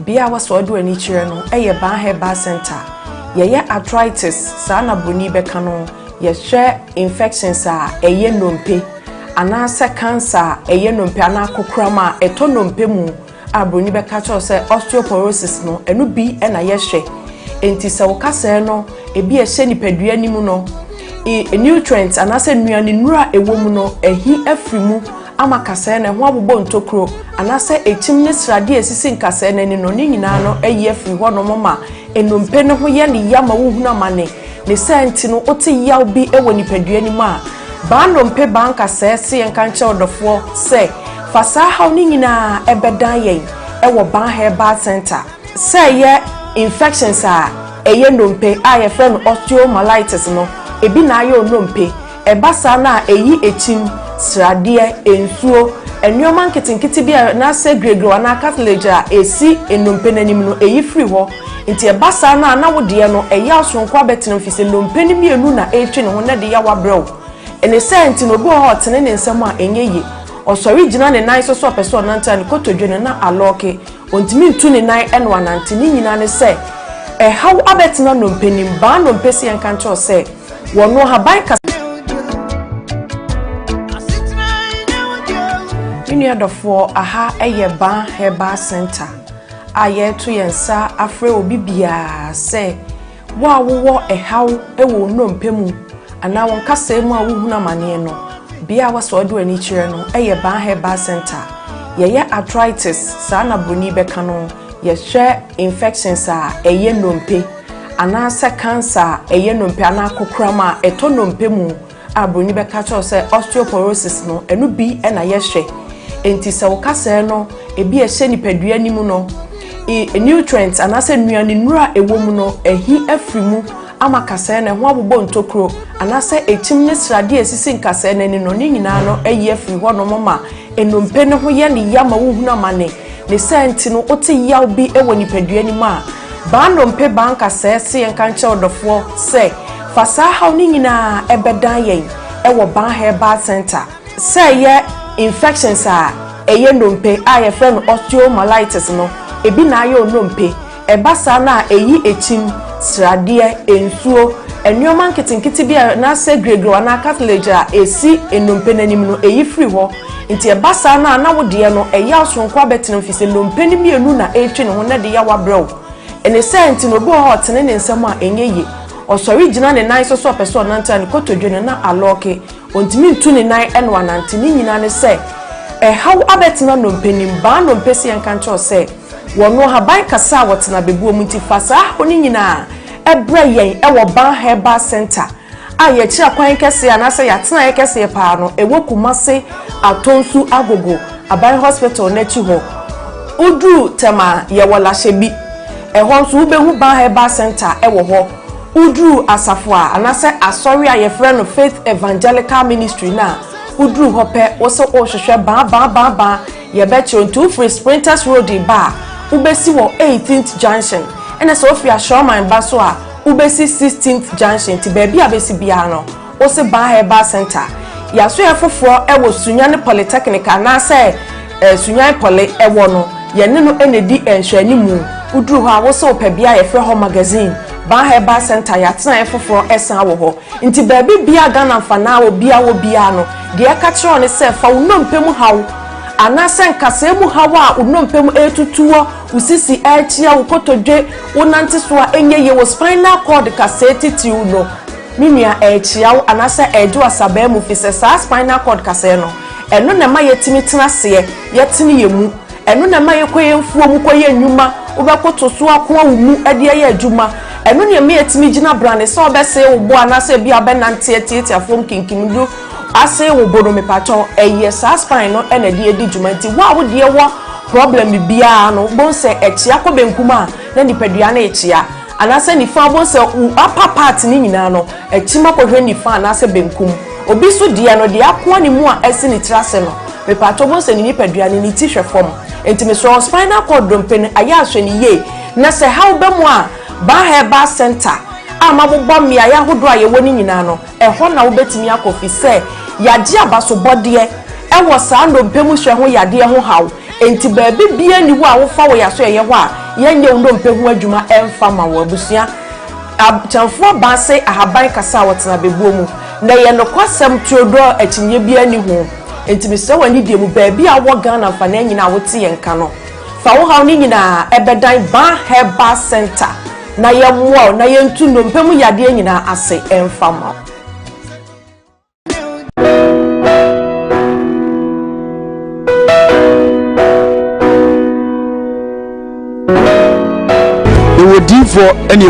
bia waso do ani kire no eye ban herbal center ye arthritis sa na broni beka no ye hwe infections a eye nompe ana se cancer eye nompe ana kokrama eto nompe mu abroni beka cho se osteoporosis no enu bi na ye hwe enti se wokase no ebi ehye nipadua nimu no nutrients ana se nuane nura ewo mu no ehi afrimu ama kase na ho abobɔ ntokro ana se echim ne srade esisi nkase na ni no ni nyina no eyi afri ho no mama enompe no ho ye ne yama wo huna mane ne senti no ote yaw bi ewo nipadua ni ma ba nompe ba nkase se yenka nche odofo se fasa haw ni nyina ebedan yen ewo ban herbal center se ye infections a eye nompe a ye friend osteomyelitis no ebi na ayo nompe ebasa na eyi echim srade ensuo enwoma nketinketi bia na se gregro na cartilage a esi enompe nanim no eyi free ho nti ebasa na wode no eya sonkwa betene fise nompe ni mienu na etwe ne ho na de ya wabrew ene senti no bo ho tene ne nsem a enyeyi osori gina ne nan so person nanta ne kotodwe na aloke ontimi ntu ne nan ene wanante ni nyina ne se haw abetena nompe nim ba nompe se enka ncho se wono haban ka Uniadofo aha eye ban herbal center aye to yensa afre obi bia se wa wo ehaw ewo nompe mu ana won kasa mu a wohuna mane no bia waso do ani kire no eye ban herbal center ye arthritis sa na broni beka no ye hwe infections a eye nompe ana se cancer eye nompe ana kokrama eto nompe mu abroni beka cho se osteoporosis no enu bi na ye hwe enti se wokase no ebi ehye nipadua nimu no nutrients anase nuane nura ewo mu no ehi afrimu ama kase na ho abobɔ ntokro anase echim ne srade esisi nkase na ni no ni nyina no eyi afri ho no mama enompe ne ho ye ne yama wo huna mane ne senti no ote yaw bi ewo nipadua nimu a ba nompe ba nkase se yenka nche odofo se fasa haw ni nyina ebedan yen ewo ban herbal center se ye infections a eye nompe a ye friend osteomyelitis no ebi na ayo nompe ebasa na eyi echim srade ensuo enwoma nketinketi bia na se gregro na cartilage a esi enompe nanim no eyi free ho nti ebasa na wode no eya sonkwa betene fise nompe ni mienu na etwe ne ho na de ya wabrew ene senti no bo hot ne nsem a enyeyi osori gina ne nan so person nanta ne kotodwe na aloke ontimi ntu ne nan ene wanante ni nyina ne se haw abetena nompe nim ba nompe se yenka ncho se wono haban kasa wotena bebuo mu ti fasa oni nyina ebre yen ewo ban herbal center aye kira kwan kese anase yatena ye kese pa no ewo kumase atonsu agogo aban hospital na chi ho udu tema ye wola shebi ehon so ubehu ban herbal center ewo ho udru asafo anase asori aye friend of faith evangelical ministry na udru hope oso ohwehwe ba ye beche onto free sprinters road ba ubesi wo 18th junction ene so ofia showman ba so a ubesi 16th junction ti baby abesi bia no ose ban herbal center ya so yefoforo ewo sunyane polytechnic anase sunyan poly ewo no ye ne no enedi enhwani mu udru ho a wo so opabia ye frɛ ho magazine ban herbal center ya tena efoforo esan wo ho nti baby bia Ghana fana wo bia no de akatro ne se fa unompe mu hawo anase nkase mu hawo a unompe mu etutuo usisi achia ukotodwe unanti so a enyeye wo spinal cord kaseti ti uno minua achia wo anase eju asaba mu fise sa spinal cord kase no eno na ma yetimi tena se yetini yemu eno na ma yekoyemfuo mu koye nnwuma obekoto so akwa mu ade ye adwuma eno ne me yetimi gina brane so obese wo bo anase bia benante etieti afom kinkimdu ase wo bono me pacho eye sa spine no ena de edi dwumanti wa wo de wo problem bia no bonse echia ko benkuma na nipadua na echia anase nifa bonse upper part ni nyina no echima ko hwe nifa anase benkum obi so de no de akwa ni mu a ese ni trase no me pacho bonse ni nipadua ni ti hwe fom enti me so spinal cord dompen aya ahwe ni ye na se how be mu a ba herbal center amabobọ mmia ya hodo aye woni nyina no ehọ na wo betimi akofi se yade abaso bode ewo saa ndompemu hwe ho yade ho haw enti baabi bia ni wo a wo fa wo yaso ye ho a yenye ndompe hu adwuma emfa ma wo abusua abtamfo ba se ahaban kasa wotena bebuo mu na ye no kwasem tuodo akinye bia ni ho entimi se wani die mu ba bia wo Ghana fa na nyina wote ye nka no fa wo haw ni nyina ebedan ba herbal center na ye mo na ye ntu ndompe mu yade nyina ase emfa ma Odifo ene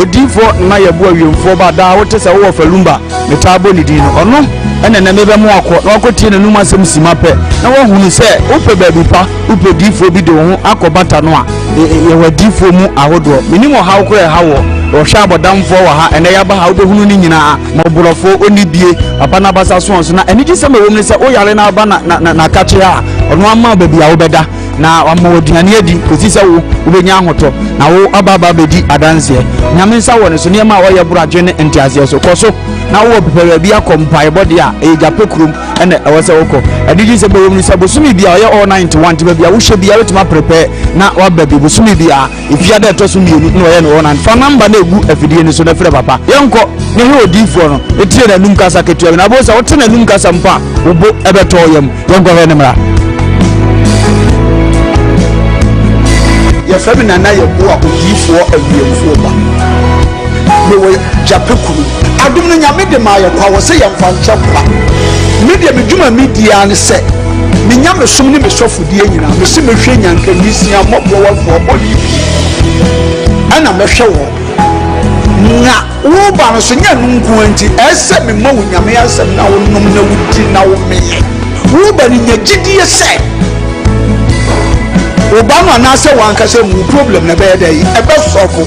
odifo na yebu awemfo ba da wote se wo falumba ne tabo ni dino ono ene na mebe mu akọ na akotie na num asem simape na wo hunu se ope baabi pa ope difo bi de ho akobata no a ye wadifo mu ahodo minimo hawo kro hawo o hwa abodamfo wa ha ene ya ba ha obehunu ni nyina ma oborofo oni bie papa na basa so na eni gi se ma wom ne se o yare na ba na kache a ono ama baabi a wo beda na wamoduane adi kosi se wo ubenya ahoto na wo ababa bedi adanse nyame nsa wo ne so ne ma wo ye buraje ne ntiase so koso na wo pepere bia kompai body a e jape krum ene e wo se wo ko adiji se bewom ni se bosumi bia ye all 91 te bia wo hye bia wetima prepare na wa baby bosumi bia ifia da to so mienu no ye no na fa number na egu afidie ni so na frɛ papa yenko ne he odifo no etire na num kasa ketua na bo se wo te na num kasa mpa wo bo ebeto yem yenko he ne mra ya famina na ye bo a odifo awiemfo ba me wo japekuru adum no nyame de ma ye kwa wo se ye mfa nche kwa media medwuma media ne se me nyame som ne me sofudie nyina me se me hwe nyanka nisia mobbo wafo bodi ana me hwe wo na wo ba no so nya nunku anti ese me ma wo nyame asem na wo nom na wudi na wo meye wo ba ni nyagidie se Obama na se wanka se mu problem na be dey e be solve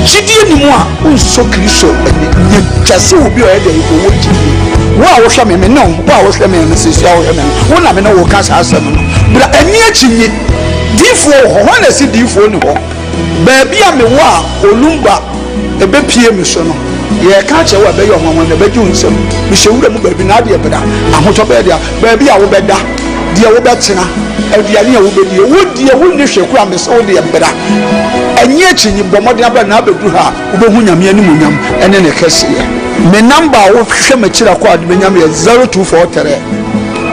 jidie ni mu a unso kristo nye tase obi o dey ko wo jidie wo a wo hwe me no wo a wo hwe me se sia wo hwe me wo na me na wo ka sa asem no bra ani achinye difo ho na si difo ni ho ba bia me wo a olumba e be pie me so no ye ka che wo be yo mo na be ju nsem me hewura mu ba bi na de bra ahoto be dia ba bia wo be da dia wo betena aduane a wo bedi wo dia wo ne hweku a mese wo de mbra enye chinyi bomode aba na abedu ha wo behu nyame anim nyam ene ne kese me number wo hwe machira kwa de nyam ye 0243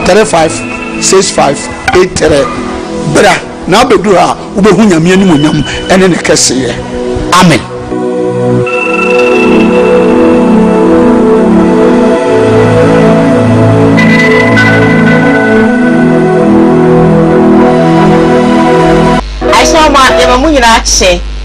356583 bra na abedu ha wo behu nyame anim nyam ene ne kese amen.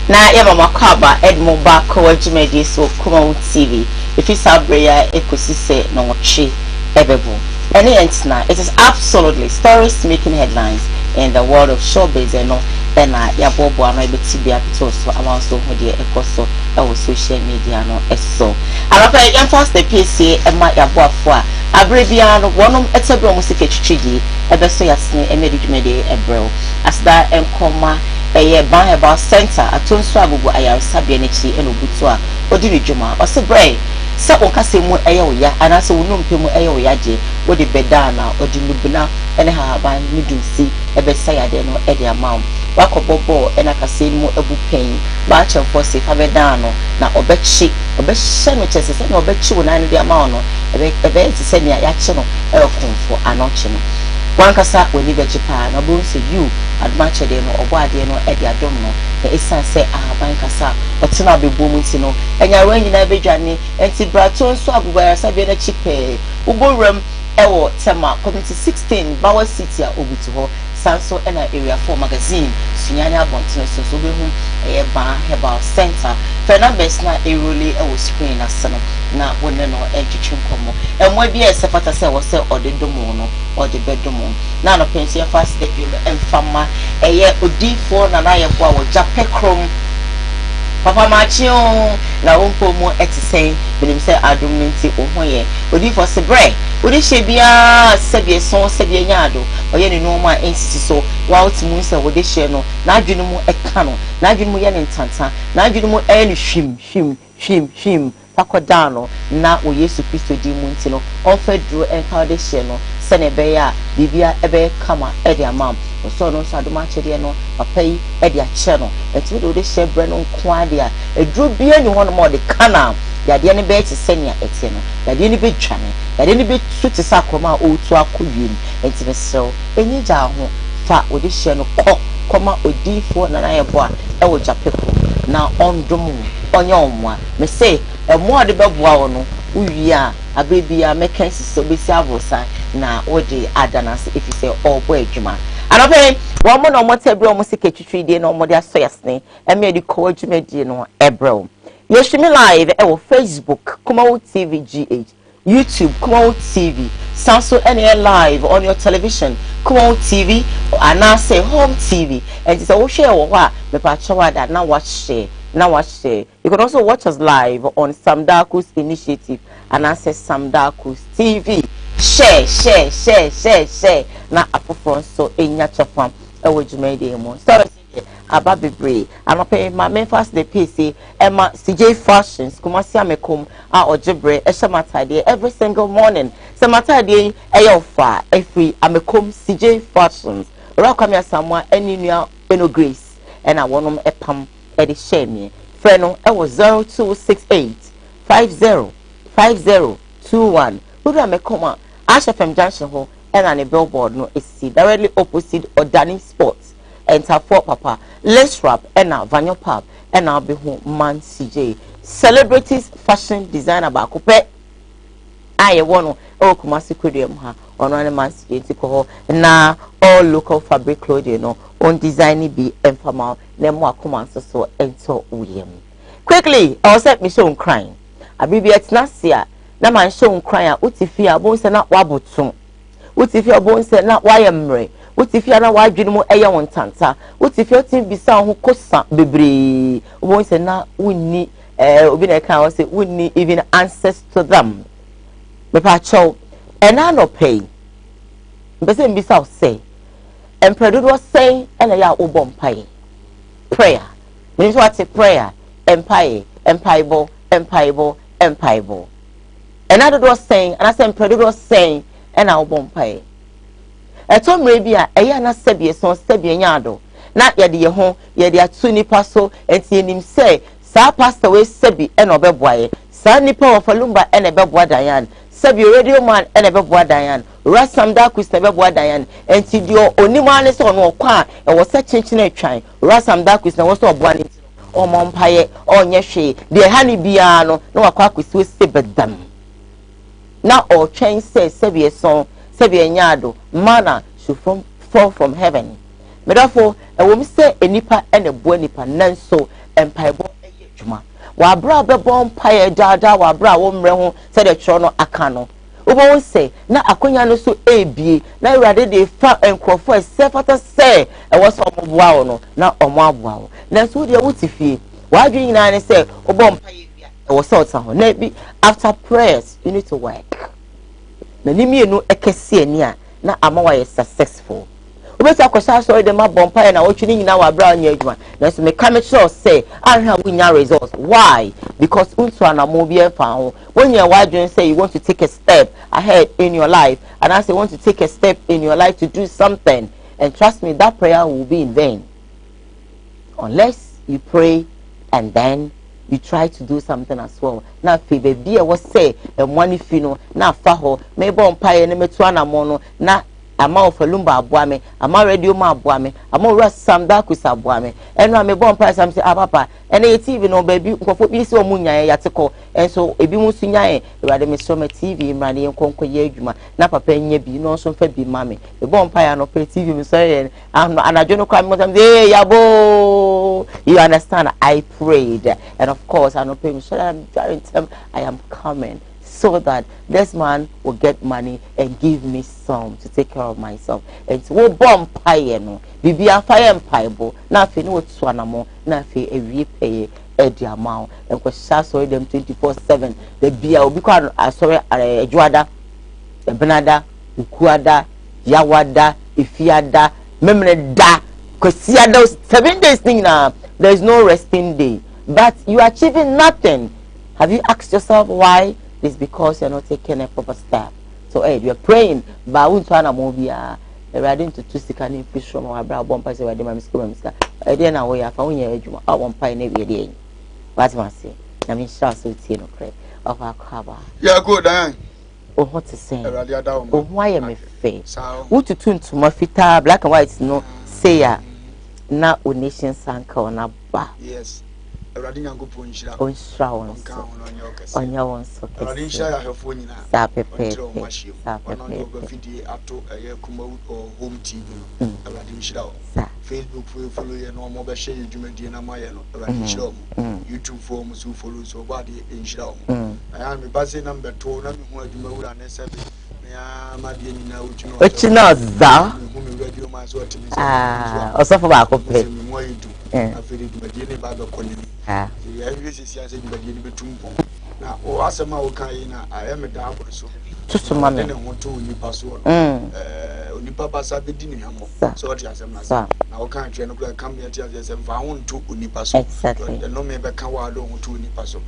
Na ya mama kwaba Edmo ba ko jimedi so Koowaa TV if you sabreya ekosise no watchi ebebo any entina it is absolutely stories making headlines in the world of showbiz no na ya bobo ano ebetibia to so amount so hodie ekoso e social media no eso alapa ya first the PC e ma ya boafo a abrebia no wonom etebro musike twitwigi ebeso yasne emedudumede ebrel asda enkoma eye ban about center atonso agugu ayarsabe nechi enobutu a odiri dwuma o se brey se onkase mu eye oya anase wonompe mu eye oya je wodi beda na odinubuna ene ha ban midunsi ebesa ya de no ede amount wakobobo ena kase mu ebupen ba chemfo se fa beda no na obechi no chese se na obechi wona ne de amount no ebe se ne ya che no ekonfo anoche no wankasa woni bechi pa na bo se you admache de no oboade no ede adom no esan se ahaban kasa otena bebo mu ti no enya ran nyina bedwane enti brato nso agugaya sabe na chipe uboram ewo tema community 16 Bower City a obutu ho sanso ena area 4 magazine sunyane abontene so behu ba herbal center Fernandez na erole ewo screen asano na wonne no etwetwe nkomo emwa bi esefata se wo se odedomo no odebedomo na no pension fast de emfama eye odifo na ye bo a wo japekrom papa machio na wonpo mu etisen benim se adom nti ohoye odifo se bre odi hye sebie son sebie nyaado oye ne no ma ensisi so wa otimu se wode hye no na adwene mu eka no na adwene mu ye ne ntanta na adwene mu e ne hwim fakodano na o Yesu Kristo di mu ntino on fedro enka de hye no se ne be ya bibia ebe kama e de amam so no so adoma chede no papa yi e de ache no enti de hye bre no nko de a edro bia ni hono mo de kana ya de ne be ti senia eti no ya de ne be twane ya de ne be tuti sakoma o tu akoyim enti ne so enyi ja ho fa o de hye no koma odifo na na ye bo a e wo japepo na ondom onye omwa me say emo ade beboa wo no uwi a abebia meka sisi obesi avosa na odi adanase if you say obo adwuma anope wo mo no mo tebre o mo sike twitwi de no mo de aso yasne eme edi Koowaa dwumadi no ebro yeshimi live e wo Facebook Koowaa TV GH YouTube Koowaa TV Samsung NA live on your television Koowaa TV and now say home TV and it's all share what me pa chawa that now watch share. You can also watch us live on Samdaku's initiative and access Samdaku's TV. Share. Na apofon so enya chafam e wo dwumadi mo. Sorry ababebre anope ma memphas the PC Emma CJ Fashions kumasi amekom a ojebre eshamatade every single morning samatade eyofa every amekom CJ Fashions rakwamia samwa enunua eno grace and awonom epam e de share me friend no e was 0268 505021 who amekom a HFM junction ho and an billboard no is directly opposite Odani Sports enter for papa let's rap and now vanyo pub and now be home man CJ celebrities fashion designer ba kupe aye wono o kumasi kudem ha ono man CJ tiko na all local fabric clothing no on design be informal na mo akoma so ento uyem quickly I was at me show crying abibi etnasia na man show crying utifia bo se na wabotum utifia bo se na wayemre utifia na wadwene mu eye won tanta utifia tin bisa ho kosa bebre wo se na wonni obi na kan wo se wonni even answers to them me pa chow ena no pay mbese mbisa say empedo was saying ena ya obom pai prayer me so what prayer empire empire ena do was saying and I say empedo was saying ena obom pai eto mrebia eya na sebie son sebie nyado na yede ye ho yede atu nipa so enti enim say sa pastor we sebi e no beboaye sa nipa of Falumba e na beboa Diane sebi radio man e na beboa Diane Rasamda Kwista beboa Diane enti dio onima ne so no kwa e wo se chinchina atwan Rasamda Kwista wo so oboa ne o mompaye onye hwe de hani bia no na wakwa kwisi we sebedam na o twen say sebie son Sebi nyado manna should fall from heaven. Therefore, a woman say a nipa and a boy nipa nanso empire bo juma. Wa bra be bon paye dada wa bra wo mre ho said the chono akano. Obo say na akonya no so ebie na urade de fa enkrofo esefata say e wo so omoboa no na omo aboa wo. Nanso de wutifie wa adwin na ne say obo mpaye bia e wo so ota ho na bi after prayers you need to work. Na nimienu ekese ani a na amawa ye successful obesi akwasha so de ma bompa na otwini nyina wa bra anya adwuma na so me come sure say ahwa winya results why because unto anamo bi efa ho when you are say you want to take a step ahead in your life and I say want to take a step in your life to do something and trust me that prayer will be in vain unless you pray and then you try to do something as well. Na fe baby was say and money fino na faho me bon paye ne metu anamono na ama of Falumba aboame ama radio ma aboame ama Rasamda Kwista aboame eno me bon paye sam say papa ene TV no baby nkofo bi se omunya yateko enso ebi mu sunyan ewade me so me TV mrane enkonko ye adwuma na papa nya bi no so fa bi mame me bon paye no pe TV me so ye anajo no kwa me sam say yabo you understand I prayed and of course I no pay me so I'm during time I am coming so that this man will get money and give me some to take care of myself. And so we bomb pie no. Bibi afire empire na fe no tsuanamo na fe ewie pay the amount and ko sha so them 24/7 the bia obi kwa sorry adwada benada ukuada yawada ifiada memne da kosia those 7 days thing na there is no resting day but you are achieving nothing. Have you asked yourself why? It's because you're not taking a proper step. So hey, you're praying, but I won't turn a movie. Riding to two stick and fish from our brow bumpers where the mamma I didn't know where I found you. I won't pine every day. What must say? I mean, shall so tea no credit of our cover. Yeah, good, Diane. Oh, what to say? Oh, why am I face? What to tune to my feet, black and white, no, say ya. Now, O nation sank on a bar. Yes. Radin and go punch on showers on your own socket. Radin share her phone now. Sapepe, ato Kumo or home TV. Radin Shroud. Facebook follow your normal share you Jumedina Mayano. Radin Shroud. YouTube forms who follow so body in Shroud. I am a buzzy number 2. Nothing more to move and seven. Which knows that? Also for back of it. I feel it, but you never got calling me. I use it but you never tumble. Now, oh, as a Maukaina, I am a dog so. Just a man and want to only pass on. Only Papa Sabidini, so what as a master. Now, can't you come here as a found to Unipaso? Exactly. The no member Koowaa don't to Unipaso.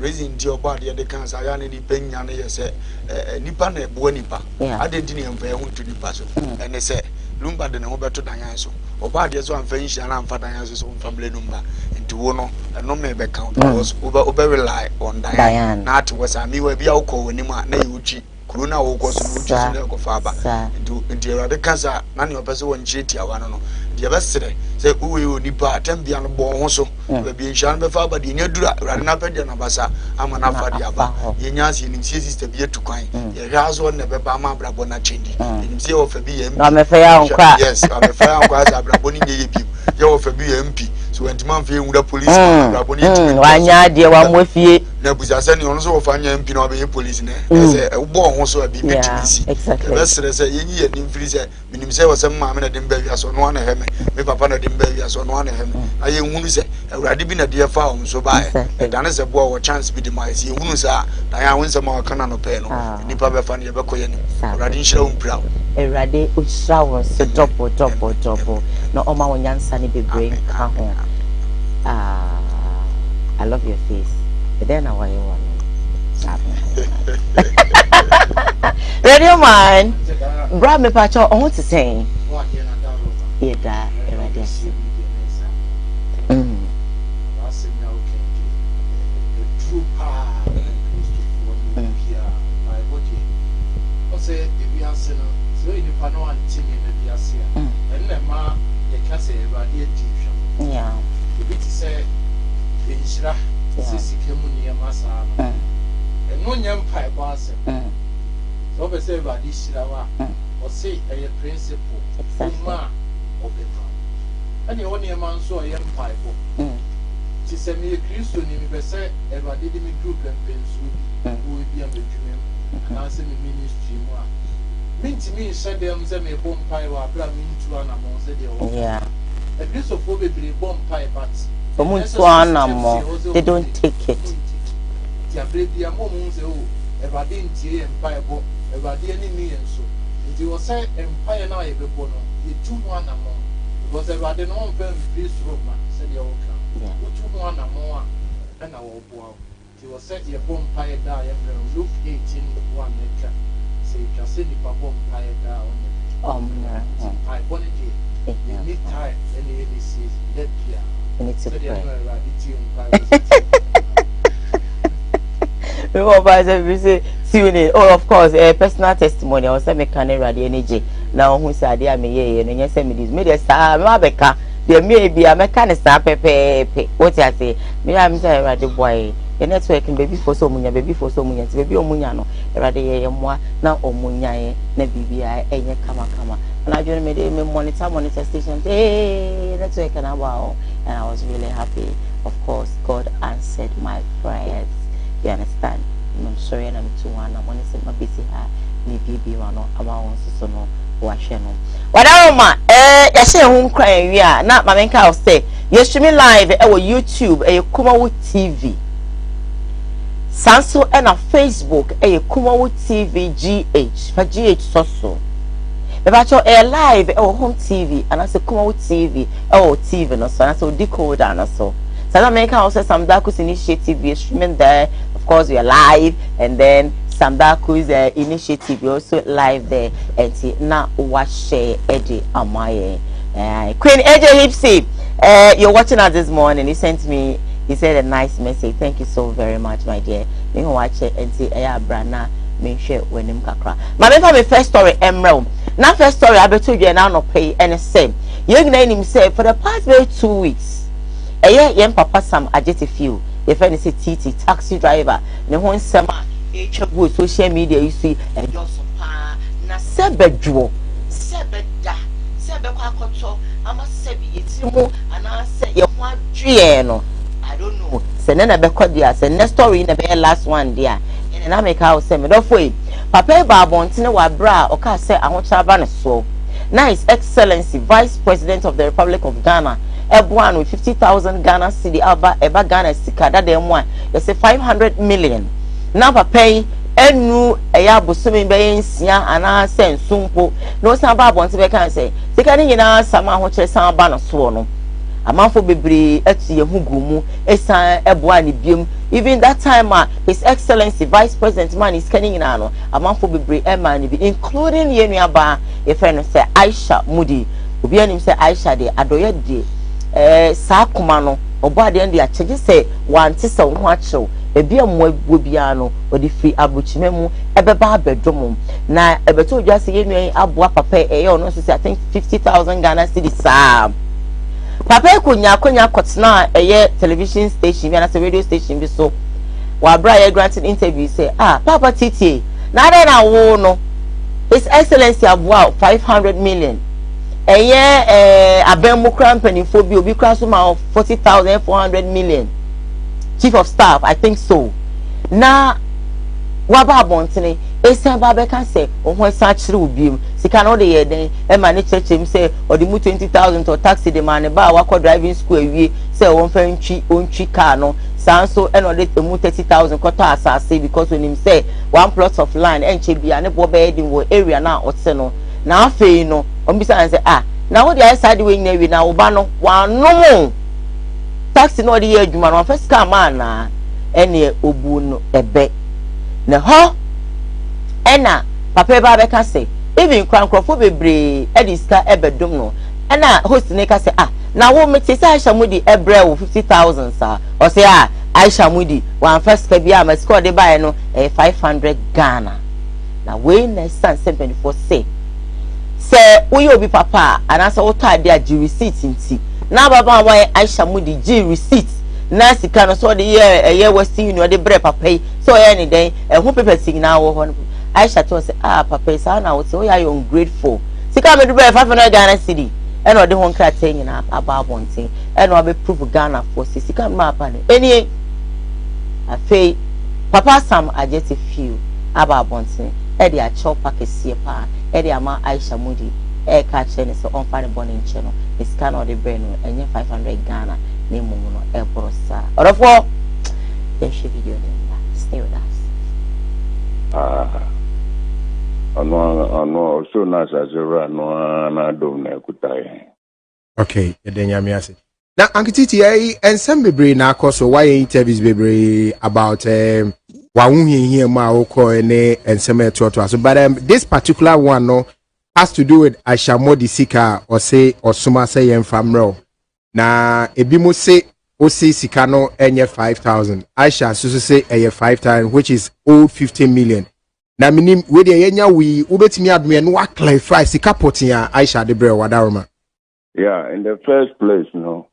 Raising your body at the cancer, I need penny and they say, Nipane Buenipa. I didn't even pay to Nipaso. And they say, Lumba the number to Dianso. Or bad as one finish and I'm for Dian's own family number. To one, and no member count was over rely on Diane. Not was a me will be alcohol when you might Uchi. Kuna wokos no faba into the cancer none of us one cheat ya one no the best say we will nipa tempia no bon so be shan be faba di nyadura rana pede na basa ama na fa dia ba yenyansi ni sister be to kwan ye razo na be ba ma brabo na chendi ni say of be mp na me fa ya nkwa yes am fa ya nkwa za brabo ni ye bi ye of be mp so when man fe nwura police brabo ni wanya de wa mofie na buza se ni ono so of anya mp na be police na say wo so a be exactly best say yenyi ye nim free say minim say was ma me na dem ba wi so no na heme me papa na dem ba wi so no na heme na ye hunu say awurade bi na de fa so ba e dan say bo wo chance bi de ma ye hunu sa na ya won say ma kana no pe no nipa be fa na ye be koye ni awurade nhyira wo mpra awurade o hyira wo so double na o ma won yansa ni bebre ka ho I love your face but then why you want Radio man, grab me patch on what to say. Yeah, that irradiation. No young pipe was so be say about this shirawa or say a principle of the man. And the only man saw a young pipe. She said me a Christian in the say ever did me group and pencil who will be a Benjamin and answer me ministry more. Mean to me, said them say me bomb pie or blah mean to an among said yeah. A piece of will be bomb pie, but they don't take it. Baby, a moment ago, ever didn't see empire, ever did any and so. It was said empire now, every bono, you 2-1 among. Because ever the non firm peace room, said the old count. 2-1 among, and I will go out. It was said your bomb pie die, and look 18-1 acre. Say, you can see the bomb pie down. I wanted you need time, and you see that here. And it's a oh, of course, a personal testimony. I was saying, can ready energy. Now, who said, I may, and you send me this media star, Mabeka. There may be a mechanic star, pepe. What I say, me, I'm saying, ready boy. The network can baby for so many, baby for so many, baby Omunyano, ready more now Omunya, Nebibi, and your kama. And I just made a monitor station. Hey, network and wow. And I was really happy. Of course, God answered my prayers. You understand? I'm sorry, and I'm too one. I want to say my busy hair. Maybe one or about so no wash no. Whatever, ma. You say home crying. We are not my main car. Say you streaming live at our YouTube, a Koowaa TV. Sanso and a Facebook, a Koowaa TV GH for GH so. If I air live at home TV, and I say Koowaa TV, TV no so. I say decoder no so. South America also Sam Darko's initiative. We're streaming there. Of course, we are live, and then Sam Darko's initiative we also live there. And now watch Eddie Amaye. Queen AJ Hipsy, you're watching us this morning. He sent me. He said a nice message. Thank you so very much, my dear. Me watch it and see Brana. Me share when him kakra. My first story Emerald. Now first story I bet you now no pay and same. You know him say for the past very 2 weeks. Young papa Sam ajeti few. If any say TT taxi driver. Ne ho nsema HW social media you see and just pa na sebedwo sebeda sebe kwa koto ama sebi yetimu ana se ye ho adwe no. I don't know. Se na be kwadia se next story na be last one there. And I make out say me do for papa babonte wa bra o ka say ahochaba ne so. Now His Excellency Vice President of the Republic of Ghana Ebuan with 50,000 Ghana cedi eba Ghana sika that dem one you say 500 million. Now papa enu eya bosumi be nsia ana say nsumpo no san babonte be kan say sika ni nyina sama ahochire san ba no so no. Amanfo bebre etie hugumu esan eboa ni biem even that time His Excellency Vice President man is scanning na no amanfo bebre e man ni bi including yenuaba e friend say Aisha Mudi obi anim say Aisha de adoye de sa kuma no obo ade ndi achege say wante se ho achew ebi amwa bobia no odi fi abuchime mu ebeba abedom na ebeto odwa say yenu aboa papa e ono so say I think 50,000 Ghana cedis sa papa kunya kotna eye television station and a radio station bi so wa bra ye granted interview say papa titi na dey na wo no His Excellency aboa 500 million eye abemu company for bi obi kra so ma 40,000 400 million chief of staff I think so na wa ba bontene esa ba be kan say ohun san kire obiem sika no de ye den e ma ne chechem say o de mu 20,000 to taxi de man ba wa ko driving school awie say won fa ntwi car no san so e no de mu 30,000 ko to asase because when him say one plot of land enche bia ne bo be din wo area na ote no na afei no on bisa an say na wo de side we nyina wi na wo ba no wa no taxi no de ye adwuma no first car man na ene obu no ebe na ho ena papa ba be ka say even krankrofo bebre ediska ebedum no ena host ne ka say na wo meti say Aisha Mudi ebre wo 50,000 sa o say Aisha Mudi one first ka bia ma score de buy no 500 Ghana na we na stand 74 say we obi papa anasa wo tade a receipt nti na baba wa Aisha Mudi G receipt na sika no so de ye Western Union de bre papa yi so ye ni den ho paper signal wo ho Aisha to say papa sa na wo say we are ungrateful sika me do 500 Ghana cedi e no de ho nkra ten nyina aba bonten e no be prove Ghana for sika ma pa ne eni afei papa Sam ajeti few aba bonten e de a chop package sie pa e de ama Aisha Mudi e ka che ne so on fa ne bonin che no sika no de bre no enye 500 Ghana ne mumu no e brosa orofo dey share video dem stay with us ano so na sazera no na dom na kutai. Okay, edenya me ase. Na ankititi ensem bebre na akoso why interviews bebre about wa here ma okọ ne ensem etoto so but this particular one no has to do with Aisha Mudi sika or say osuma say yen famro. Na ebi mo say o say sika no enye 5,000. Aisha so say eye 5,000 which is old 50 million. Na minim we de yenya we ubetimi adme no wa clarify sika potin a Aisha de bre wadaroma. Yeah, in the first place, no.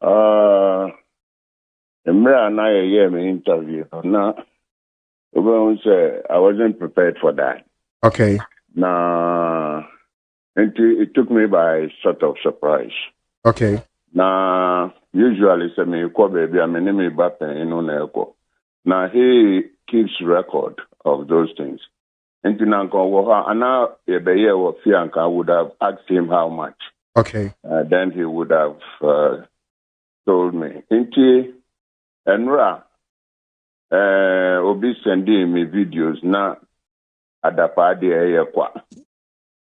Emra and I me interview. Now, I wasn't prepared for that. Okay. Now, it took me by sort of surprise. Okay. Now, usually, say me baby, I mean me back in Uneko. Now he keeps record of those things. And now, I would have asked him how much. Okay. Then he would have told me. Inti Enra obi sending me videos na adapa de eye kwa.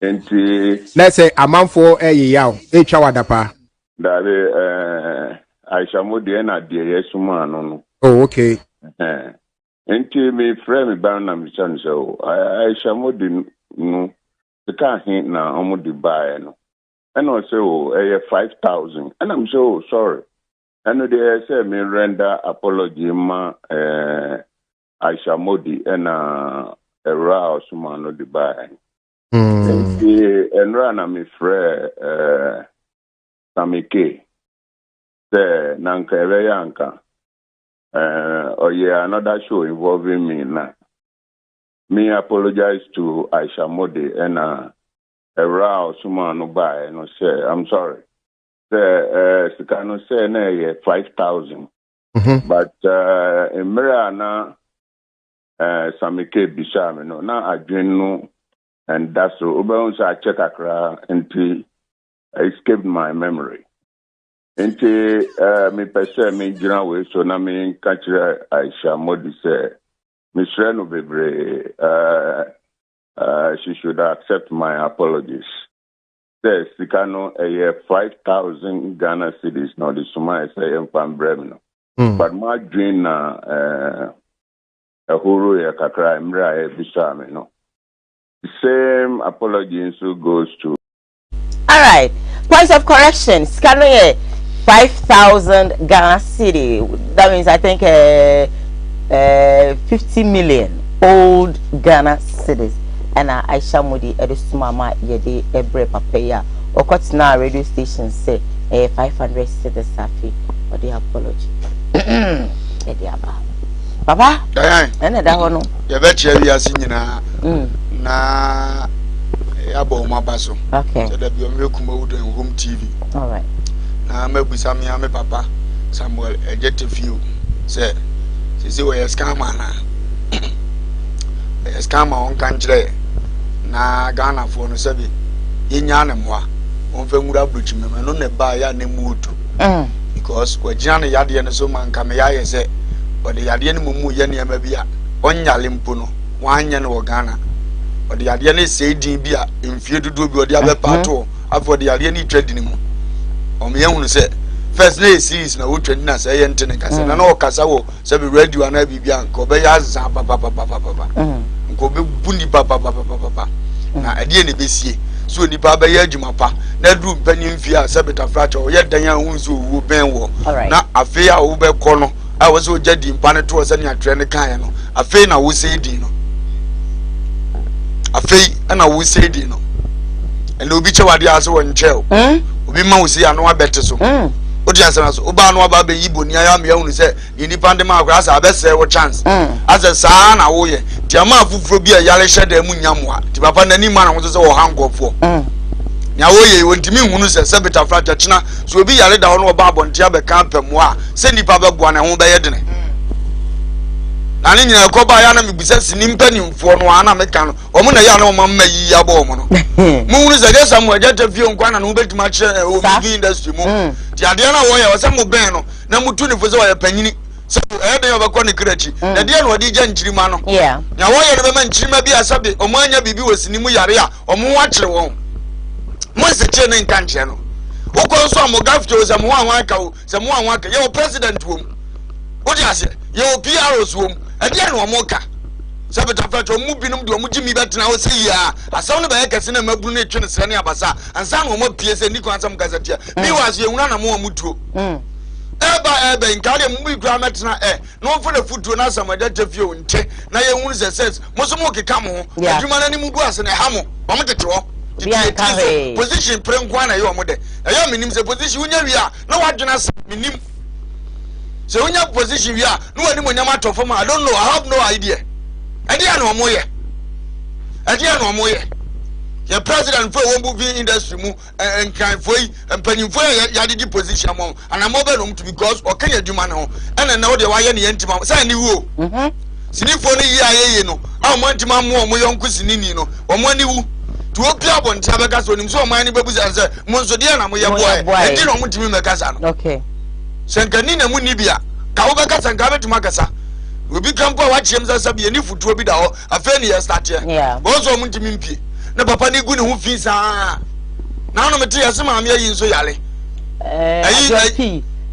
Inti let's say a man for a yaw, each hour dapa. That Aisha Modi na de yesuma no. Oh, okay. Enti me frame ba na me chan so Aisha Modi no the car hin na omodi buy no. And also 5,000. And I'm so sorry. And they say me render apology ma Aisha Modi and a Ra Sumano di buy. And run me frere Samike. The Nanka Eveyanka. Oh yeah, another show involving me now. Me apologize to Aisha Modi and a Ra Sumano buy and say I'm sorry. The Sikano say na 5,000. But in Mirana Samike Bisham no na adwenu and that's so Obeunsa I check akra until I escaped my memory. Until me pese me jina we so na me kachira Aisha Modi say Mr. No bebre she should accept my apologies. Says Sikano 5,000 Ghana cedis no the suma say empam bremno. But my dream na Huru ya kakra imra bisame no. The same apology so goes to. All right. Points of correction. Sikano 5,000 Ghana cedi. That means I think 50 million old Ghana cedis. And Aisha Modi edusumama yede ebre papaya. Okotina radio station say 500 cedis safi for the apology. Papa, ene da hono. Ye be che wi ase nyina. Na ya bo ma baso. Okay. So da bi o me kuma wudo en home TV. All right. Na mabusa me ame papa Samuel Ejetefio say we scammer na. Scammer on kanjre na Ghana for no sabi. Yenya ne moa. On fe ngura bruchi me no ne ba ya ne mutu. Because we jana yade ne so man kam ya yese but the yade ne mumu ye ne ma bia onyale mpo no wanya ne wo Ghana but the yade ne sei din bia mfie dudu bi odi abepato afọ the yade ne trade ni mu o me yehunu se first day series na wo trade na say ye ntene kasa na o kasa wo se be radio na bibia nko be ya za papa nko be buni papa na ade ne besie so nipa ba ya adwuma pa na dru mpanim fie a sebeta fracture o ye dan ya hunzu wo ben wo na afi a wo be kɔ no a wo so jadi mpa ne to se ne atwere ne kan no afi na wo sei din no afi na wo sei din no ene obi che wade ase wo nkyɛw obi ma wo sei ano abete so o di asana so oba no aba be yibo ni aya me hunu se ni nipa ndem akwa asa abese wo chance asa saa na wo ye ti ama afufuro bi a yare hyeda mu nyamoa ti papa nani ma na wo se wo hangofo nya wo ye wontimi hunu se sebeta frata china so obi yare da ho no oba abonte abeka pamo a se nipa beboa na ho be ye dene na ni nyina ko ba ya na mebisa sini mpanimfo no ana meka no omo na ya na omo mma yi ya bo omo no mu hunu se gesa mu ageta fie nkwa na no betuma kire o movie industry mu ti ade na wo ye o se mu ben no na mutu ni fo se wo ye panyini se e de yo be ko ni krachi na de na odi gya nchirima no nya wo ye be ma nchirima bi asabe omo anya bibi wasini mu yare a omo wa kire won mo se tie ne nka nche no wo ko so mo gafte o se mo anwa ka o se mo anwa ka ye o president wo o di ase ye o PROs wo ade na omo ka se beta fato mu binum de omo jimi betena o se ya asaw ne ba ye kese na maburu na etwe ne sere ne abasa ansa na omo pie se ni ko ansam ka se tie mi was ye nwuna na mo amutuo eba nka de mu igura metena no fo na futuo na asam de tefie o nche na ye nwunu se ses mo so mo keka mo adwuma na ni mu gu ase na ha mo omo tete ho position prenkwa na yo mo de eya minim se position unya wi a na wadwena minim se unya position wi a no wani mo nyama to fam I don't know I have no idea idea no mo ye idea no mo ye ye president for one movie industry mu enkan foi empanyin foi ya didi position mo ana mo be no to because o kan adwuma na ho ena na wo de wa ye ne yentima say ni wo sinifo ni yi ayeye no a mo ntima mo yonku sinini no o mo ni wu to opi abonti abeka so nim so man ni bebuza nse mo nso de na mo ye boy e di no mo timi mekasa no okay senkani na mu ni bia ka wo beka sanka betuma kasa obi kampo a wachiem sasa bia ni futuo bi da ho afa ni ya start here bo so mo ntimi mpie na papa ni gu ni hu fi sa na no mete yase ma me yi nso yale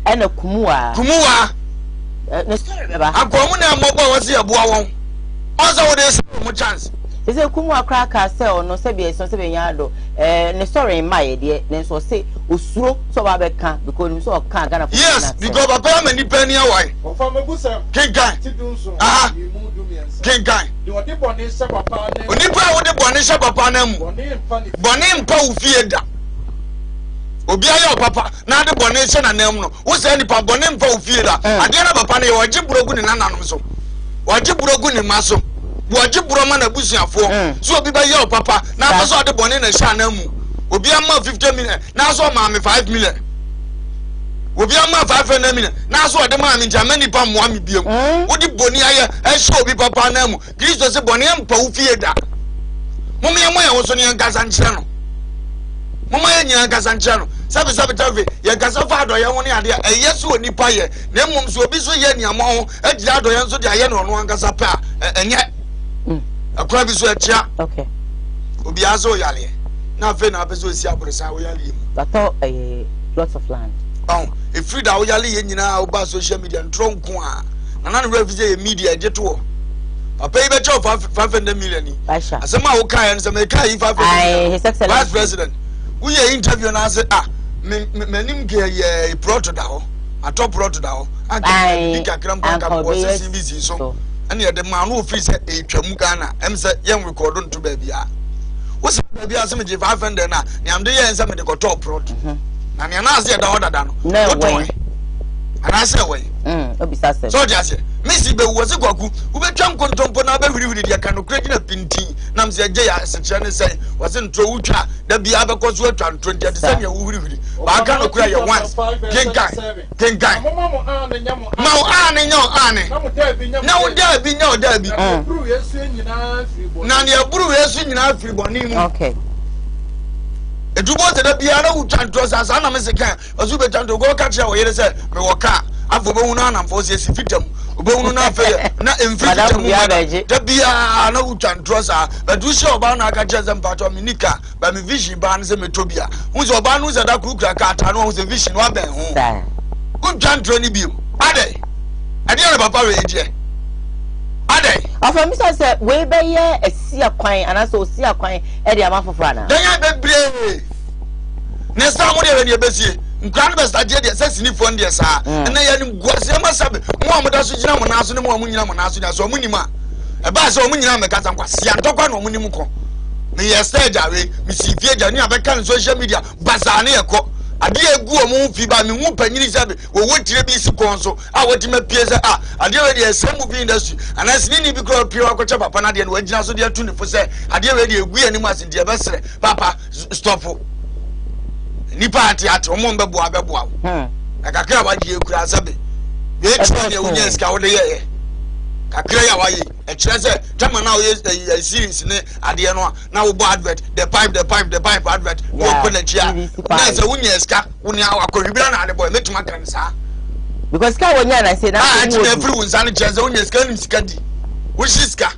ena Koowaa ne story beba akomu na mobo wose aboa won ozo wo dey mo chance is a Koowaa cracker sell no se be so se be nyado ne story in my de ne so say osuro so ba be kan because him so kan Ghana for yes because papa many penny awai ofa mabusa kinkan tidunso imudu miensa kinkan de ode bone se papa na onipa wo de bone se papa na mu bone mpa wo fie da obi ayo papa na de bone se na nam no wo se nipa bone mpa wo fie da ade na papa na ye oje burogu ni nananom so oje burogu ni maso woje buroma na busuafo so obi ba ye papa na aso ade bone na sha na mu obi ama 50 million na aso ma me 5 million obi ama 500 million na aso ade ma me jamani pa mo ami biem wodi boni aye e sha obi papa na mu Kristo se bone mpa wo fie da mum ye mo ye wo so ne nkasa nkyere no mum ye nya nkasa nkyere no sabe tawe ye nkasa fa do ye wo ne ade e yesu oni pa ye na mum so obi so ye niamo ho agira do ye so de aye no no nkasa pa enye akwa bi so atia okay obi azo yale na fe na peso si aboresa wo yale that lots of land e free da wo yale ye nyina wo ba social media ntronko a na na refuse ye media jeto papa ibe cho 500 million ni asema wo kai nse me kai 500 his excellency vice president wo ye interview na say menim ge ye proto da ho atop proto da ho aka kakram kan ka wo CBC so ani de ma no office etwam Ghana em say yen record nto ba bia wo say ba bia say me 500 na ni am de yen say me de go top prod na ni na say da ho dada no to ana say we obisa say so just Missy be was a kwaku wo betwam kontompo na ba hwiri de ka no kura gina pinti na mse je ya se kire ne say was ntro wutwa da bia be koso atwa 20 de say ya wo hwiri ba ka no kura ya once kenkai ma o ane nyo ane na wo da bi nyo da bi buru yesu nyina afiri bo na ne buru yesu nyina afiri bo ni mu okay edubo te da bia na wutwa ntro sa na me se kan ozu be tanto go ka kire wo yere say me wo ka afo be hu na anamfo se fitam obewunu na fe na emfitam da bia na wutwa ntro sa but du she oba na aka jeze mpato minika ba mi vision ba na se metobia hu se oba nu se da kurukura ka ata no hu se vision wa ben hu wutwa ntro ni biem ade na papa we je ade afa mi say we be ye esi akwan anaso osi akwan e de amafofo ana dan ya bebre ne sa mo de we ne besie nkran be sta je de se sinifo ndie sa na ya ni guase ma sabe mo amoda so gina mo na so ne mo amunyina mo na so da so mo nima e ba se omunyina me kasa kwa sia ntokwa na omunim ko me ye stage awe me si fie ja ni abeka social media bazane ye ko ade egu omu fi ba me hu panyini sabe wo wotire bi si kon so a woti ma pie se ade we de se movie industry anasini ni bi ko pie wa ko che papa na de no wagina so de atu ni fo se ade we de egu ani ma se de be sere papa stop nipa ati omo mbebo abebo akakra wa die kura sabe be twa ne wunya ska wo de ye kakra ya wa yi e kire se tama na wo ye series ne ade no na wo bo advert the pipe advert wo ko na chia na se wunya ska wunya akọhwibira na ade boy metuma kan sa because ka wonya na say na ati na free won san cheze wunya ska nim ska di wo shiska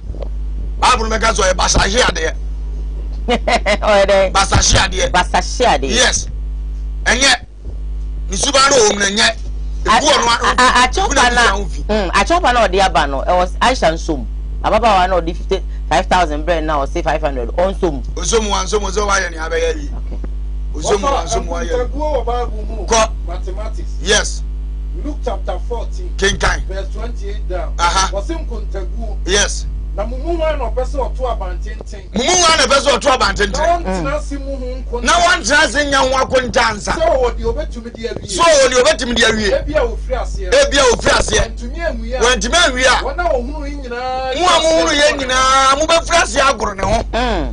babru meka so e basaje ade ode basaje ade yes enye ni suba no om na nye ebu ono achopa na odi aba no it was Aisha nsom ababa wa na odi 5,000 bread now or say 500 on som wansom zo wa ye ni abeya yi wansom wa ye ko mathematics yes Luke chapter 14 kinkai verse 28 down wasim kontaguo yes na mumu wa no pese oto abantenten na wan trase nya ho akontansa so wodi obetumi de awie ebia ofri ase wantumi awia wona ohunu nyina mu be fri ase agoro ne ho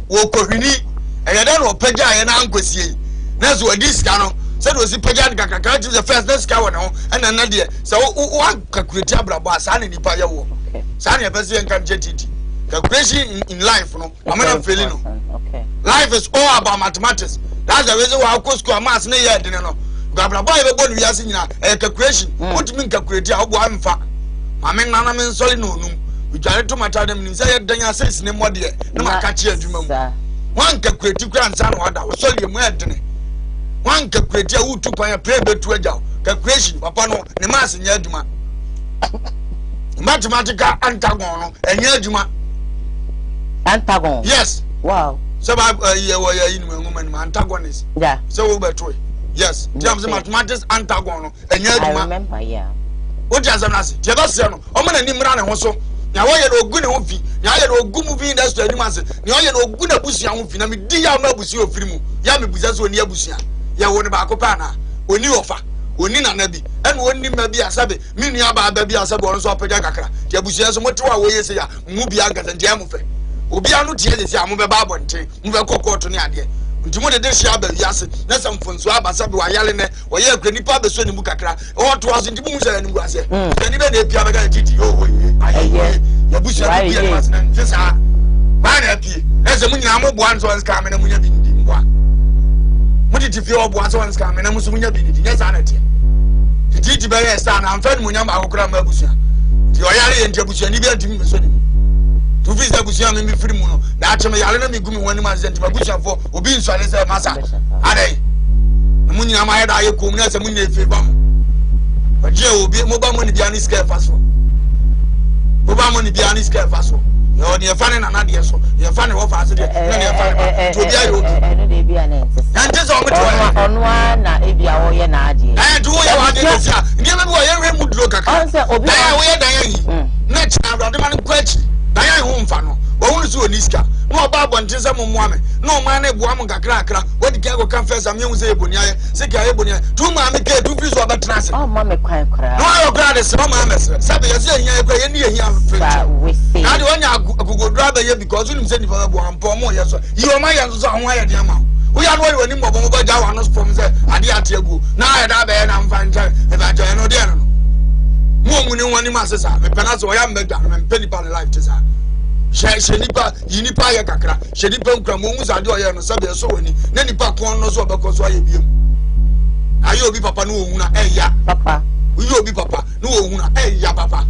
wo kohwini eyeda no pagya ye na ankosie na zo adi sika no se do si pagya kakaka ti the first sika wo ne ho na de se wo calculate abrabo asa na nipa ye wo sa na pese en kan jetiti calculation in life no amana failing no okay life is all about mathematics that's the reason why go school maths na ye de no gabra boy be bonu wiase nyina calculation what mean calculate a obo amfa mame nana men soli no num we jare to matter dem ni say ye dan assess ne mode na maka chi adwuma mu wan calculate kura nsa no oda wo soli mu edene wan calculate a wutu kwan ya pray betu agya calculation papa no ne mass nya adwuma mathematical antagon no enya adwuma antagon yes wow so ba ye wo ye inu ngoma ni antagonist yeah so wo beto yes jams mathematics antagon no enya adwuma I remember yeah what just am say je ba se no o ma na ni mra ne ho so na wo ye no ogu ne ho fi na ye no ogu mu fi industry ni mase na wo ye no ogu na busia ho fi na me di ya ma busia ofiri mu ya me busia so oni abusia ya wo ne ba ko pa na oni ofa oni na na bi en oni ma bi asabe mi nua ba ba bi asabe on so apega kakra ti abusia so moto wa wo ye se ya mu bi agata ndi amu fe obi anu tie de se amu be ba abonte mu be kokoto ne ade ntimo de de hia ba wiase na sam fonso abasabe wa yale ne wo ye akra nipa be so ni mu kakra o to aso ntimo mu se ni mu ase ni be na epia be ga titi o wo ye ya busia bi ya mas na ntisa ba na epie ese mu nyina mo bo anso nska me na mu nya bi ndi mboa mu titi fi o bo anso nska me na mu so mu nya bi ndi nya sa na tie titi be ya sta na amfa ni mu nya ba akokra ma busia ti o yale ye ntia busia ni bi antimi me so ni tu fi se busia me mi firi mu no na acheme yale na mi gumi wani ma se ntima busia fo obi nswale se masa adai mu nyina ma ya da ye kom na se mu nya efe ba mo oje obi mo ba mo ni bia ni scare fa so mo ba mo ni bia ni scare fa so yo ni e fa ne na de so ye fa ne wo fa se de na ne e fa ne to bia yo obi no de bia na ntse ante so mo to onwa na e bia wo ye na ade to wo ye wa de no sia ndi me wo ye re mu duro kakra on se obi wo ye dan yi na cha bro de man kwachi dan yi ho mfa no wo hu so oni ska no oba abonte se mo moame no ma na ebu am kakra akra wo di ka go kan first am hu se eboni aye se ka eboni tu ma me ke tu fi so obetrase oh ma me kwan kra no ayo kra de se ma mesre sabe ye se nya ekra ye ni ehia ba we see na de onya agugodra ba ye because unim se ni fa bu ampo mo ye so yi o ma ye so ho aye de ama wo ya no we ni mo bo ba ja wa no spom se ade ate agu na aye da ba ye na mfa ncha e ba ja no de no mo mu ni woni ma se sa me pena so ya mbeda me peni pa life te sa she nipa yinipa ye kakra she nipa nkra mo mu zade oye no sabe so woni na nipa kon no so obekoso aye biem aye obi papa no ohuna eya papa uyi obi papa no ohuna eya papa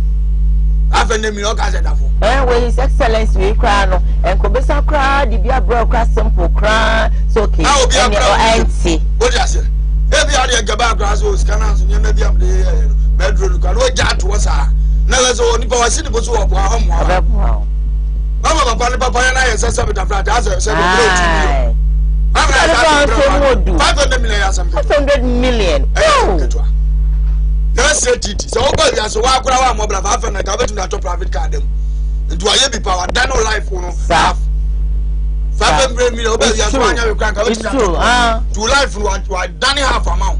afene mi o ka se dafo we his excellence we kra no enko besa kra di bia bro kra simple kra so okay and anti what you say e bia de gaba kra so scanner so nyama bia de bedroom ka no ja to sa na we so nipa wa sini bo so wo ha mo mama papa na ye sasa beta flat as se go grow 500 million ya some 500 million that's it so go ya so wa kura wa mo bra fa na ka betu na to private car dem ntu aye bi power dano life no 500 million obe ya so anya we kura ka betu na to life no wa dani half amount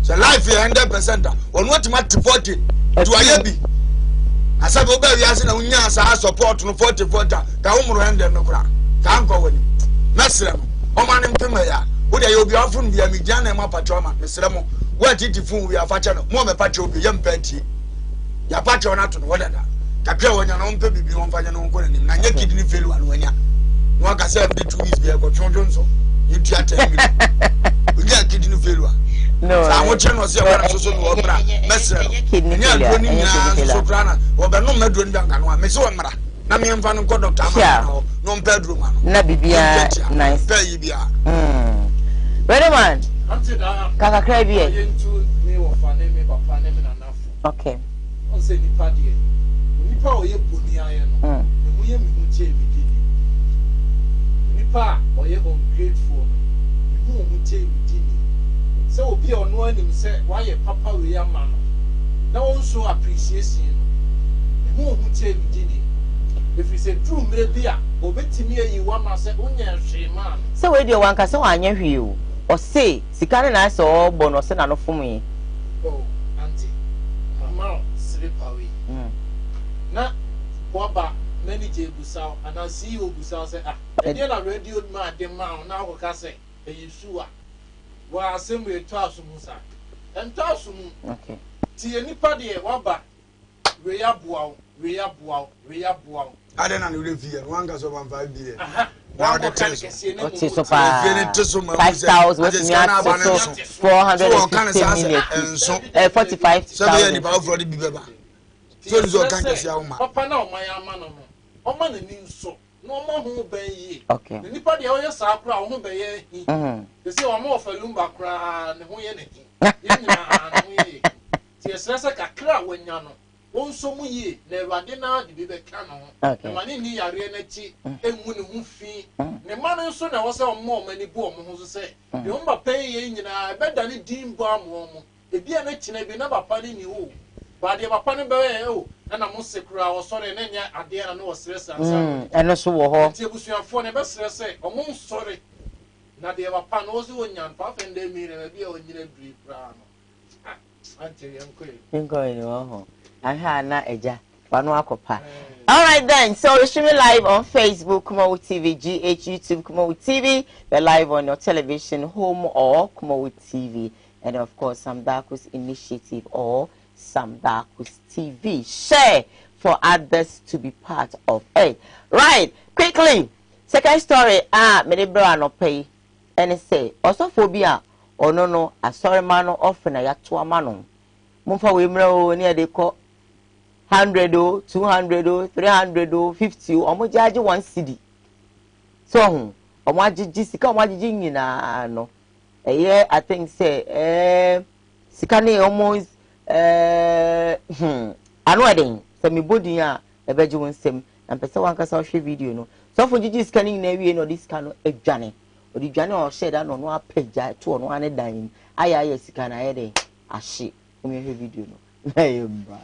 so life 100% on what ma 40 to aye bi asabe oba wiase na unya asa support no 40 ka umro hende no kura ka anko wani mesre mo o ma ne mpema ya wo de ye obi afun bia mi gyan na ma patroma mesre mo wa titi fun wi afacha no mo me patro obi ye mpati ya patro na to no wodada ka pia wonya no mpe bibi won fanya no nko nim na nya kidney failure no wanya no aka say be 2 weeks be go chonjo so you do at me nya kidney failure no sa mo che no se wa so so no obra mesre nya do ni nya so krana wo be no medro ni banka no me se wo mra na me mfa no doctor ama no pedro ma no na bibia nice pay bia ready man kaka cry bi ye ntu me wo fa ne me papa ne me na nafo okay on se nipa de nipa o ye boni aye no me mu ye me mu che me di nipa o ye ungrateful no me mu che me di se obi ono anim se wa ye papa we ya ma no na won so appreciation no me mu che me di if you say true maybe a obetimi ayi wa ma se onya hwe ma se we de wanka se wa anya hwe o o se sikane na se o bo no se na no fom yi oh auntie mama sleep away na waba manager busao ana CEO busao se e dey na radio ma de ma na ko ka se e yisu a wa assembly to asumu sa ento asumu okay ti enipa de waba we ya boa adena no refi no anga so 5 billion now the can okay so pa 5,000 with me at 450 million 45,000 so be any power for the bibeba so you can see how much papa na o man ama no o man ni nso no more who be. Okay. Anybody else sa kra ho be ye. They say o mo ofalumba kra ne ho ye ne hi. Ye nyina no ye. Ti esesa kakra wanya no. Won so mu ye na Ewurade na de bi be ka no. E ma ne ni yare na chi emu ne hu fi. Ne ma no so na wo se o mo mani bu o mo ho so se. De o mba pen ye nyina be da ne din bu amo mo. E bia na china bi na papa ni wo. Ba de papa ne be o na mo sekura wo sore na nya ade na no wo stress ansa. Eno so wo ho. Ti ebusuafo ne be stress o mo sore. Na de papa no so wonya pa fa nda mi na bia o nyina dri pra no. Ante yankoe. Yankoe ni wo ho. Aha na eja wanu akopa. All right then, so we're streaming live on Facebook, Koowaa TV, GH, YouTube, Koowaa TV. We're live on your television, home or Koowaa TV, and of course Sam Darko's initiative or Sam Darko's TV. Share for others to be part of it. Right, quickly. Second story. Many bro no pay. And say also phobia or no. A sorry man often a yatua mano. Mumfa we mro near the call. 100 o 200 o 300 o 50 o omo jaji 1 cedi so omo ajiji sika omo ajiji nyina no I think say sika ne almost anodin say me body a ebeji wonsem na pese wan kasa hwe video no so for jiji sika ne na wie no this sika no adwane odi dwane o share da no no apagya to no ane dan aya sika na ye ahye me hwe video no na yemba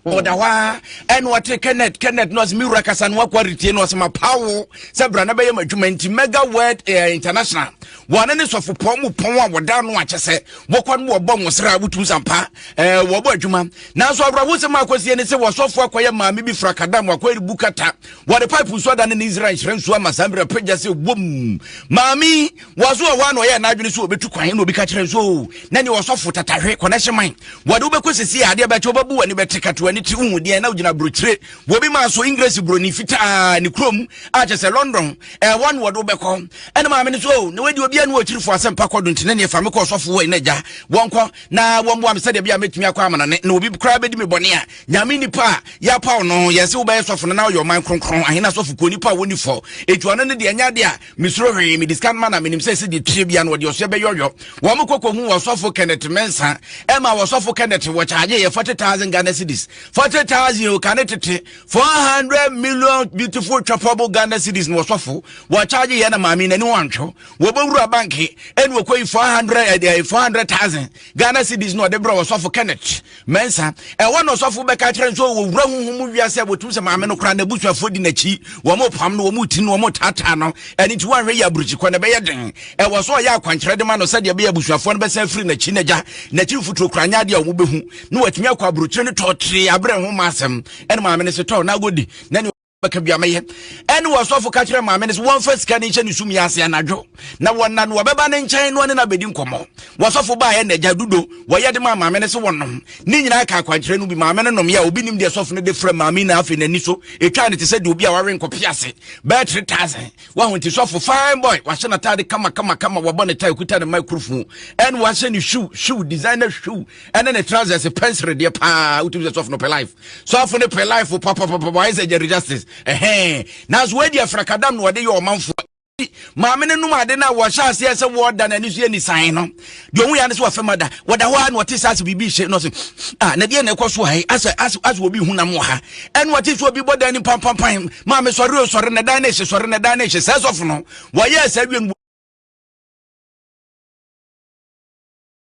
Odawa and what Kenneth knows Mirakas and what retain was my power. Sabra Nabay Majumenti Mega Word International. One and so for Pomu Poma were down watch I say, walk on more bomb was Rabutu Zampa, Wabajuma. Now so Rawusa Marcos Yenese was so for Quaya maybe Fracadam or Quay Bukata. What a pipe was done in Israel, Rensua Sambra Prejas, boom. Mammy was one way and I didn't so be to Quine will be catching so. Nanny was off for Tatare connection mine. What Ubekus is here, dear Bachobabu and you better cut to ti unu de na ugina brotre wo bi ma so English broni fita ni krom a je se London one word obekọ ene ma me so na wedi obi anu otiri fo asem pakodo ntine ne fa me ko sofo wo ina ja wonko na wombo am se de bia metumi akọ amana ne na obi kra bedi me bone a nyame nipa ya pa no yesi wo be sofo na yo man kronkron ahina sofo ko nipa woni fo etu ano ne de anya de a misro hwe me discount man na menim se se de tire bia no de oso be yoyo wo mo kokko hu wo sofo Kenneth Mensa e ma wo sofo Kenneth wo charge ye 40,000 Ghana cedis 40,000 you can it 400 million beautiful choppable Ghana cedis no sofo wo charge ye na mami na ni wancho wo bawura banki en wo koi 400,000 Ghana cedis no de bro wo sofo Kenneth Mensa e wo no sofo be ka kire so wo wura huhumu wiase botum se mami no kra na busuafo di na chi wo mo pam no wo mu ti no wo mo tata no eni ti wan hwe ya bruchi ko na be ye den e wo so ya kwankire de ma no se de be ya busuafo no be se free na chi na ja na chi futuro kranya de wo behu no watumi akwa bruchi no totri abre ho masem ene maame ne se to na godi na ne baka bia meye ene wo so fo ka kire maame ne se won fa sika ne nche ne sumi ase anadwo na wonna no beba ne nchen no ne na bedi nkomo wo so fo ba ye na ja dudo wo ye de maame ne se wonnom ni nyina ka kwankire no bi maame ne nom ya obi nim de so fo ne de fra maame na afi na ni so etwa ne te se de obi a ware nkopia ase be 3,000 wa ho ti so fo fine boy wa hye na tade kama wo bo ne tai kuta ne microphone ene wa hye ne shoe designer shoe ene ne trousers pencil de pa utu so fo no pe life so fo ne pe life papa why is there justice na so wedi afrakadam no de yo manfo maame ne numa de na wo sha ase se wo da na ni so ni san no de ohun ya ne so wa famada wo da ho an wo te sase bibi hye no so na de na ekoso hai as wo bi hu na mo ha en wo te so bi boda ni pam maame sore na da na hye se so fo no wo ye se wi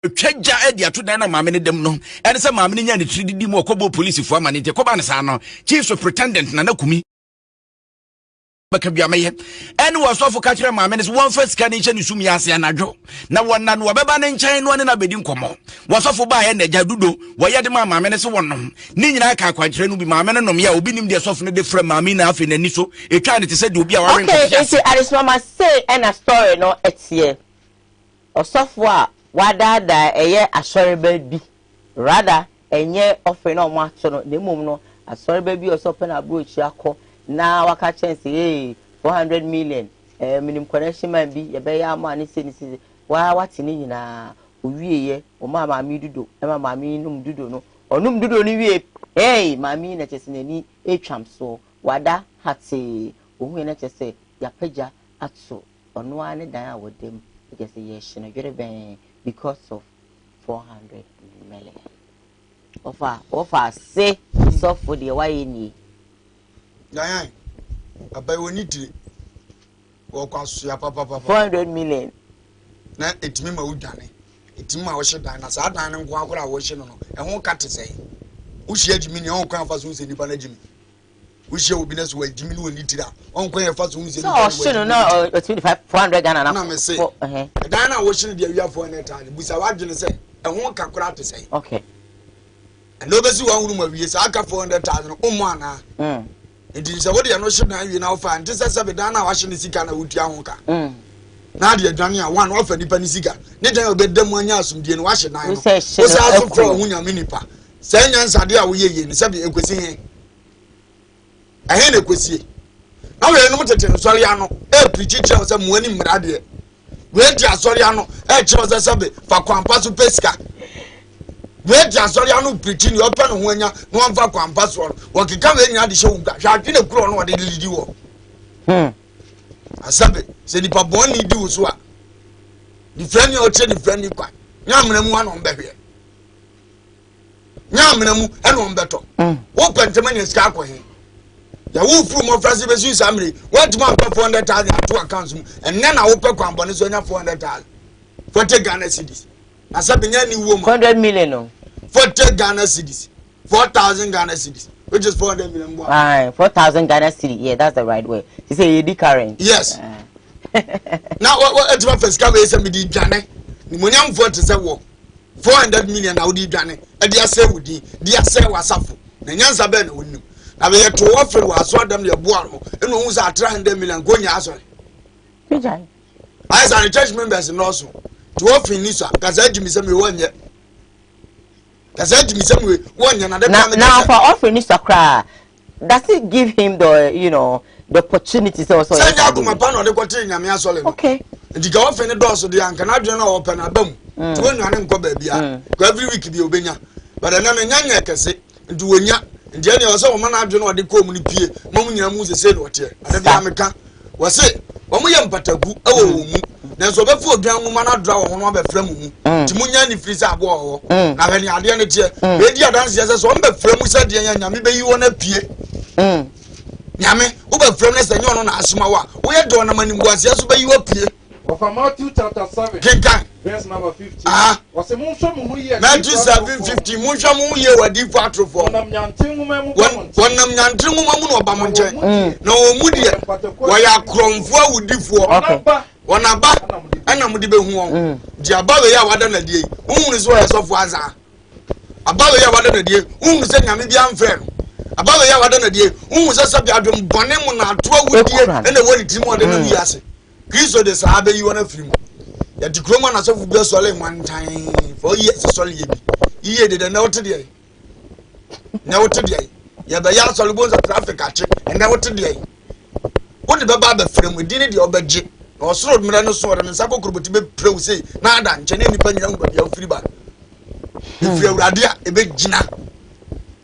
twaja edi ato dan na maame ne dem no ene se maame ne nya ne tiri didi mu okobo police fo amane te koba ne sa no chief superintendent na nakumi baka bia meye ene wo so fo ka kire maame ne won fa sika ne nche ne sumi ase anadwo na wonna no beba ne nchen no ne na bedi nkomo wo so fo ba ye na ja dudo wo ye de maame ne se wonnom ni nyina ka kwa kire no bi maame ne nom ya obi nim de so fo ne de fra maame na afi na ni so etwa ne te se de obi a ware nkomo okay so arismama say and a story no etie osofo a wadada eye asoreba bi rather enye ofe na omo ato no nemom no asoreba bi osope na abrochi akọ na waka chance 400 million minim connection man bi ye be ya ma ni se wa wati ni nyina owieye o ma mi dudo e ma mi num dudo no onum dudo ni wie mami na chese nani etwam so wada hate who na say ya peja atso ono ane dan a wodem just say yes no very ben because of 400 million offer say so for the why ni dan abai woni tire wo kwaso ya papa 400 million na etimi ma udane etimi ma wo hye dan na sa dan ne nko akora wo hye no no ho ka te sei wo hye adwimi ne ho kwan fa so se nipa na adwimi wo hye obi na so wa adwimi ne woni tira on kwan ya fa so se nipa so hye no no 400 Ghana na me say dan na wo hye ne dia wi afo na ta busa wa adwene sei ho ka kora te sei okay and nobody wa huru ma wie sa aka 400,000 umu ana nti se wo de no hye dan wi na wo fa nti se be dan na wa hye ne sika na wotua ho ka na de adwane a one ofa nipa ni sika ne dan obedam anya asumdie no wa hye dan no wo sa aso kro hu nya minipa se nya nsade a wo yeye ne se be ekwesi he ahe na ekwesi na we no mutete no sori ano e preach che se muani mrade we ti asori ano e che se be fa kwampa so pesika we ti asori ano preach ni opa no ho anya no fa kwampa so wo keka we nya de hye wugwa hwa adwene kro no wo de lidi wo asabe se nipa boni di wo so a di frani o che di frani kwa nya mena mu ano mbehwe nya mena mu eno mbeto wo pentema ni ska akọ he ya wo furu mo frase be su samre what man pay 400,000 to account mu enne na wo pay kwambone so nya 400,000 40 Ghana cedis asabe nya ni wo mu 100 million no 40 Ghana cedis 4,000 Ghana cedis which is 400 million more. 4,000 Ghana cedi. Yeah, that's the right way. You say you current. Yes. Now what my first come is me di dwane. Ni monyam for to say wo 400 million na odi dwane. E dia say wudi, dia say wasafo. Na nyansa be na wonu. Na be to offer waso adam le boa no. E no hu say 300 million go nya aso. Pijai. I say the church members no so. To offer ni so. Kaza adwumi say me wonye. Kaza adwumi say me wonye na de now for offering this sakra. Does it give him the the opportunities also? Send out to my panel, the quarter in okay. And you go off in the doors of the Uncle Adrian open a boom. To when you are baby, every week be obenya. But I never nyanya can say, and do when ya, and Jenny was so man Adrian or the community, Mamma Muse said what here. And the America was it. When we am patabu, oh, there's over 4 young woman I draw on one frame. To Munyani Frisa war. Now, any idea, lady dance as one frame said, maybe you want to peer. Nyame ube firmness and you na asmawa we do na mani ngwasi aso you appear of Matthew chapter 7 kinkan verse number 50 was a munso mu ye Matthew 7:50 munso mu ye wadi for atrofo wonam nyantin mu mu no ba mo nche na o mu de wo ya kromfo awudifo wona ba ana mu de behu won di abawe ya wada na die unhunu so ya sofo aza abawe ya wada na die unhunu se nyame bia mfre abawe ya wada na die unhunu se sabi adwom bone mu na ato awudie na woni timo de na wiase Kristo de sahabe yi wona firim ya dikroma na sofu bi sole one time for years sole ye bi iye de na wote de na wote de ya ba ya sole bonza traffic ache na wote de wodi be ba ba firim di ne de obagye na osoro mira no so de nsa kokroboti be prew sei na ada nche ne nipa nyina ngwa ya ofiri ba ifiri awurade a ebe gina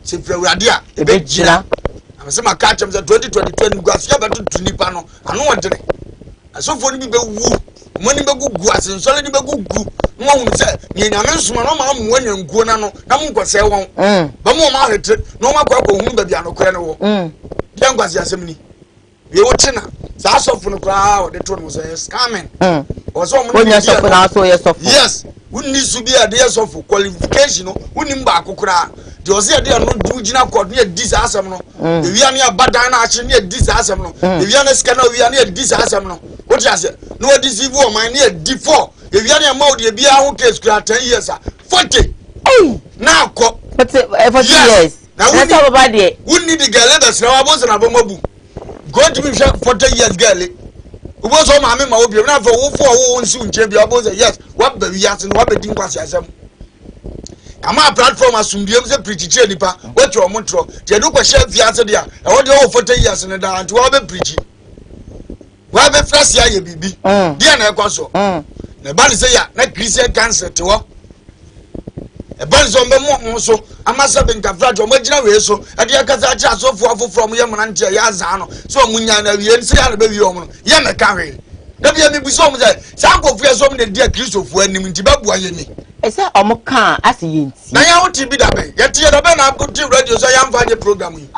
se ifiri awurade a ebe gina amse maka chem se 2022 ngwase ya beto nipa no anu wodene asofo ni be wu moni be gugu asensole ni be gugu no hu se ni nyame nsoma no ma mo anya nkuo na no na mo nkose won ba mo ma hete no ma kwa hu ba bia no kore ne wo dia ngwase asem ni ye wo china sa asofo no kwa o de to no se scamming o so mo ni asofo na so ye sofo yes wonni su bia de asofo qualification no wonni mba akokora de o se de no du gina code ne di sa asem no de wi ane abadan na ache ne di sa asem no de wi ane scan na wi ane di sa asem no what you say no deceive o man ne di 4 de wi ane ma o de bia ho case kura 10 years 40 na akọ but 40 years na that's all about there wonni di gale be sna wa bo sna bo mabu go to be 40 years gale wo so ma me ma obi na fa wo 4 wo nsi unche bia bo say yes what be wi ase no what be din kwase asem ama platform asumdiem se preach che nipa wetu o motro je do kwa share fiase dia e wo de o 40 years ne da anti wo be preach wa be frase aye bibi dia na ekwaso na ba ni se ya na christian cancer te wo e banzo mbemo so amasa benkafra jo magina we so e de akasa acha asofo from ye mnante ya azan no so munya na wie nse ya na be wie omo no ye meka hwe da bia mi buso omo say sankofu ye so omo na dia Kristofo anim nti babu aye ni ese omo kan ase yenti na ya wuti bi da be ye tie da be na put radio so ya mfa je program yi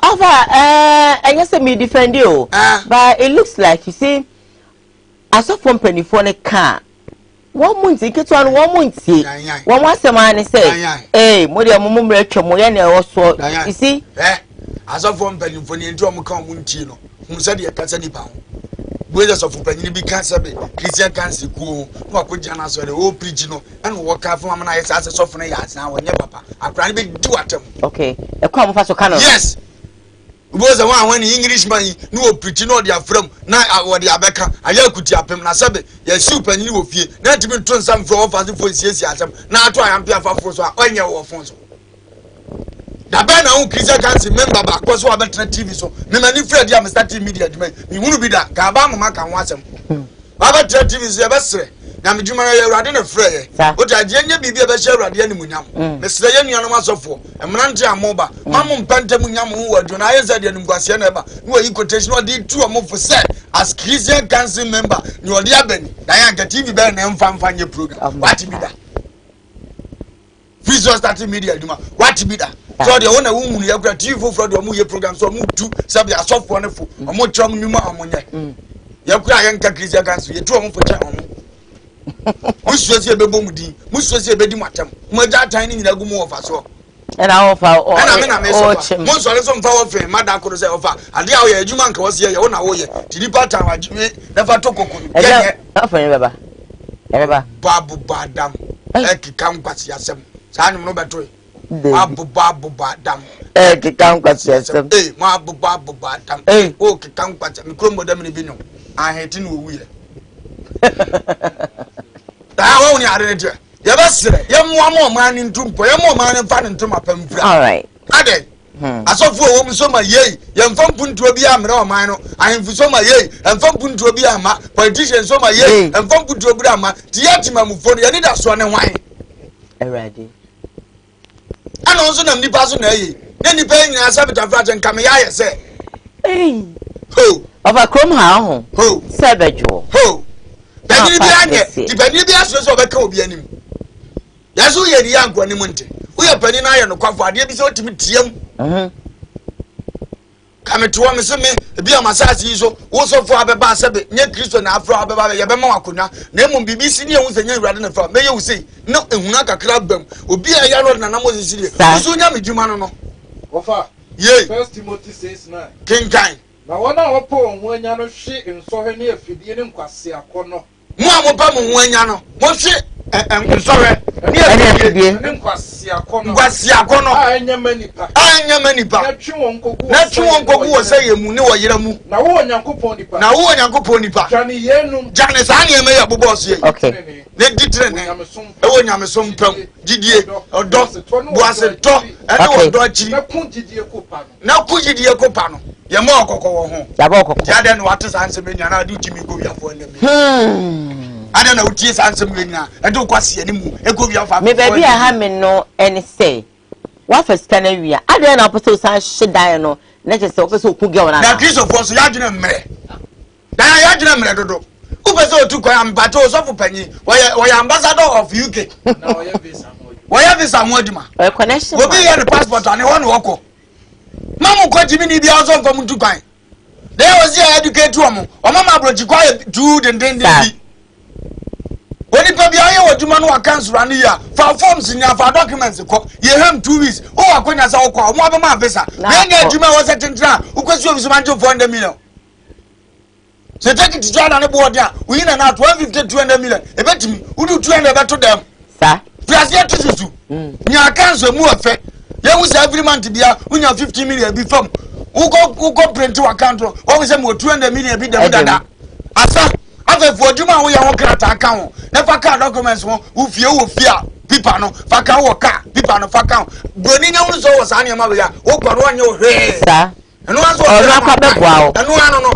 enye se me defend you but it looks like you see asofo mpanifo ne kan one monthiketo no one month one wasema ne say mo de mo mumre twa mo ye na e wo so you see asofo mpanifo ne nti omo kan omo nti no hu se de kasa nipa ho boye asofo mpanifo bi kan sabe Christian kan se ku no akoja na so de o preach no and wo ka fo am na ye sa asofo ne ya asan wonye papa akra ne be di watam okay e kwa mo fa so kan yes Boza one when Englishman no preach no dia from na wo dia beka aya kuti apem na sabe ya super ni wo fie na timi to nsam for office for siesie asem na ato ayampe afafo so onye wo fon so da ba na un Christian council member ba ko so abetna TV so me mani Fred ya Mr Media djuma mi hunu bi da ka ba mama ka ho asem ba betna TV so ya besre na me djuma ya urade na frɛ o ta je nya bibia be hye urade ani munyam me sre ya nuanom asofo emnante amoba mamu mpante munyam ho wadu na aye zade ani ngwase na eba no yi quotation o di tu amofo se as Christian council member ni odi abani na ya nka TV be na mfa nye program what be that Visual Starting Media djuma what be that so de wona wo hunu ya kura TV for de omu ye program so omu tu sabe asofo ne fo omu chom nyuma omunye ya kura ya nka Christian council ye tu omu fo cha omu musuosi ebebo mudi musuosi ebedi matam moja tan ni nyina gumu ofa so and I offer and na me so mo so le so mfa wo fe mada ko say ofa ade a wo ye adwuma nka wo se ye wo na wo ye tidi pata wajwe na fa to kokonu ye afa ni baba babu badam ekikam kwasi asem sa nyum no beto babu badam ekikam kwasi asem mo babu badam o kikam kwasi mikro modam ni bi no aheti no wu ye da woni are ne ye besre ye mo man ntumpo ye mo man fa ntum apamfra all right ade asofo wo mso ma yei ye mfam puntuo bi amre o man no ahemfu so ma yei mfam puntuo bi ama politicians so ma yei mfam puntuo bi ama ti yatima mufo no ye ni da so ne hwan already ana onso nam nipa so na yei ne nipa nyina sabita frate nkame ya ye se ho over chrome ha ho sebejo ho Bani bi anye, di bani bi aso so beka obi anim. Yaso ye ri anko anim nte. Wo ye pani na ye no kwafo ade bi se otimi tiam. Kameto me se me bi amasasi yi so wo so fo abeba sebe nye Kristo na afro abeba ye be ma wakonya na emu BBC ni ehun se nya urade na fa me ye wo sei no ehuna kakra bam obi a ya no na na Moses rie so nya me djuma no no ofa ye 1 Timothy 6:9 King Kai na wona wo po ho anya no hwe nsohwe ne afidie ne nkwase akono mo amopa mo ho anya no mo hwe nsohwe ne afidie ne nkwase akono anya manipa na twi won kogu wo say emu ne wo yera mu na wo onyankopon nipa jani yenum jani sa ne me ya boboss ye okay ne ditre ne e wo nyamesom pam gidie odo boase to e ne odo akiri na ku gidie kopa no ye mo okoko wo ho ya ba okoko ya de no wate sanse me nyana adu timi go wiafo ne me ada na utie sanse me nyana e do kwase ani mu e go wiafo me baby a ha me no any say what first can we ada na apostle san shedan no na je se opeso ku ge wona na Kristo fo so ya dwene mmere dan ya dwene mmere dodo upeso otu kwa ambato osofu panyi we ambassador of UK na we visa modima connection obi ye passport ani won woko mamu ko jimi ni bia ozo mfam ntu kwan they was here educate omo mama abrochi kwa tu den bi oni pa bia ye woduma no cancel ani ya fa forms nya fa documents ko ye hem 2 weeks o akonya sa wo kwa omo abema visa ye nya adwuma wo setentra ukwesi obi so manjo 400 million se take it jana ne board ya we na na 150 200 million e betimi udu 200 beto dem sa fiasie tususu nya cancel mu ofe ye wu say every month bia unya 50 million bi fam ugo print to account o we say mo 200 million bi dem dada asa afefo adwuma wo ya ho krata aka ho na fa ka documents ho wo fie pipa no fa ka wo ka pipa no fa ka boni nya wo so wo sa ne ma we ya wo koro anya o hwe sa eno aso o na kwa beboa o eno ano no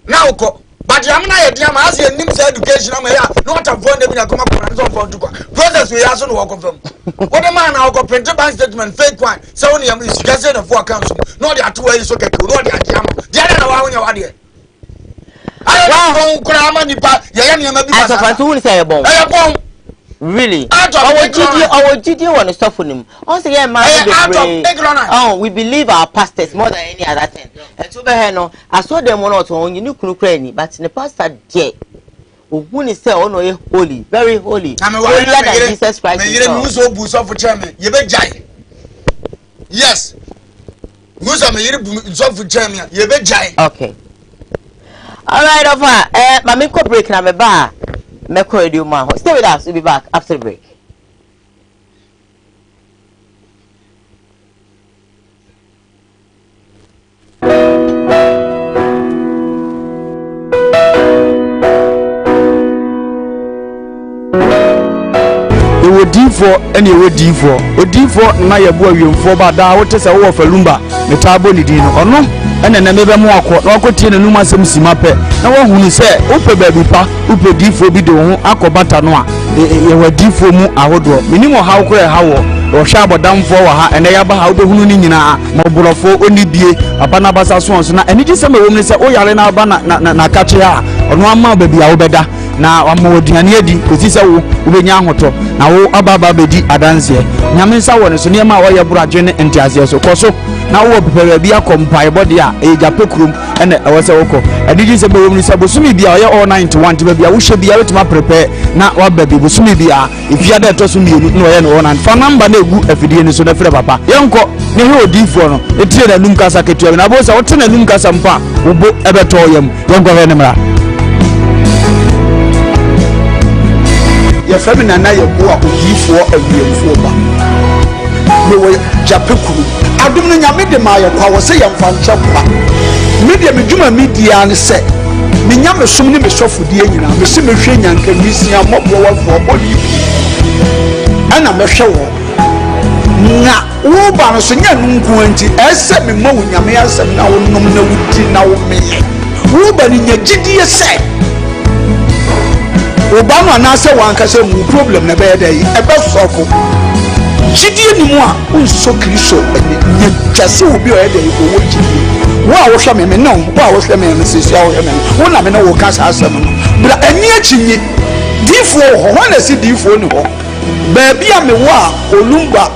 na uko but I'm not a damn as your name's education. I'm not a phone that come up and so forth. Process we also walk from. What a man, I'll go print a bank statement, fake one. So only I'm discussing the 4 council. No, there are 2 ways. Okay, no, the idea. The other one, your idea. I don't know, money, but really? Our GD want to stop for him. Also, yeah, oh, we believe our pastors more than any other thing. And so, I saw them one or two on you knew Ukraine, but in the pastor, J. Who is say, oh no, holy, very holy. I'm holier than Jesus Christ. You so boost off for chairman. You bet jay. Yes. Musa me so for chairman. You bet jay. Okay. All right, over. My make break na me ba. Meko radio man. Stay with us. We'll be back after the break. Any way D4 na ye boa wiemfo ba da wote se wo falumba ne tabo ni din ono ene na mebe mo akọ na akotie nanum asem simape na wo hunu se ope baabi pa ope D4 bi de ho akobata no a ye wa D4 mu ahodo minimo ha wokore ha wo hwa abodamfo wa ha ene ya ba ha obehunu ni nyina ma oborofo oni bie papa na basa so onso na eni gise ma wo mu se o yare na aba na kache ha ono ama baabi a wo beda na wamoduane adi kosi se wo ubenya ahoto na wo ababa bedi adanse nyame nsa wo ne so ne ma wo ye buradwe ne entiase so koso na wo pepere bia kompai body a e jape krum ene ewo se woko adiji se be wo ni se bosumi bia ye all 91 ti bia wo hwe bia wetima prepare na wa babi bosumi bia ifia da to so mienu no ye no ona fa number na egu afidie ni so na fere papa yenko ne he odifo no etire na num kasa ketua na bo se wo tena num kasa mpa wo bo ebeto yam yenko he ne mra ya famina na ye boa odifo awiemfo ba no japekuru adum no nyame de ma ye kwa wo se ye mfa nche kwa media medjuma media ne se me nyame som ne me sofodie nyina me se me hwe nyanka misia mobwo wa fo bodi ana me hwe wo na wo ba no so nya nunku anti ese me ma wo nyame asem na wo nom na wuti na wo meye wo ba ni nya gidie se Obama na se wanka se mu problem na be dey e be sofo gidie ni mu a unso kristo nya twase obi o e dey ko wo gidie wo a wo hwa me no wo a wo hwa me se sia wo hwa me wo na me no wo ka sa asem no bra ani achinyi difo ho na si difo ni ho ba bia me wo a olumba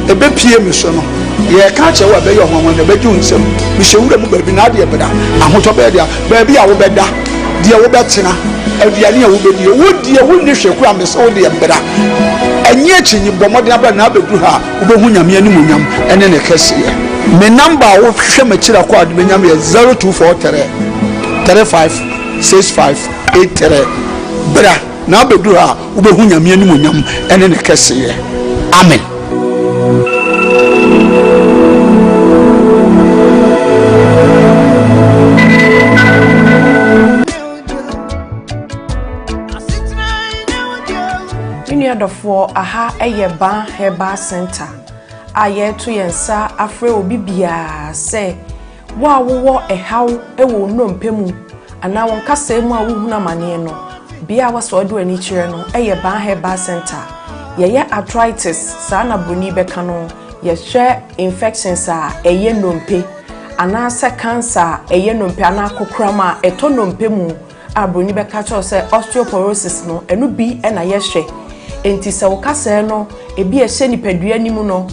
e be pie me so no ye ka che wo be yo hwanwan na be ju nsem me hwewura mu ba bi na de beda ahoto be dia ba bia wo beda de wo betena aduane a wo bedi wo die wo ne hwe kura me so de mbra enye achinyi bomode aba na abedu ha wo be hu nyame ani munyam ene ne kase me number wo hwe ma kira kwa de nyame 0243 35 65 83 bra na abedu ha wo be hu nyame ani munyam ene ne kase amen. For aha eye ban heba center aye to yensa afre obi bia se wa wo ehaw ewo nnompemu ana won kasa mu a wo huna mane no bia wa so do ani kire no eye ban heba center ye arthritis sa na broni beka no ye hwe infections a eye nnompe ana se cancer eye nnompe ana kokrama eto nnompemu a broni beka cho se osteoporosis no enu bi na ye hwe enti se wokase no ebi ehye nipadua nimu no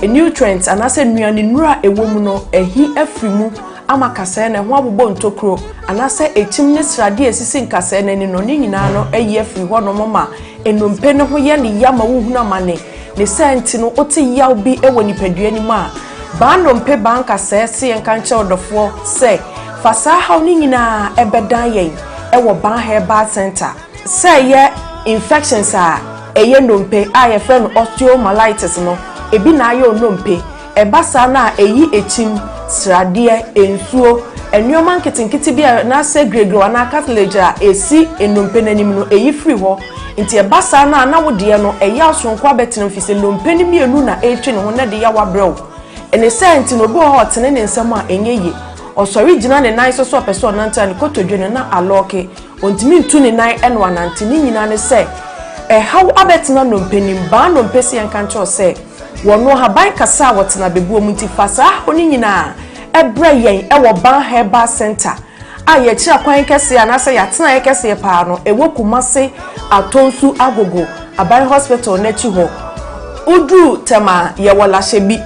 nutrients anase nuane nura ewomu no ehi afrimu ama kase na ho abobɔ ntokro anase etim ne srade esisi nkase na ni no ni nyina no eyi afri ho no mama enompe no ho ye ne yama wo huna mane ne senti no oti yaw bi ewo nipadua nimu a ba nompe ba nkase se yenka nche odofo se fasa haw ni nyina ebedan yen ewo ban herbal center se ye infections a eye nompe a ye friend osteomyelitis no ebi na ayo nompe ebasa na eyi echim srade ensuo enwoma nkitinkiti bia na se gregro na cartilage a esi enompe nanim no eyi free ho nti ebasa na wo de no eyi asonko abetene mfise nompe ni mienu na etwe ne ho na de ya wabrew ene senti no bo hot ne nsem a enye ye osori gina ne nan so person nante ne kotodwe na aloke ontimi ntu ne nan ene wanante ni nyina ne se how abetina no mpenim ba no mpesi enkancho se wono haban kasa wotena bebuo munti fasa oni nyina ebra yen ewo ban herbal center aye kira kwan kese anase yatena ye kese pa no ewo kumase atonsu agogo aban hospital na chi ho udu tema ye wola shebi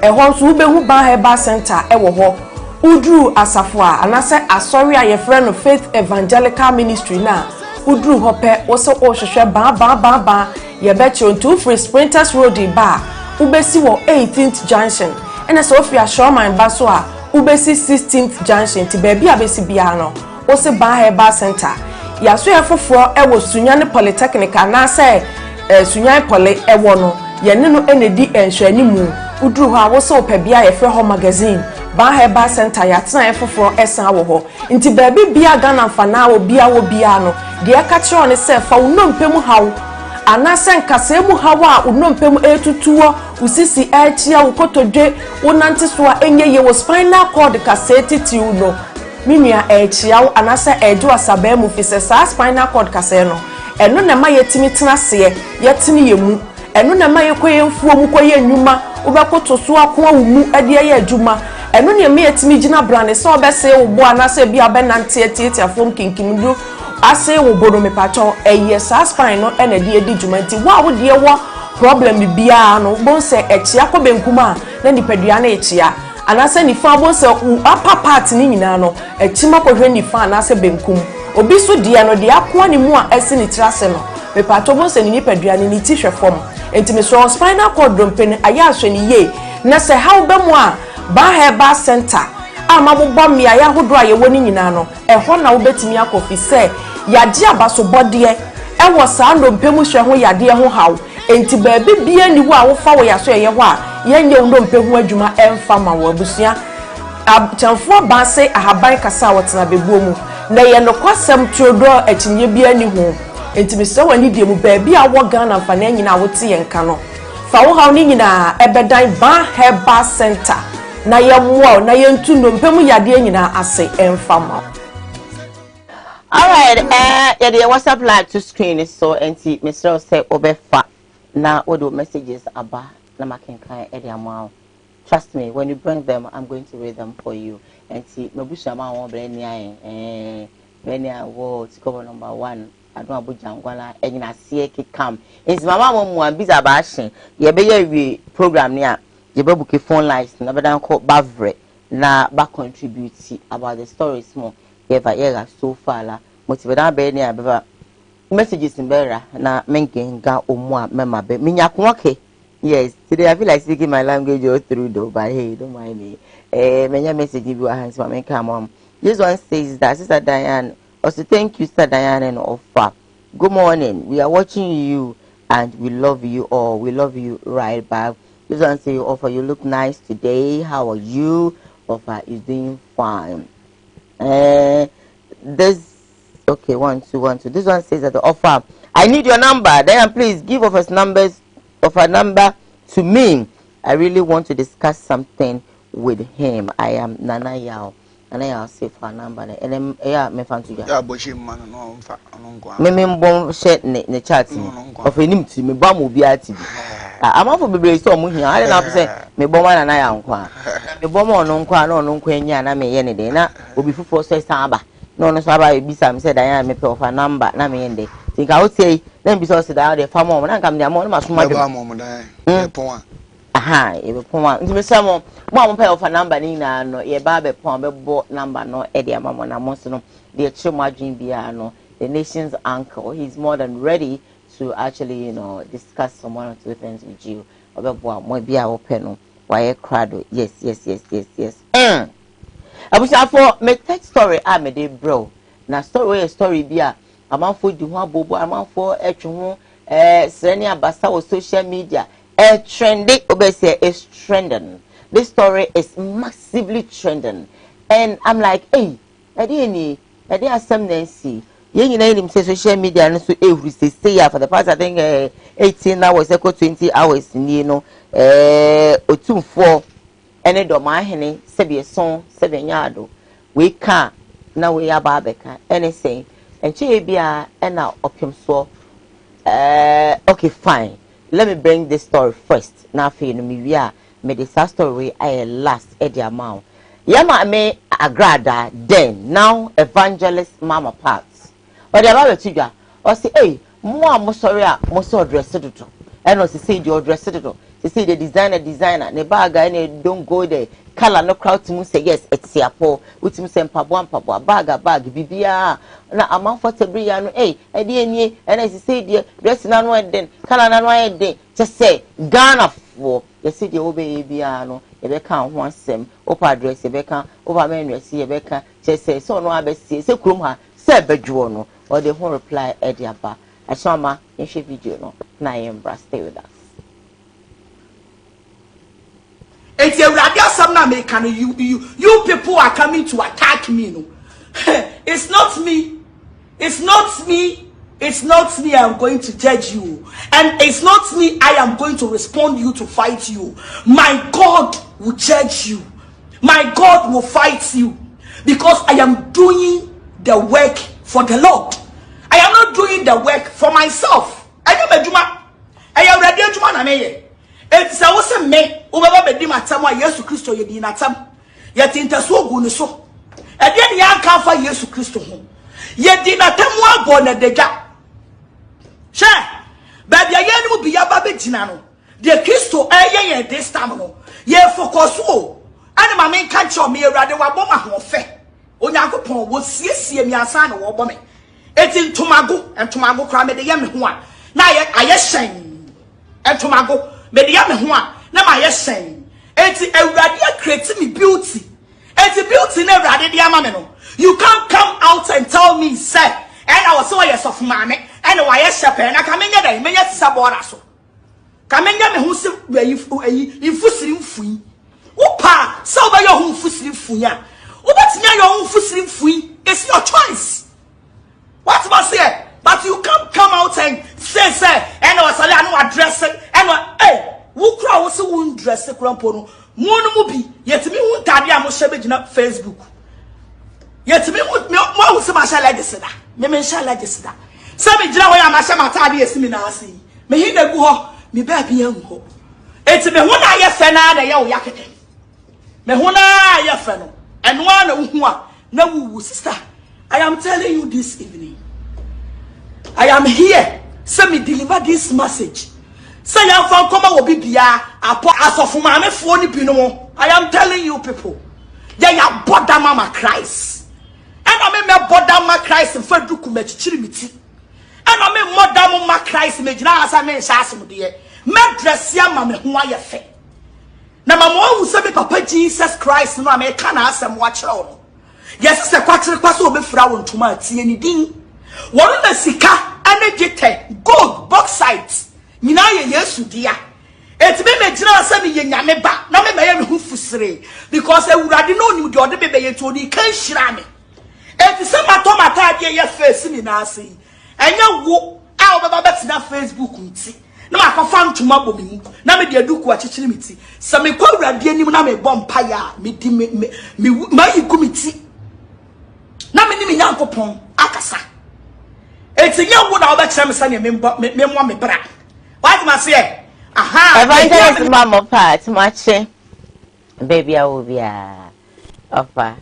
ehon so ubehu ban herbal center ewo ho udu asafo anase asori aye friend of Faith Evangelical Ministry na udru hope wose ohwehwe ba ye beche onto free Sprinters Road ba ubesi wo 18th junction ena so ofia Showman ba so a ubesi 16th junction ti baby abesi bia no wose ba herbal center ya so efoforo ewo Sunyane Polytechnic na se Sunyane Poly ewo no ye ne no enedi enhwani mu udru ho a wose opabia ye frɛ ho magazine ba herbal center ya tena efoforo esan wo ho nti baby bia Ghana mfana wo bia no de aka kire on se fa unompemu hawo anase nkasemu hawa unompemu etutuo usisi echia ukotodwe unanti so enye ye wo spinal cord kaseti ti uno minua echia anase ejo asaba mu fise sa spinal cord kase no eno na ma yetimi tena se yetini yemu eno na ma yekoye mfuo mu koye nnwuma ubekoto so akwa wumu ade ye adwuma eno ne me yetimi gina brane so obese wo bo anase bia benante etieti afom kinkimdu ase wo bodo me pacho eye sa spine no ena de edi dwumanti wa wo de wo problem bia no bonse echia ko benkuma na nipadua na echia anase ni fa bonse upper part ni nyina no echima ko hwe ni fa anase benkum obi so de no de akwa ni mu a ese ni trase no me pacho bonse ni nipadua ni ti hwe fom enti me so spinal cord dompen aya ahwe ni ye na se how be mu a ba herbal center amabobọ mmia ya hodo a yewo ni nyina no ehọ na wo betimi akofi se yade abaso bode ewo saa ndompemu hwe ho yade ho haw enti baabi bia ni wo a wo fa wo yaso ye ho a yenye ndompemu adwuma emfa ma wo abusua chamfo ba se ahaban kasa wotena bebuo mu na ye no kwasem tuodo akinye bia ni ho enti me se wani die mu baabi a wo Ghana mfa na nyina wo te ye nka no fa wo haw ni nyina ebedan ba herbal center na ye mo na ye ntu ndompemu yade nyina ase emfa ma. All right, yeah, the WhatsApp live to screen is so empty. Mr. say obefa na odo messages aba na makenkan e dia mo. Trust me, when you bring them, I'm going to read them for you. And see, mabusha ma won bre ni ayen when I was cover number 1 adon abuja ngwala enyina sie kikam. Is mama mo mu abiza ba hyen. Ye be ye wi program ni a ye be book phone lines na be dan ko bavre na ba contribute about the stories more. Yeva so far la motivate be ni abeba messages in bera na mengenga omwa mema be minya kwake. Yes, today I feel like speaking my language all through though, but hey, don't mind me. Menya message give you a hands for me come on. This one says that Sister Diane, also thank you Sister Diane and Offa. Good morning. We are watching you and we love you all. We love you right back. This one says Offa, you look nice today. How are you? Offa is doing fine. This okay 1 2 This one says that the Offa, I need your number. Then please give Offa's number to me. I really want to discuss something with him. I am Nana Yao. Nana Yao say for a number. And then yeah, me fan to you. Yeah, but she man no fa no. Me bon share ne chat. Of him to me ba mo bi ati. I'm off for be so mo hia. I don't say me bon Nana Yao nkwa. Me bon mo no nkwa no nkwa nya na me ye ne de na obi fufu so samba. No so aba bi sam say Diana me pe of a number na me yende. Think I would say then because that the farm mom na kam dia mo na so ma mom dan pon aha e be pon nti me say mo pe of a number ni na no ye ba be pon be bo number no e dia mama na mo so no the chimo adwin bia no the nation's uncle, he's more than ready to actually discuss some one or two things with you. Obebo mo bia open no why crado. Yes. Abusa for me tech story me dey bro. Na story bia amanfo di ho abobo amanfo etwe ho sreni abasa wo social media trendy obese is trending. This story is massively trending and I'm like hey I dey asem nancy ye nyina nim say social media no so every say ya for the past I think 18 hours equal 20 hours ni no otumfo ene do ma hene sebe son sebe nyaado we ka na we aba beka ene say enche bia ena opim so okay fine, let me bring this story first na fe no me wi a me the story I last at the amount yama me agrada then now evangelist mama parts but the about tiga or say hey mo sorry a mo so dress do and no say the dress do say the designer ne bag and don't go there color no crowd to say yes it's siapo with him say mpaboa bag bibia na amount for tebria no hey e dey enie and I say the dress na no den color na no den just say Ghana for you see the obey bia no e be kan ho asem opa address e be kan over menu see e be kan just say so no abesi say krom ha say bedwo no or the whole reply e dey aba asoma in she video no na yembra stay with us. It's a radio some make you people are coming to attack me, no. It's not me. It's not me. It's not me. I'm going to judge you. And it's not me. I am going to respond you to fight you. My God will judge you. My God will fight you. Because I am doing the work for the Lord. I am not doing the work for myself. I am a Juma. I am radio Juma na me. It's a was me ubaba bedi matam wa Yesu Kristo ye di natam ye tintaso gu ne so e de ne yan kan fa Yesu Kristo ho ye di natam wa bo na deja she ba bia ye ni mu bia ba be gina no de Kristo ye this time no ye focus o ani ma men kan cho me Awurade wa bom ahofe onyankopon wo siesie mi asan no wo bom me eti ntomago kra me de ye me ho a na aye shen entomago me de ya me ho a na ma ye sen enti Awurade create me beauty enti beauty na Awurade de ama me no you can't come out and tell me say and I was so yes of mame and why yes shepherd na kamenya dai menya tisa bora so kamenya me ho se infusiri mfui upa so ba yo ho infusiri mfui a ubetinya yo ho infusiri mfui it's your choice what must say. But you can't come out and say and I was address it and hey who cry was won dress the crampono mono mubi yet me won tadi am shebe gina Facebook yet me won se ma sha like this da me sha like this da se me gina wa ma sha ma tadi esimi na asi me hi na gu ho me ba bia nko eti me ho na ye fe na da ye wo yakete me ho na ye fe no eno na hu a na wu sister I am telling you this evening I am here. Say me deliver this message. Say you from come will be bia apo asofuma me fo ni bino. I am telling you people. Yeah, ya border mama Christ. And I me border mama Christ in fa duku me chichiri miti. And I me border mama Christ me gina asa me sha asem de. Me dress ya ma me ho aye fe. Na mama wu say me papa Jesus Christ no me ka na asem wa kire wo. Yes se kwatre kwaso obefra wo ntuma tie ni din. One na sika anejete gold bauxite nyina ye Yesu dia etime me gina asa me ye nyame ba na me ye me hu fusire because Awurade no nim de ode bebe ye to ni kan hira me eti se matomata de ye face mi na ase enya wo a obeba betina Facebook nti na makofa ntuma bɔ me mu na me de aduku akyekere miti se me kwa Awurade anim na me bɔ mpa ya me di me yi gumiti na me ni me Nyankopɔn akasa. It's a young woman over Chamson, me bra. What must say? Aha, evangelist mama part, much baby, I will be a offer.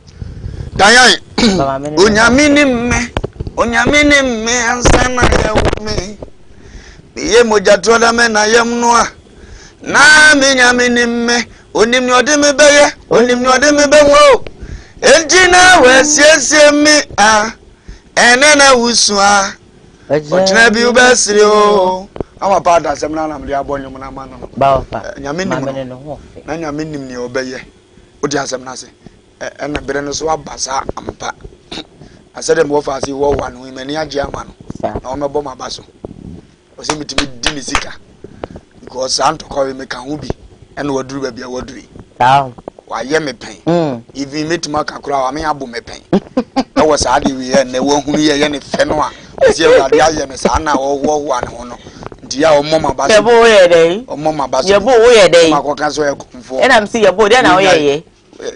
Diane, Unyamini me, and Sana me. The Yemoja told men I am noa. Na minyamini me, unim your demi bear, unim your demi bengo. Elgina, where's yes, me, and then I was Ochina bi ubesiri o ama pada semna na mde abonyo na mano ba ofa nyame no ho fe na nyame nim ne obeye odi asem na se na bere no so abasa ampa asede mo fa asi wo wa no imani age ama no na o mebo mabaso o se mitimi di ni sika because anto ko me ka hu bi ena waduru ba bia waduru ta wa ye me pen even metima kakura wa me abo me pen e wo sa de wi na wo hunu ye ne fe no a esi Awurade aye me sa na wo wa ne ho no India or Mama Bass. Your boy, day. Or Mama Bass. Your boy, day. And I'm seeing your boy, then I hear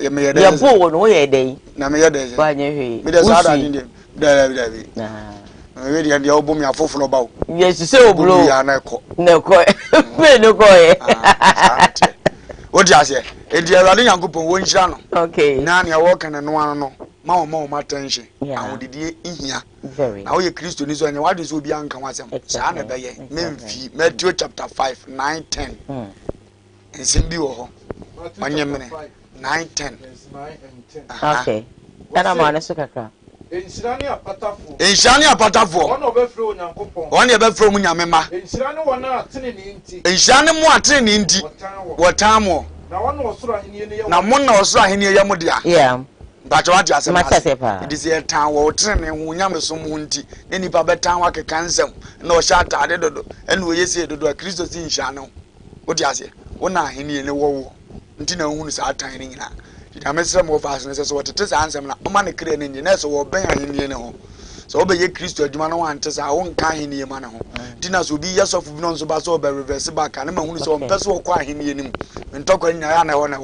your boy, no day. Namia days. Why you hear? Already and the album you full about. Yes, so blue. No, quite. No, quite. What do you say? If you are running and go one channel. Okay. Now you're walking and no. More attention. I would be in here. Very. Now you're Christian is when you want to be uncle. Matthew chapter 5, 9, 10. And Simbi 9, 10. 9 and 10. Okay. And I'm on a sucker. In Shania Patafo. In Shania Patafo. One of a flow and coupon. One ever from Yamema. In Shania one out, 10 in tea. In Shania more 10 in tea. What time more? Now one was running in now one was running in Yamudia. Yeah. But what you say, it is a town or train and Wunyam some Munti, any Papa town like a cancer, no shot added, and we say to do a Christos in Shano. What you say? One night in the war. Until no one is out tiny. I made some of us and says what it is answer, money crane engineers or bang in the home. So obey Christo, Jumano and Tessa, I won't kind in the manner. Dinners will be yes of non so basso by reverse back and who is on personal quiet in him and talk in Yana one.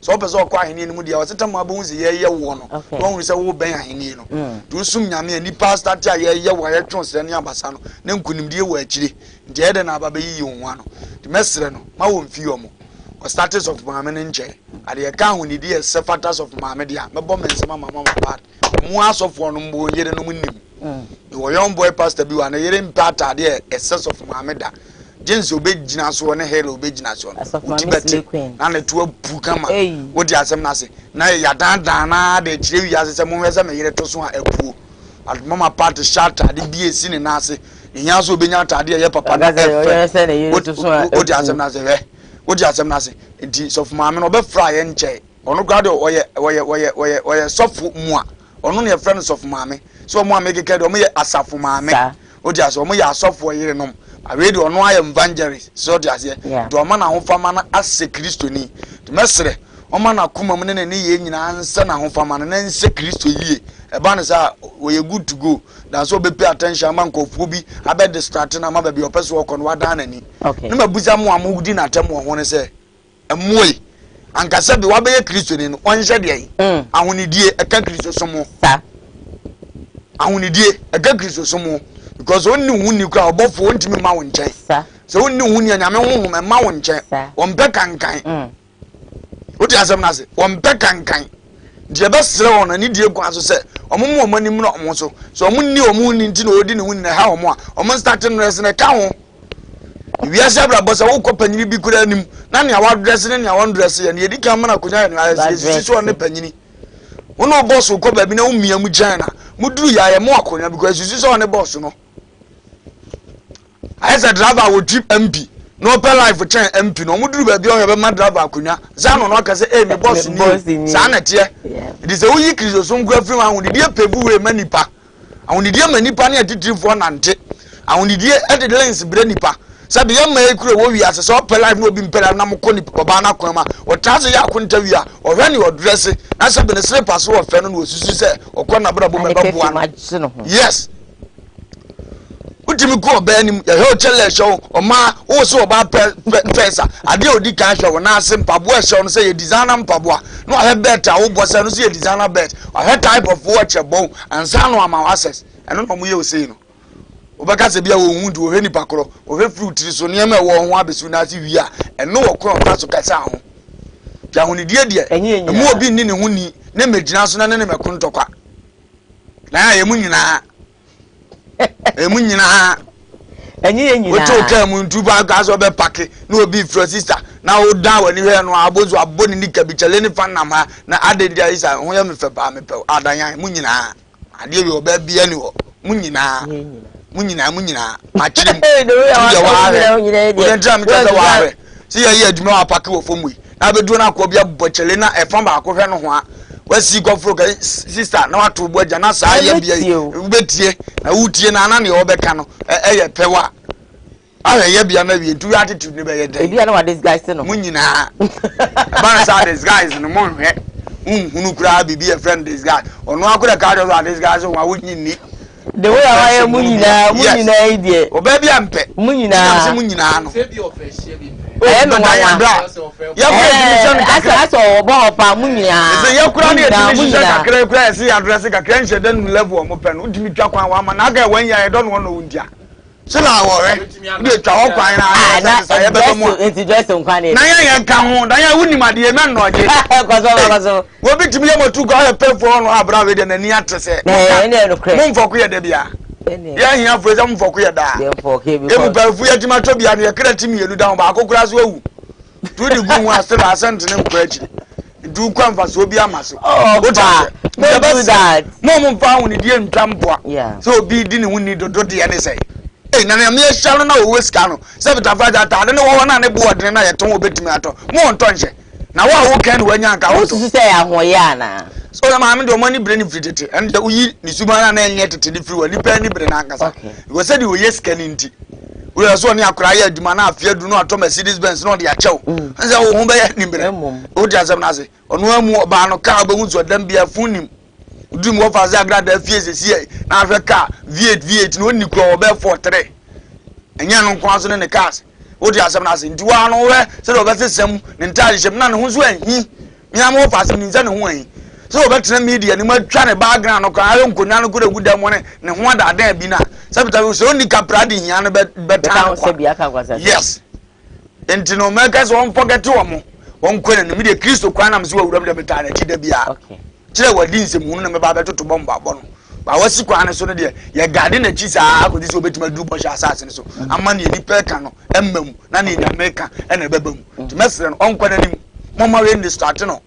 So person quiet in Mudia was a time my bones year one. One is a woe bang in you. Do soon Yami and the past that year wire transfer near Bassano, then couldn't deal with Chili. The other Nababe you one. The messenger, my own few. Status of Mamma and Jay. At the account when he did status of Mamma, my bomb and some mamma part. Moas of one more yet and winning. You were young boy pastor be one a year in part idea, a sense of Mamma. James obeyed Jinas one a hair obeyed Jinas one. As of my queen, and a 12 Pukama. What you are some Nasi? Now Yadan Dana, the Chili as a moment as a year to swan a poo. At Mamma part shot at the BA scene in Nasi. In Yasu Benyata, dear Papa, what you are some Nasi. What you say? It is of mamma or fry and chay. Or no grado or soft moi. Or no friends of mammy. So more make a kid or me as a for mammy. What you say? Me a software here no. I read or no I am evangelist. So just here. Do a man a home as a Christian. The mestre. O man a kuma and answer a home farmer and then say Christo ye. A banners are where good to go. That's all be pay attention, man. Kofubi. I bet the starting a mother be your person walk on what done any. Okay. No, Buzamu moved in at Temo, when I say, a moy. And Casabi, what be a Christian in one shady. I want to a country or some more. I want to a country or some more. Because only when you call both for me mountain chain. So only when you're a man and mountain chain. One peck and kind. What is a one peck and kind. The best thrown and idiot as said, or more money not so. So moon knew a moon into no didn't win a how more, or man starting dressing a cow. If you are several but a whole company be good at him, none of our dressing in your own dressing, and you did come on a could this one a penny. One of boss will come back no me and Mujana. Mudu ya more corner because you saw on the boss, you know. As a driver would trip MP. No per life for chain MP no mudu baby o my driver akunya zano no ka say me boss ni sanete it is a we kristo so ngua free one we dey pebu we manipa and we dey manipa na titiri for nante and we dey at the lens bre nipa sabi ya ma ekure wo wi ase so per life no bi mpela na mko ni baba na kwama o trazo ya akunta wi a o hwe ni o dress na sabi ne slippers wo fe no osusu say o kwa na bra bo me babu yes Utimi go benim ya ho chele show o ma wo so ba pesa ade odi kan show na ase mpaboa show no say ye designer mpaboa no a better wo bosa no say ye designer bet a type of watch a bon ansa no ama access eno no mo ye o say no obaka se bia wo hundu o he ni pakoro o he fruit so ne ma wo ho abesu na ase wi a eno wo kro pa so kasa ho ja ho ni die die mo obi ni ne ho ni ne megina so na ne mekontokwa na ye mu nyina emunyina enyi woto ka mu ntuba gaso be pake na obi fro sister na o dan wani hwe no abozu aboni ni kabichale ni fanam ha na adedia isa ho ya mefe ba mepe adanyan munyina ade bi oba bia ni ho munyina machirim ya waare wo den tram ka waare si ya adwuma wa pake wo fomu na be do na ko bia bochele na efam ba ko hwe no ho a wasi go fro ka sister na watu bo agya na saa ya bia betie na wutie na na ne obeka no eye pewa aye ya bia na bi ntu attitude ne be ye dey bia na wa this guys no munyina ba sa this guys no mo hwe hunu kura bibi a friend this guy ono akura ka do this guys wa wunyi ni The way I am Munina idea. O baby ampe. Munina. Munina no. I am that's all about Munina. Say you kura na education kakra kura see address kakra nche den level mo pe no udimi twa kwan wa ma na ga wan ya don no ndia. Se na wo re. Dey twa wo kwan na say ya be mo. Introduce kwan ni. Na ya ka ho, na ya wuni ma de me no je. Kozo. Wo bitimi ya motu go ha pay for no abra we de na ni atese. No crazy. Mo mfoko ye de bia. Ya hia fo mo mfoko ye da. Ebu pa fu ya tima to bia no ye kra timi yelu da ba akokura so awu. Tu di gu mu asere asante ne mkwa achi. Du kwa mfa so bi amaso. Oh, do that. Mo mfa hu ni die ntwampoa. So obi di ne hu ni dodo de ne sei. Eh na me ehia na wo weska no. Se bitafa ja ta de ne wo na ne bo odene na ye ton obetimi ato. Mo nto nche. Na wo kan wanya nka wo. Wo say ahoye ana. So na ma me do money brain fitete. And the uyi ni subana na enye tete ni free wa ni pa ni brain ankasa. Because said we yes kan nti. We are so near cry aduma na afia du no ato Mercedes Benz no de achew. Nse wo ho be ya nimbre. O di asem na se. Ono amu ba no ka ba hu so dam bia funim. Dum wo fa za grada afie sesi na afia ka V8 no ni kro be 43. Enya no kwa so ne cars. O di asem na se nti wa no we se do be sesem ne ntari shem na ne hu so anhi. Mi am wo fa se ni nza ne hu anhi. So better media ni ma twa ne background no kan ayo nkonya no kura guda mo ne ho ada ada bi na sabita so ni kapradi hia no better se bia ka kwasa yes enti no make us won forget wo mo won kwena ni media Kristo kwa na mse wa wuram da beta na chida bia okay kire wadi nsem hu na me ba betoto bomba abo no ba wasi kwa ne so no de ye gade na chi saa akodi so betima du bosha asase ne so amma ne ni peka no emmam na ne America na beba mu ti mesre no on kwena ni mo ma we ni start no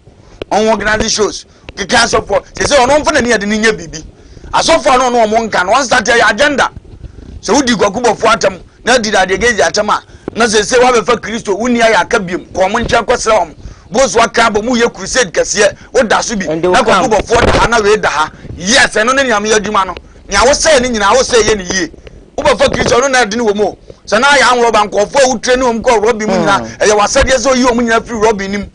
on organize shows kika so for say ono mfa na ni ade nya bibi asofo no no mo nka no start your agenda so udi gwakubofo atam na di da de gezi atama na say wa be fa Kristo uni ya akabiem ko mo nche kwesra om bozo aka bo mu ye crusade kase o da so bi na gwakubofo da na we da ha yes eno ne nyame adwuma no nya wo say ni nyina wo say ye ni yie wo be fa Kristo no na de ni wo mo so na ya anwo ba nkofo wo tre ni wo mko robi mu nyina eye wasade so yi wo mu nyina free robi nim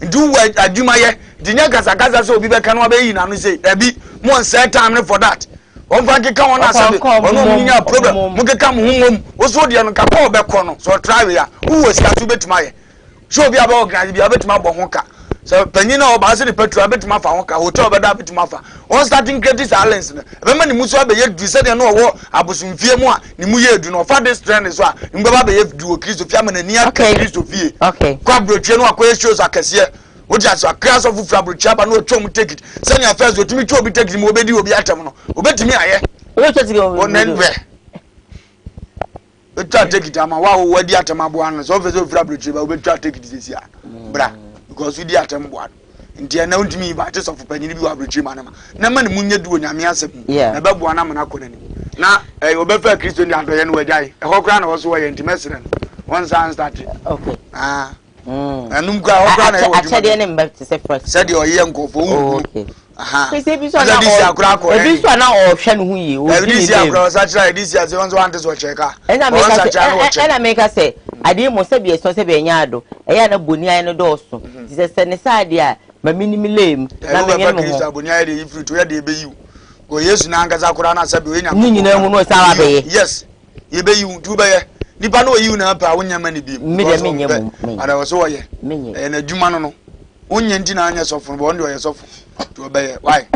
ndu wa adwuma ye dinya gasa so obi be kan wa be yi na no say ebi mo set time for that on fa keka won asabe ono mu nya problem mo keka mo humom wo so de no ka ko be ko no so try we ya wo wasi aso betima ye so obi aba organize bi abetima bo ho ka so panyin na oba se de petrol abetima fa ho ka hotel be da abetima fa on starting credit silence na be ma ni muso abe ye du se de no wo abosumfie mu a ni mu ye du no fa this trend so a ngba ba be ye du o Kristo fia ma na ni aka Kristo fie kwa brochie no akoye shows akase what just a class of fabric but no chom take it send your first to me to be take him obedi obi atam no obetimi aye o cheti go onenwe o try take it ama wa wo di atam abo an so first of fabric ba obetwa take it this year bra because we di atam bo ntia na untimi ba te so fanyin bi wa fabric ma na ma ne munye du onyame asem na be bo na ma na konani na obefa Kristo ndi adoye no wajai e hokra na wo so wo ye ntimesere one sound start okay anum kwa hokra na wo achede ne mba te se fresh said o ye nkofo okay aha pese bi so na ebi so na o hwe no hu yi o bi si akra sa chira edi si ase won so ante so cheka ena make say ade mo se bi so se be nya ado eya na boni ayi no do so ti se ne sade a ma minimi lem na me nyem ho boni ayi de ifri to ye de be yi ko Yesu na angaza kura na sabe we nya ni nyina hu no sa wa be yes ye be yi tu be ye nipa no yi na pa wonya mani bi menyem ada wo so wo ye na djuma no no onye ndi na anya sofo bo ndi wo ye sofo to be ye why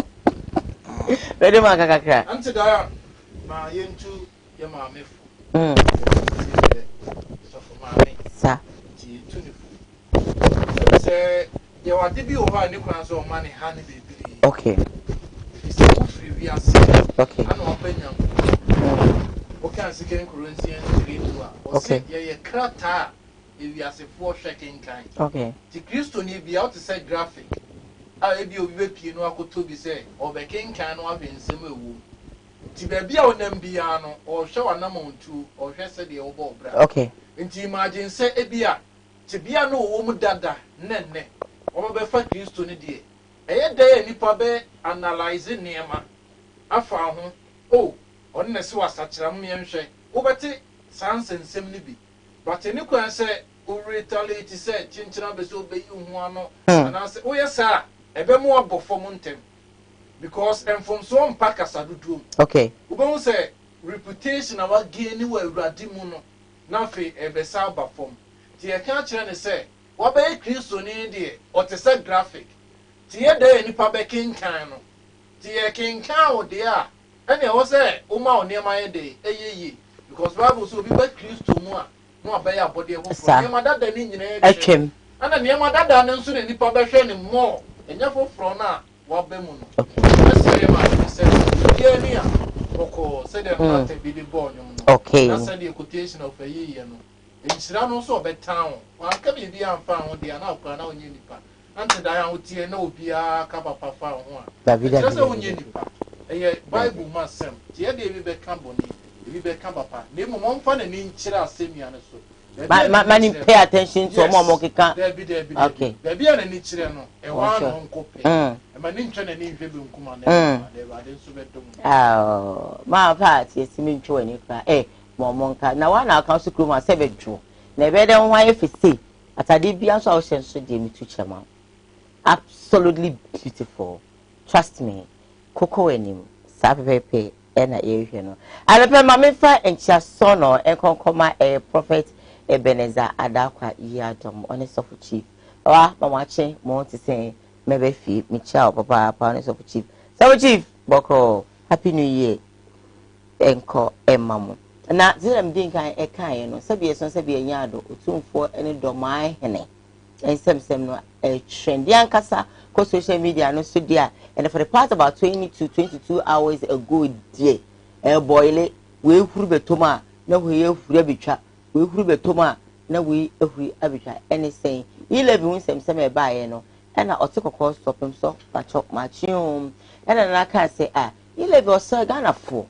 ready ma kakakra anti da ma yentu ye ma mefu sofo ma me sa ti tunifu se ye wa de bi o ha ni kwan so ma ne ha ne bebiri okay ise ko free we ase okay ana openya okay second Corinthians 3:2 okay ye krata ewi ase for checking kind okay ti Kristo ni bia o te say graphic a ebi obi be pie no akoto bi say obekin kan no abensem ewu ti ba bia onam bia no o hwe wanam ontu o hwe se de obo bra okay nti imagine say ebia ti bia no wo mu dada nenne o be fa Kristo ni de eye dey nipa be analyze niema afa ho oh on na se wasachira mu yenhwe wo beti sansensem ni bi but any kwan say o retaliate say chinchira be so be hu ano na say wo yesa ebe mu abofo mu ntem because and from some pack asadu. Okay. We going say reputation our gain anywhere radimuno. Nafi ebesa ba form. Ti e kan kire ne say what be Kristo ni de or te say graphic. Ti e dey nipa be kinkan no. Ti e kinkan o de a. And e wo say o ma oni ma ye de eyeyi because Bible so be Kristo mu a no abaya body e ho from. Niam dada ni nyina e twem. Ana niam dada ne nso ne nipa be hwe ne mo. Enya fo from na wa be mu no. Okay. Say ma say ye ni a oko say dem not be the born no. Okay. That's the quotation of a year no. Nhyira no so betan o aka bi bi amfa ho de na akwa na onye nipa ante da ya hotie na obi a ka papa fa ho a David say onye nipa eye Bible ma sem tie de bi be ka boni bi be ka papa na mo mfa na ni nkyira asemia no so mani pay attention to mo keka okay da bi na ni kyire no e wa no nkope e ma ni ntwe na ni hwe be nkuma na de ba de so betom ma party esimi ntwe ni kra Momonka na wana akanso kroma se bedwo na ebede nwa efisi atade bia so awhyenso de mi tu chema absolutely beautiful trust me koko enim sapepepe na ehwe no alepe ma me fa encha so no enkonkoma prophet Ebenezer Adakwa Yadom onesofu chief wa mamache mo ti se mebe fi mi cha papa onesofu chief boko happy new year enko emamu na zirem din kan e kan no sabe so sabe nyado otumfo ene domai hene ensem no trend yankasa ko social media no so dia and for the past about 22 hours ago die boile we huru betoma na we huru abitwa we huru betoma na we huru abitwa anything 11 nsem e baaye no na otikokọ stopem so pachok machium na na ka say 11 oso Ghana fo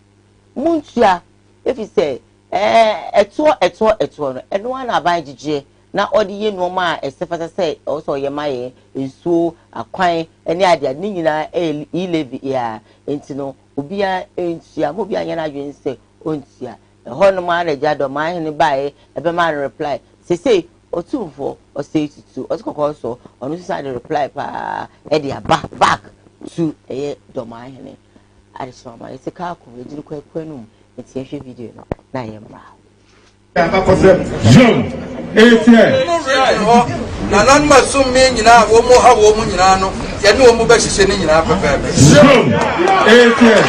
muntua if you say eto no eno na aban gigye na odi ye no ma esefasa say also ye maye ensuo akwan ene ade ni nyina elevi ya entino obia entua mo bia nya na adwen say ontua ho no ma na jado ma hene bae ebe ma reply say otumfo o say tutu otikokọ so onu say the reply pa e dia back to do ma hene ade so ma ese ka ko ejiri kwanu eti ehwe video no na ye mra John 8 na nan masum me nyina wo mo ha wo mu nyina no ye ne wo mu ba hihye ne nyina pepe John 8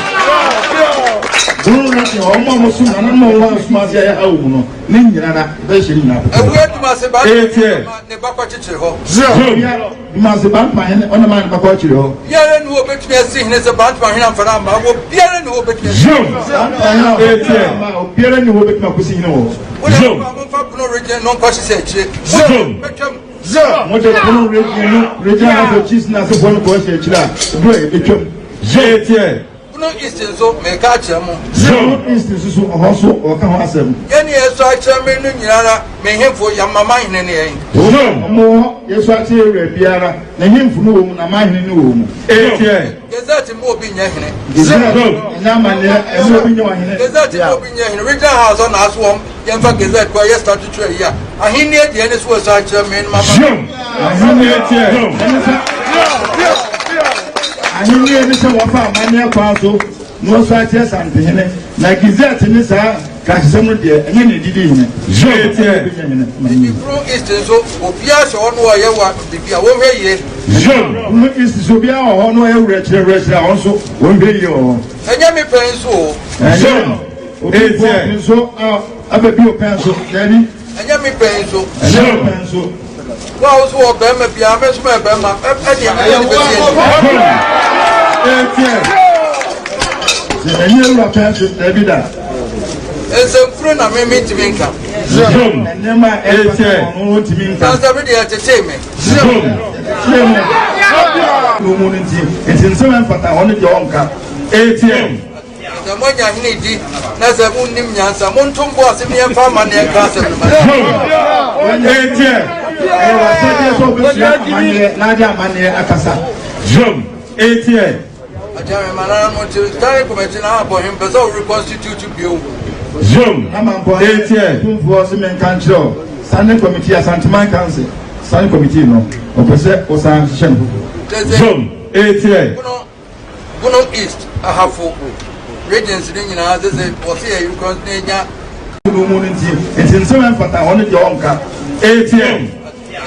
Buru na o mo sum na mo wa sum asia ya awu no ne nyina na ba hihye ne nyina pepe ewu eduma se ba ne ba kwa chichire ho John ma se ba pa ne ona ma ne ba kwa chichire ho biare ne wo betumi asi hene se ba pa hene amfara ma wo biare ne wo betumi John 8 ma o biare ne wo betumi akusi hene wo John fa kuno region non kwa se achire John mo de kuno region na so cheese na so bono ko se achira bro e betwam John no istinzo me ka chamo John istinzo ohoso o ka ho asem yeni eso achira me no nyara me hemfo ya mama hene ne yen John mo yeso achira ewra biara na hemfo no wo mu na ma hene no wo mu gezati mo bi nya hene John na ma ne e mo bi nya wa hene gezati mo bi nya hene region house on aswom yemfa gezati kwa yes statutory ya ahini e de ne so eso achira me no mama John ahini e tie ahini e ni se wo fa amane kwa so no so achira sante hene na gezati ni sa ka se mo de enye ne didi hene John tie Pro istinzo obia so ono wa ye wa bibia wo hwe ye John no istinzo bia ho no e wura kire ho so wo hwe ye ho enye me penso John etie so ababi o penso dani enye me penso John penso wa wo so be ma bia me so be ma e de me ye be tie enye wura penso David Furu na me timinka. John, nema no timinka. That's every day to me. John. No money. It's in seven pata on the onka. ATM. The money I need na za unim nyansa montumbo asemi emfa ma ne ka asem. ATM. E wa se so be mane na dia mane akasa. John, ATM. Ajame manana mo ti tare committee na abo him pesa reconstitute bio. John, ATM. Tumfo se men kan chiro. Standing committee Asanteman Council. Standing committee no. O pese o san hye no. John, ATM. Bunum East, Ahafo, regions in the United States, was here, you continue. It's in 7 for the 100 ATM.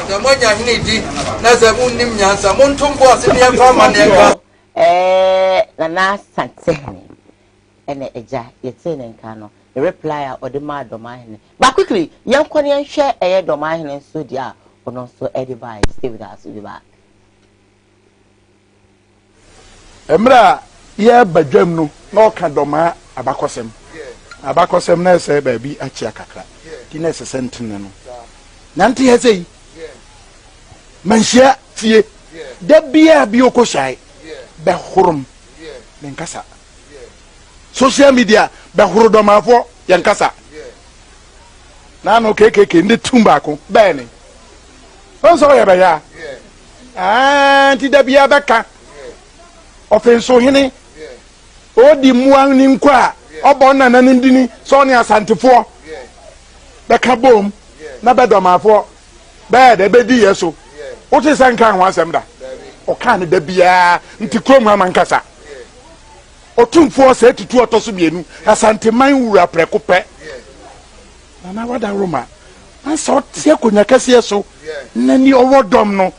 The money I need, that's a moon name, Yansa, Montumbo, Senior Farmer. Nana Santeni, and a jack, you're saying, Cano, the reply or the mad domain. But quickly, young Korean share a domain and studia, or not so edify, stay with us, we'll be back. Emra, yeah, but Jemno, no candoma, abacosem. Abacosem, no say, baby, a chiacacra. Tines a sentinel. Nanti has a Manshia, tie, there be a bioko shy, Behurum, Yankasa. Social media, Behurudoma for Yankasa. Nano cake in the tobacco, Benny. Don't sorry, ya. Auntie Debia Becca. Offense so hene. O di muang ninkwa. Obona na nindini. Sonia Santifo. Becca boom. Na bedoma for. Bed a bedi yeso. What is Sankan was emda? O can de bia nti krom mankasa. O tum for say to 2 otosubienu. Asante man wura prekope. Nana wada Roma. I saw tia konya kase so. Nani owo dom no.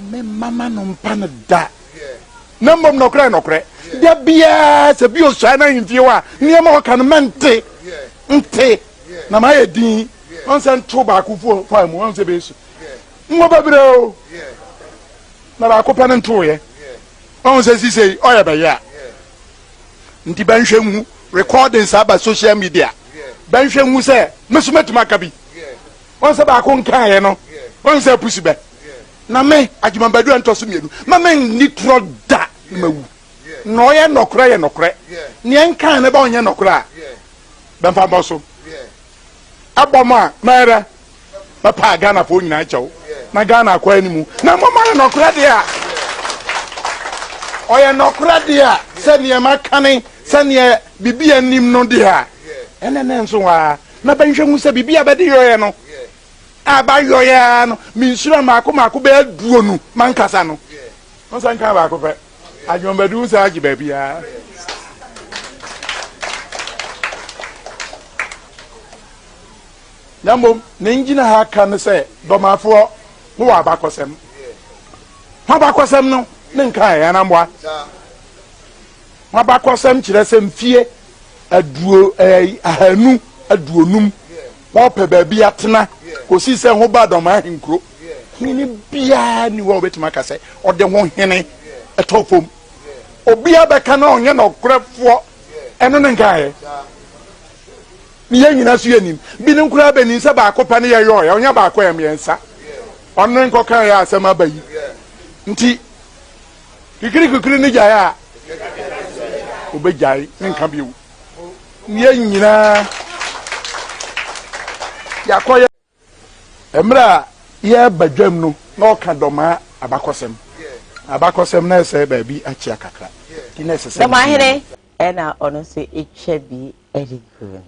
Me mama no mpana da. Number no cry. There be a bio shana in Tiwa, near more can mente. Nte. Na my din. On send tobacco for 5 months a base. Mobabro. Na ko panan toye. On says he say, oh, ya. Nti benhwemu recordings about social media. Benhwemu say, Mesumet Makabi. On say ba ko nkan ye no. On say pusibe. Na me adwumabadu antosumienu. Ma men nitro da mawu. No ye nokra ye nokre. Ne nkan ne ba onye nokra. Bemfa boso. Aboma mara. Papa Ghana fo nyina chawo. Na Ghana kwa animu. Na mama ye nokra dia. Oye nokra dia. Se ne makane, se ne bibi anim no dia. Ene nso wa. Na benhwemu se bibi abedi yo no. Abayo ya no minsura mako be duo nu mankasa no on san kan ba ko pe adwombadu sa agi ba bia nambo ne ngina ha kan se domafo ho wa bakosem no ne nkan ya na mboa wa bakosem kire se mfie aduo ahanu aduonum wo pe ba bia tena ko si se ho ba doma hinkro ni bia ni wo betima ka se ode ho hene etofom obia be ka na onye no krefo eno ne nkae ni yanyina so yanim bi ne nkura ba ni se ba akopa ne ye yo ya onya ba akoya miensa onno nko kan ya asema bayi nti kikiri ni jaya obejai ne nka biu ni yanyina yakoya emra ye badwam no na oka doma abakosem na ese ba bi achi akakra ti na ese doma here ena ono se eche bi erigo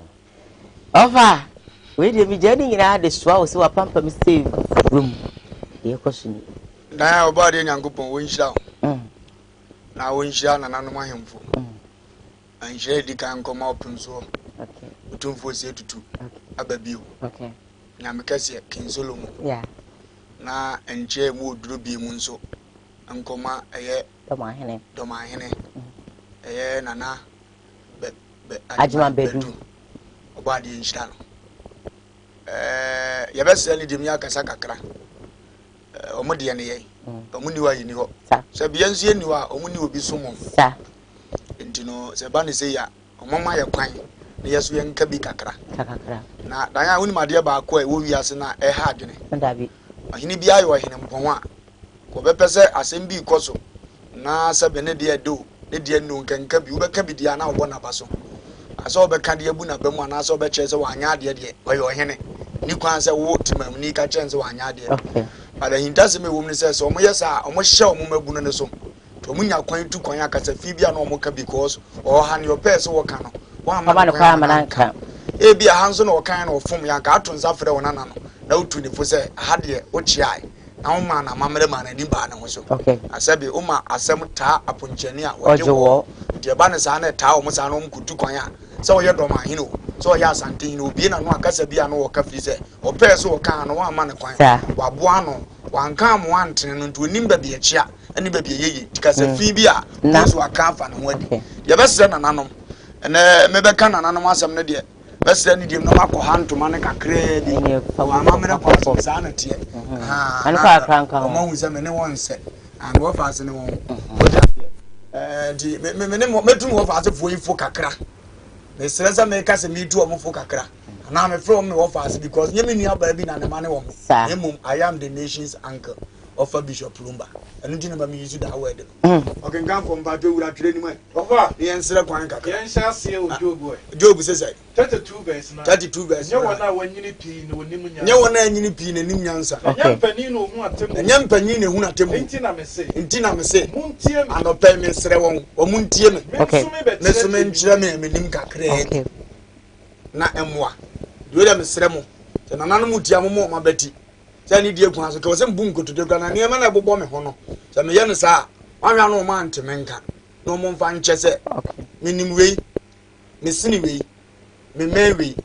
over we dey mi jani nyina de soa o se wa pampa mi save room ye kwasuni na oba de nyankopon won hira na won hira na nanom ahemfo anhire di kan koma opun so okay utumfo se tutu ababio okay na mekase kinsolomo yeah na enche mu oduro bi mu nso nkoma eye doma hene eye nana be ajuma bedu oba de nshira no ye be sele dim ya kasa kakra omode ye ne ye omuni wa yini ho se bia nso ye ni wa omuni obi somo sa entino se ba ne se ya omama ye kwan ne yeso ye nka bi kakra na dan ya woni made ba akọ e wo wiase na e ha adwene ndabi ahini bia yo ahini mpon a ko be pese asem bi ikoso na se be ne de do ne de no nkanka bi wo be ka bi dia na wo na baso aso be ka de bu na ba mu na aso be che se wanya de de wo yo hene ni kwan se wo timam ni ka chen se wanya de okay but ahinta se me wo mu se o mo yesa o mo hye o mo mabu no ne so to munya kwan tu kwan akasa fi bia na o mo ka because o ha ne o pese wo ka no wa ma no kwa mananka e bia hanso na o kan na o fom ya ka atonza frɛ wona na no na utu ne fo se ha de o chiai na uma na mamre ma na nimba na ho so okay asabe uma asem ta aponchani a wojewo de ba ne sa na ta o mo sa no mkutu kwan a se wo ye dom ahino se wo ya asante no obi na no akasa bia no wo ka firi se o pe se wo ka no wa ma ne kwan wa boa no wanka mo antene no nto nimba bia chia ani ba bia yeye tikasa fi bia so aka afa no wadi ye be se na nanom ene me be ka na nanom asem no de bɛsɛ ni dim na makɔ ha ntoma ne kakra bi wa mamere kɔ saa na tie ane fa kranka ho mo hu sɛ me ne won sɛ and wo fa ase ne won di me ne metum wo fa ase fo yifo kakra me sere sɛ me ka sɛ me tu o mo fo kakra na me frɛ me wo fa ase because nye me nua ba bi na ne ma ne wo mo I am the nation's uncle of Bishop Lumba and you never use that word. Okay, come from Badu training. Over the answer kwan kakra. Yen sha se o Job. Job says 32 verse na. 32 verse. Nye wona wanyini pii no nim nyansa. Nye wona anyini pii na nim nyansa. Nye mpani no hu atemu. Nye mpani ne hu atemu. Enti na me se. Muntie me. Anope me sere won. O muntie me. Okay. Me so me nkyira me nim kakra. Okay. Na emwa. Duwe me sere mo. Se nananu mutia mo ma bati. Sani die ku aso ka wose mbu nkotodo kwa na ne ma na bobo me ho no se me ye no sa wanwa no ma nteme nka no mo mfa nche se minim wei me sini wei me me wei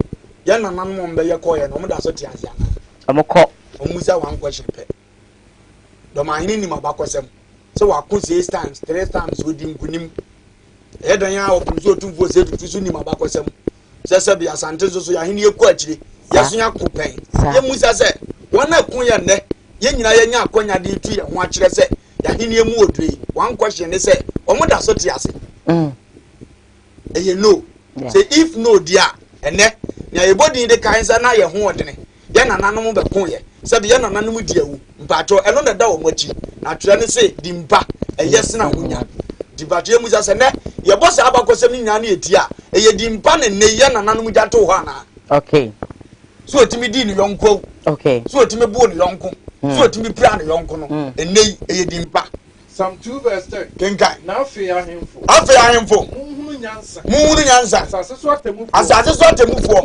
ya na nan mo mbe ye ko ye no mo da so ti asia na amoko omusa wan question pe do ma hini ni mabakosem se wa ko 6 times 3 times odi nkunim e dan ya opunso otumfo se tutu ni mabakosem se bi asante so ya hini eku akire yeso ya kopen ye musa se wana kunya ne ye nyina ye nya akonya de tu ye ho akire se ya hini emu odre wan question ne se omo da so ti ase ye no say if no dia ene na ye body de kansa na ye ho odene ye nananom be kun ye se bi ye nananom di awu mpacho eno na da wo machi na twere ne se di mpa eye se na hunya di bacho ye musa se ne ye boss abakosem ni nya na eti a eye di mpa ne ne ye nananom ja to ho ana okay so otimi di ni yonko okay so otimi bu ni yonko so otimi pra ni yonko no enei eyedi mpa Psalm 2 verse 10 kenkai na afi ahemfo muhunu nyansa asase so atemufuo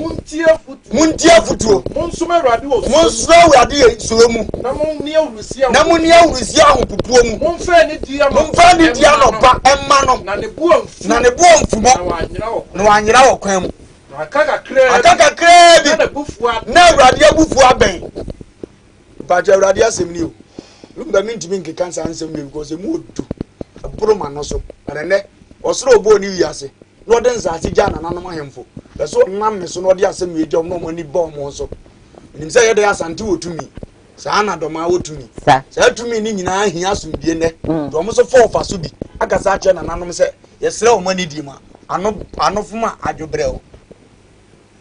muntie futuo monsome awurade wo monso awurade so mu na monni awurusia ahopupuo mu momfa ni dia no ba emma no na ne buo mfumo na wanyira wo kwan mu akaka kre bi na awurade abufu aben baje awurade asem o lumba mintimi nke kansa ansem ni because mu odu abroma no so arene osoro obo ni wiase no de nsaase gya na nanom ahemfo so nam me so no de asem ejom no mo ni bom mo so nim say yede asante wotumi saa na doma wotumi saa tumi ni nyina ahia asomdie ne dom so fo fa so bi akasa ache na nanom se yesre o mani di ma anofuma adwobreo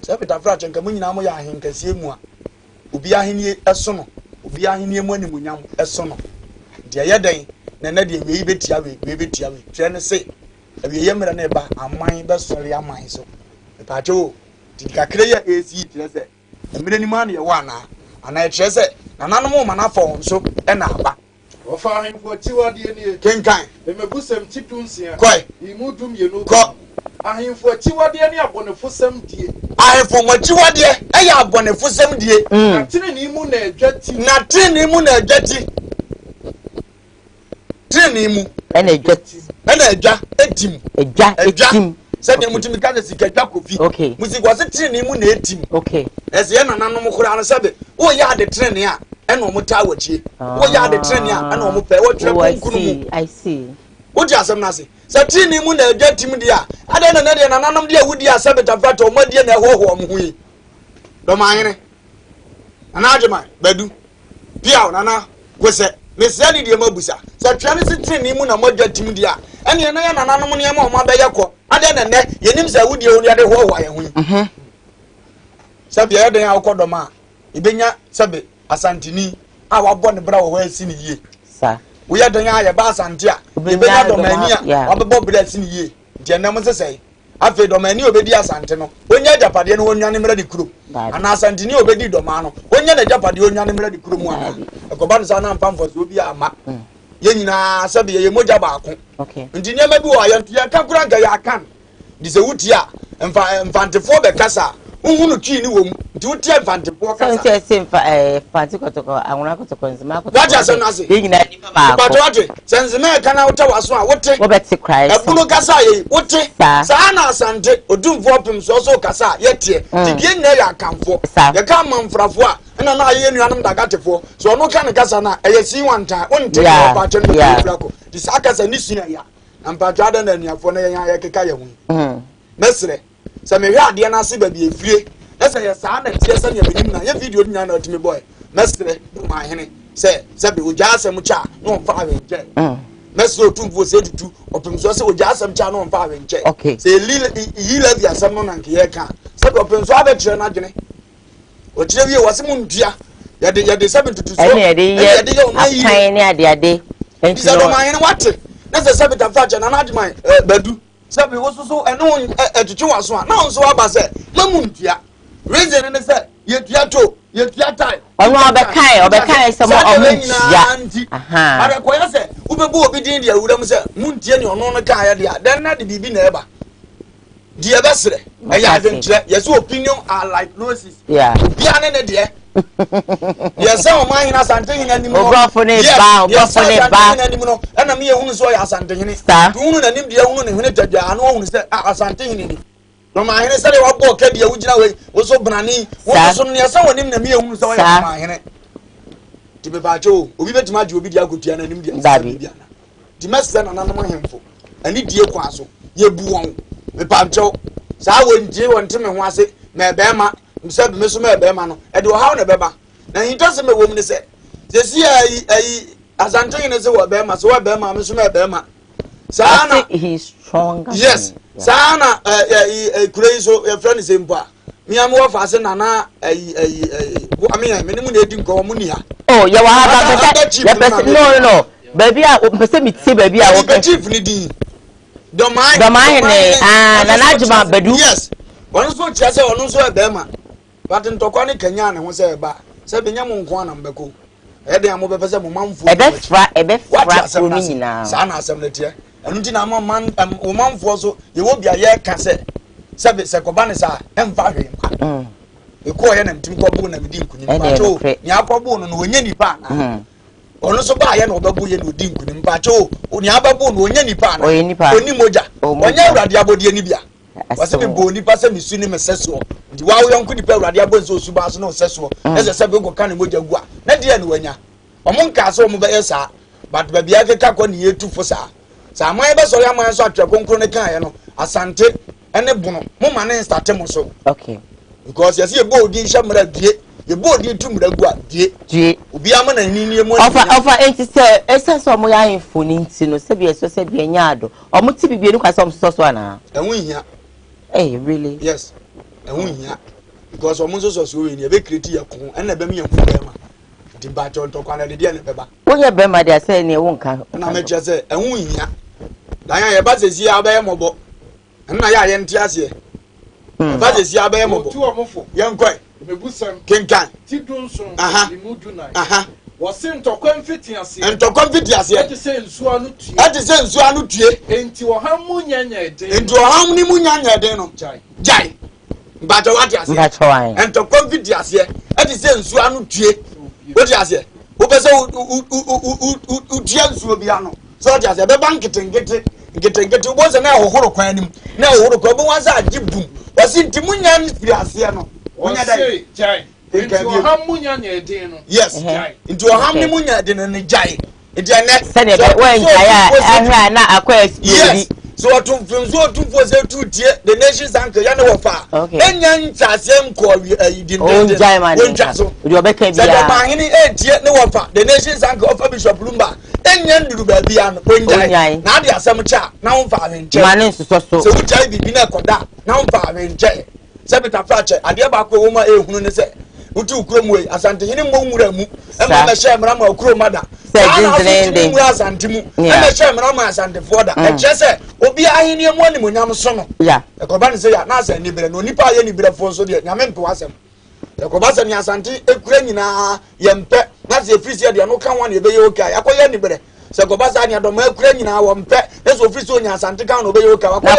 se bitafra chenka mu nyina mo ya ahenkasie mu a obi ahenie eso no obi ahenie mu animunyam eso no de yeden na de wei betia we tire ne se awie yemra na ba aman be sori aman so pacho tikakre ya esi tire se emre ni ma na ye wa ana tire se na nanom ma na fo nso e na aba ofa ahemfo chiwade ni kenkan emebusem chidunsia koi imudum yenu ko ahemfo chiwade ni abonefosem die ahemfo mochiwade e ya abonefosem die na tene ni mu na adwati tene mu ene adwa etim se de mutimi ka se sikadwa kofi okay musiko se tene mu na etim okay ese ye nananom kura no sebe wo ya de tene a ene o muta wachie wo ya de tene a ene o mu pe wo twe konkunu mu I see wo di asem na se se tene mu na adwa tim dia ade na de nananom de awudi asebe tafata o modie na hoho om hui do maayene ana ajema badu pia nana kwese mesani de mabusa se twani se tene mu na modwa tim dia ene na ya nananom ne ma o ma beye ko ade na ne yenim se awudi o ne ade hoho aye hui sabe ya de akọ ma ibenya sabe asantini a wabọ ne bra wo asi ne yie sa wo ya de ya ba asante a ibenya domani a wabọ bra asi ne yie de na mo sesai afi domani obedi asante no onya japade no onwane mra di kuro ana asantini obedi doma no onya na japade onwane mra di kuro mu ana ekoba no sa na mpamfo so bi ama ye nyina sabe ye moja ba ako okay ntinia ma bi wo ya kakura ga ya kan di se wuti a mfantefo be kasa uhunu twi ni wom Do you have fancy poor Can't say same for a fancy cotton. I want to consume. What has an answer? But what? Since the man can out was what take Betty cries. A Puno Casai, what take Sana Sante, or do for him so Casa, yet here. The game there come for the common from four, and an iron that got it for. So no can Casana, I see one time, one day, this Akas and this year, and Pajadan and Yafona Yakaya. Mestre, some here, the Anasi baby free. That's a son and tears on your video to me, boy. Mestre, my henny, say, Sabi, we just a mucha, no 5 in check. Mestre 2 was 82, or Pimsos with just some channel on 5 in check. Okay, say, he left ya someone and Kiaka. Sabi, Pimswabe Chernagene. What you was a moon dear, yet the 7 to 2. Any day. And so, my what? That's a Sabbath of Fudge and an my bedu. Sabi was so annoying at the Chuaswan. Now, so I said, Mamuntia. Reason and said, yet time. Or Becca, some more I require said, Uber be India, would have said, Muntian or non Kaya, then not the BB neighbor. Dear Bessere, I haven't yes, your opinion are like roses. Yeah, Piana, dear. Yes, some of mine are something anymore. Yes, anymore. And I'm here who is why I something in it. Who and him, the only who let you know is that something in it. No, my hand said, I walk at the original way was so brandy. Was only someone in the mere who saw my hand. To be Bajo, we bet much will be the Agutian and Indian. The master and another handful. And it dear Quasso, ye buon, the Pancho. So I wouldn't do one Tim and was it, my Bama, himself, Miss Bemano, and do how never. Now he doesn't make woman say, this year, as Antonio is what Bema, so I Bema, Miss Bema. Sana, he's strong. Yes. Sana, crazy, your friend is in bar. Me, I'm more fast than I mean, I didn't go Munia. Oh, you have no. Baby, I will say, baby, I will be chief leading. Don't mind, and an adjutant, Bedu. Yes. One so chess or no so a Bema. But in Tokoni Kenyan was a bar. 7 young one and Beco. Eddie, I'm over the mum for a best for me now. Sana assembly. And in a man and woman for so you will be a year cassette. Sabi Sacobanesa and Fabi. You call him to Cobun and Dink. Yakobun and Winnie Pan. Also buy an Obabu and Dink in Pacho, Unyababun, Winnie Pan, or any Moja, or Radiabo Dianibia. Was a bony person is soon a sessual. The wow young could be Radiabo Subas no sessual, as a Sabu can Moja. Not the Anuena. Among Castle Mubasa, but baby I can come here to Fossa. So my best or my son to Concronecano, Asante, and a bono, Momma started so. Okay. Because you see a board in Shamra, you board in Tumba, G. Ubiaman and Nini offer 80 essence or my info, no Sabia, so said Bianyado, or Mutibi Bianuka some Soswana. And we here. Eh, really? Yes. And we here. Because almost was doing a big critic and a Bemi and Puma. The battle to Canada, the Beba. Oh, yeah, Bema, they are saying they won't come. And I just say, and we here. Diana Bass here, Abayamo, and I am Tiasia. Bass is Yabamo, 2 or 4, young quite. King Can, Tidunson, aha, was sent to confidence and to confidence at the same Suanu, at the same Suanu, into a harmonia, into a harmony Munya, Jai. But what you say, and to confidence here, at the same Suanu, what you say, who Ujian so just a bank and get it was an hour horror quantum. Now, what was I give boom? Was it Timunian Piasiano? Into a harmonia dinner. Yes, into a harmonia dinner and a giant. It's a next Senate when I not acquired. Yes, so to was a 2 tier, the nation's uncle Yanofa. Okay, and young Tassam call you the nation's uncle of Bishop Lumba. And young Rubabian, when Nadia Samacha, now 5 in Jaman, so which I be Binacoda, now 5 in Jay. Sabita Fratcher, and the Abaco woman, who said, who took Cromway, as Antony Mumuramu, and Mamma Shamram or Cromada. Says and Timu, and the Shamramas and the Forda, and just said, will be I in your morning when I'm son. Yeah, the Coban say, Nasa and Libra, no Nipa any better for so the Yamen to us. The Cobasan Yasanti, a Ukrainian, Yampe, that's a free said, you no one, you be okay. I call anybody. So Cobasania don't make Ukrainian one pet, that's official Yasantican obey your car. No,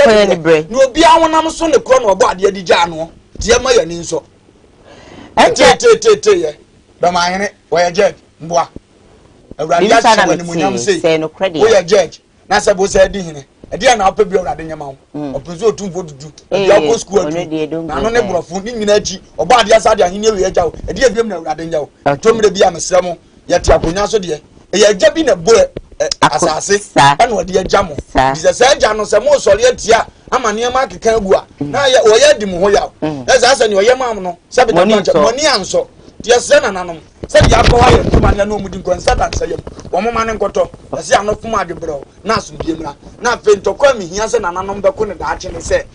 be our son the crown or body, the Jano, Jamaya Ninso. Ye. But my hand, where judge, boy. A radiation say, no credit. We are judge. Nasa was said, a dear now pay your radin amount, or presume to vote to do. A local school, I don't know for energy or body as I knew a dear women radin. I told me to be a Messamo, yet Yapunaso dear. A jabbing a bullet, as I say, and what dear Jamo. Is a surgeon or some more solid ya. I'm a near market Kagua. Now, ya or ya demoya. As I said, your Yamano, 7 money and so. Dear son and Anum, said Yakoa, two man no moving concert and say, one man and Coto, as ya no Fumadi bro, Nasum Gimra, not faint to call me, he has an Anum Bakun and Archie said,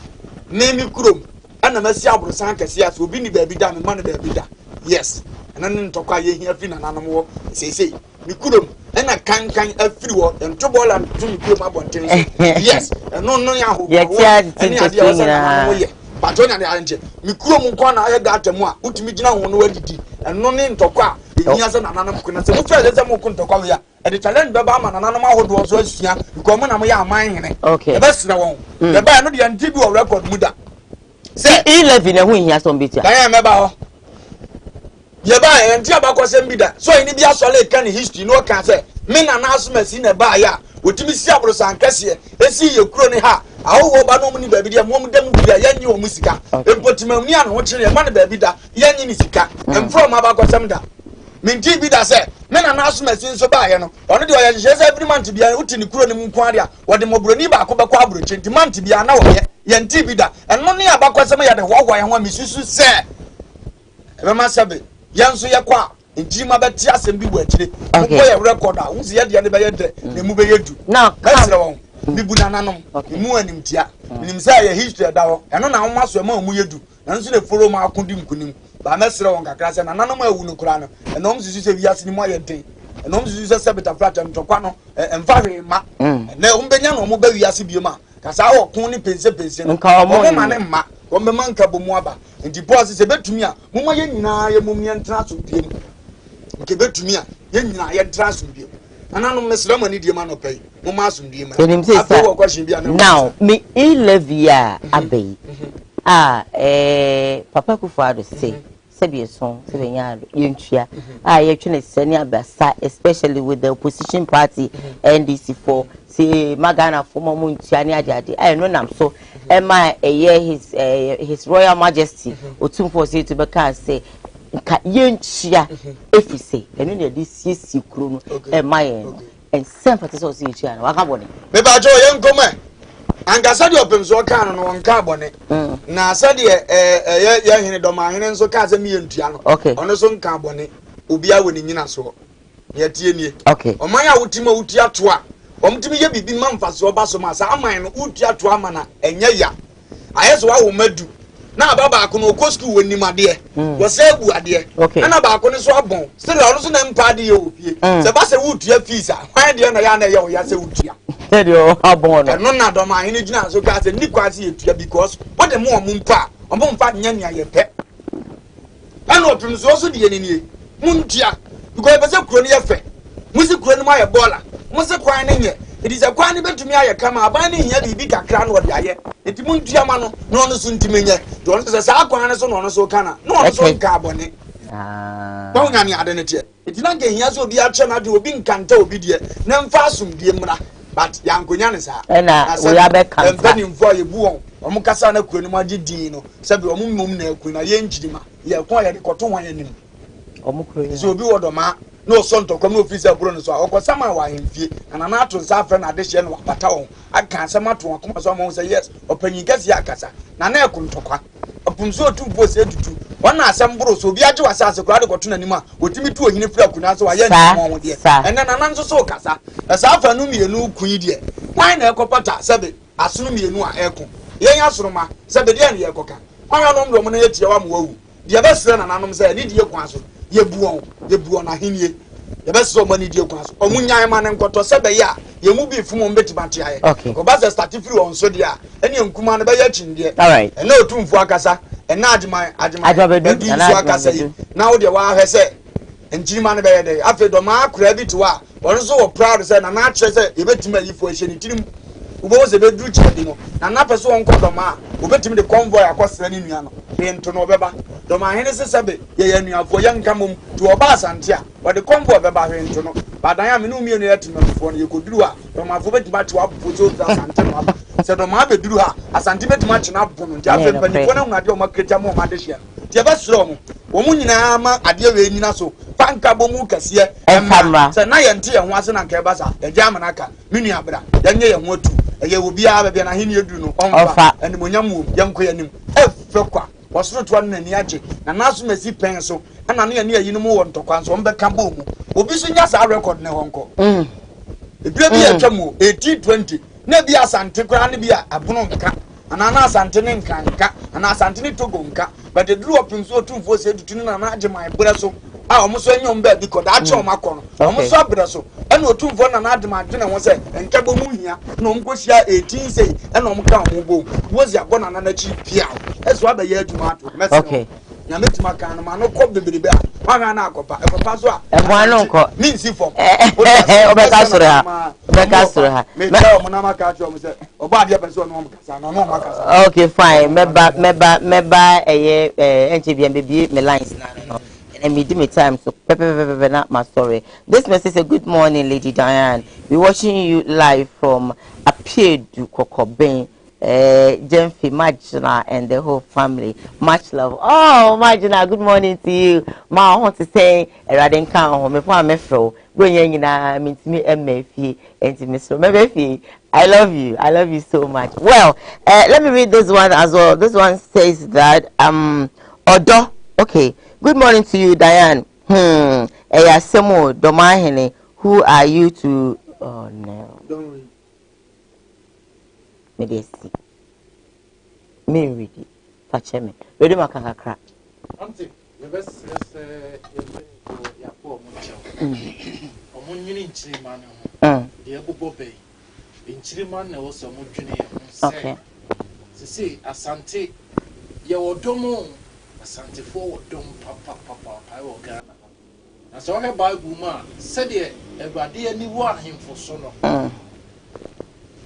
name you Krum, and the Messia Brusankas, yes, will be the baby done, money baby done. Yes, and then to call you here, fin and animal, say, Mikurum, and I can't a free word and trouble and to me about yes, and no, Yahu, any idea. But when I enter, Mikuro Mukwana, I got them one, Utimijina won't know it, and no name to qua. He has an anonymous kunna. So, there's a Mukunto Korea, and the talent Babama and Anama who was here, common Amaya mine. Okay, that's the one. The band of the Antigua record Muda. Say, 11 a win, yes, on bit. I am about Yaba and Tiabako Sembida. So, in India, solid can history, no can say, men announcements in a bar. With me, Sabros and Cassia, they see your crony ha. I hope I know baby, dear mom, them be a young musica. And put Mamian watching a money baby da, young Nisika, and from Abaco Samda. Minty Bida said, men announcements in Sobayano, or do I just every man to be out in the crony Munquaria, or the Mobroniba Cobaquabro, Gentleman to be an hour, Yanti Bida, and money about Quasamaya, the Hawaii and one Missus said. Ramasabe, Yansu Yakwa. In Jima Batias and be wetted. Okay, a record. Who's the other by the movie? Now, Castle, Bibunanum, Muanim Tia, Nimsaya history at and on how much more do. And so the follow my Kundim, by Messer on Cacas and Anoma Unukrano, and Oms is a Yasimaya day, and Oms is a Sabata Flat and Topano and Farima, and Umbenian Mobile Yasibima, Casao, Kuni Pensa, and Carmona and Ma, from the Manca Bumuaba, and deposits a bit to me, Mumayana, Mumian Transu. Give to me, Yenna, yet transfer you. And I don't miss Romani, dear man, pay. Mumasum, dear man. Now, me, Elevia, Abbey. Papa Kufado say, Sabi song, 7 years, Yuntia. I actually send Bassa, especially with the opposition party, NDC4, say Magana for Muntiania Daddy. I know I'm so. Am I a year his Royal Majesty, or 2 for say to Baka say. Yenchia, if you say, and then this is you croon, and my and same for the association. What happened? Maybe I join young come. And I said, you open so can on carbon. Now, said, young in the domain, and so cast a million piano. Okay, on a son carbon, Ubia winning in us. Yet, okay, on my ultima utia toa. To me, be Mamfas or Bassomas, I mine utia toamana, and ya. I asked what we may do. Now, Baba Kuno Cosco when you, my dear, was a good idea. Okay, and about Cono Swabon, still also named Paddy. Sebasa wood to your fees. Why the Yana Yasautia? Tell you how born and none of my energy so cast and Niquasi because what the more moonpa, a moon fat Yanya your pet. I know from also the enemy. Muntia, because it's a crony affair. Music Cronmaya Bola, Musa Quine. It is a quine to me. I come a binding here, the big crown or the it won't be a man, no soon to me. Don't say, Saquanas on so canna, no so carbon. Don't any identity. It's not getting us will be a channel to being canto be dear, none fasum, dear Mra, but young Kunyanis. And I said, I'm betting for you, Buon, or Mukasana Kunmaji Dino, Sabu Mumne, Kuna Yenjima, you acquired the cotton. So be what ma. No son to come officer Bruno, or some are in fee, and an art to suffer an addition of Patao. I can't some to come someone say yes, or penny gets Yakasa. Nana Kuntoka. A Pumso 2 was said to 1 hour some bros will be at you as a grad or Tunanima, with me 2 in the flock, and also a young and then an answer so Casa. As after Numi, no queen dear. Why no copata, said it, as soon as you know echo. Young Asroma, said the dear Yakoka. I don't dominate your woe. The other son and Anum said, need your counsel. Ye buon, a hinie. The best so many dear class. Or Munya man and Coto Sabaya, you will be from Betty. Okay, Obasa started through on Sodia, and you come on by Yachin, dear. All right, and no tomb for Acasa, and Najma, Adjuma, now the wild has said, and Jiman Bay, after the mark, credit to her, or so proud as an actress, you bet me for a shitty. ubo se be dru chedi no na na pese won ko doma obetimi de convoy akosra ni nua no be nto no beba doma hene se sebe ye ya nuafo ye nkamom to oba asante a wo de convoy beba hwe nto no badan ya me no mienu ya timafo no ye koduru a doma fo betima to apozo asante no aba se doma be duru ha asante betima che na bo no nti afa panifo na hunade o maketa mo ma de hia ti ebe sro mo wo mu nyina ma ade we nyina so panka bo mu kase emma se na ye nte ye ho ase na nka eba sa e ja manaka menu abra ye nye ye ho atu eye obi a be na hene edu no onfa eni monyam wo ye nko yanim efekwa wasoro to na ni age na naso masi pen so na ne ye yinom wo ntokwa so mbeka bo mu obi so nya sa record ne honko ebia bi atwam 1820 na bi asante kra ne bi abono nka ana asante ne nkanka ana asante ne togo nka but the drew up in so two for say to na age my breso a omo so nyom ba bi koda ache omo akọ no omo so breso e na otu for na ade ma dwene ho se nka bo mu hia na omo kosia 18 sei e na omo ka omo bo wozi agọ na na chi pia eso abaye aduma ato message na metima kan ma no ko bebirebe a ma na akopa ekopa so a ebo anu nko mi si fom obeka soro ha me tell mo na maka cho mo se oba ade person no mo kasa no no makasa okay fine meba enche bia bebi me lines na no and me do me time so pepe na my story. This message says good morning Lady Diane, we watching you live from Apiedu Kokoben, Jemfi Magina and the whole family. Much love. Oh, Magina, good morning to you. Ma, I want to say, Radin Kang home before I'm afro. Going na mean to me, MFE, and to Mr. MFE. I love you. I love you so much. Well, let me read this one as well. This one says that Odo. Okay. Good morning to you, Diane. Eyasemo Domahene. Who are you to? Oh no. Don't worry. Me see. Me read it. Touch me. Ready my kakra. Auntie, the best is ya po mo chao. Omo nyini nchiri man ho. De abubo be. Nchiri man na wo so mo dwene ye ho. Okay. See asante ye wodomo asante fo wodom papa I will Ghana. Na so he Bible ma said e Awurade ani wo ahemfo so no.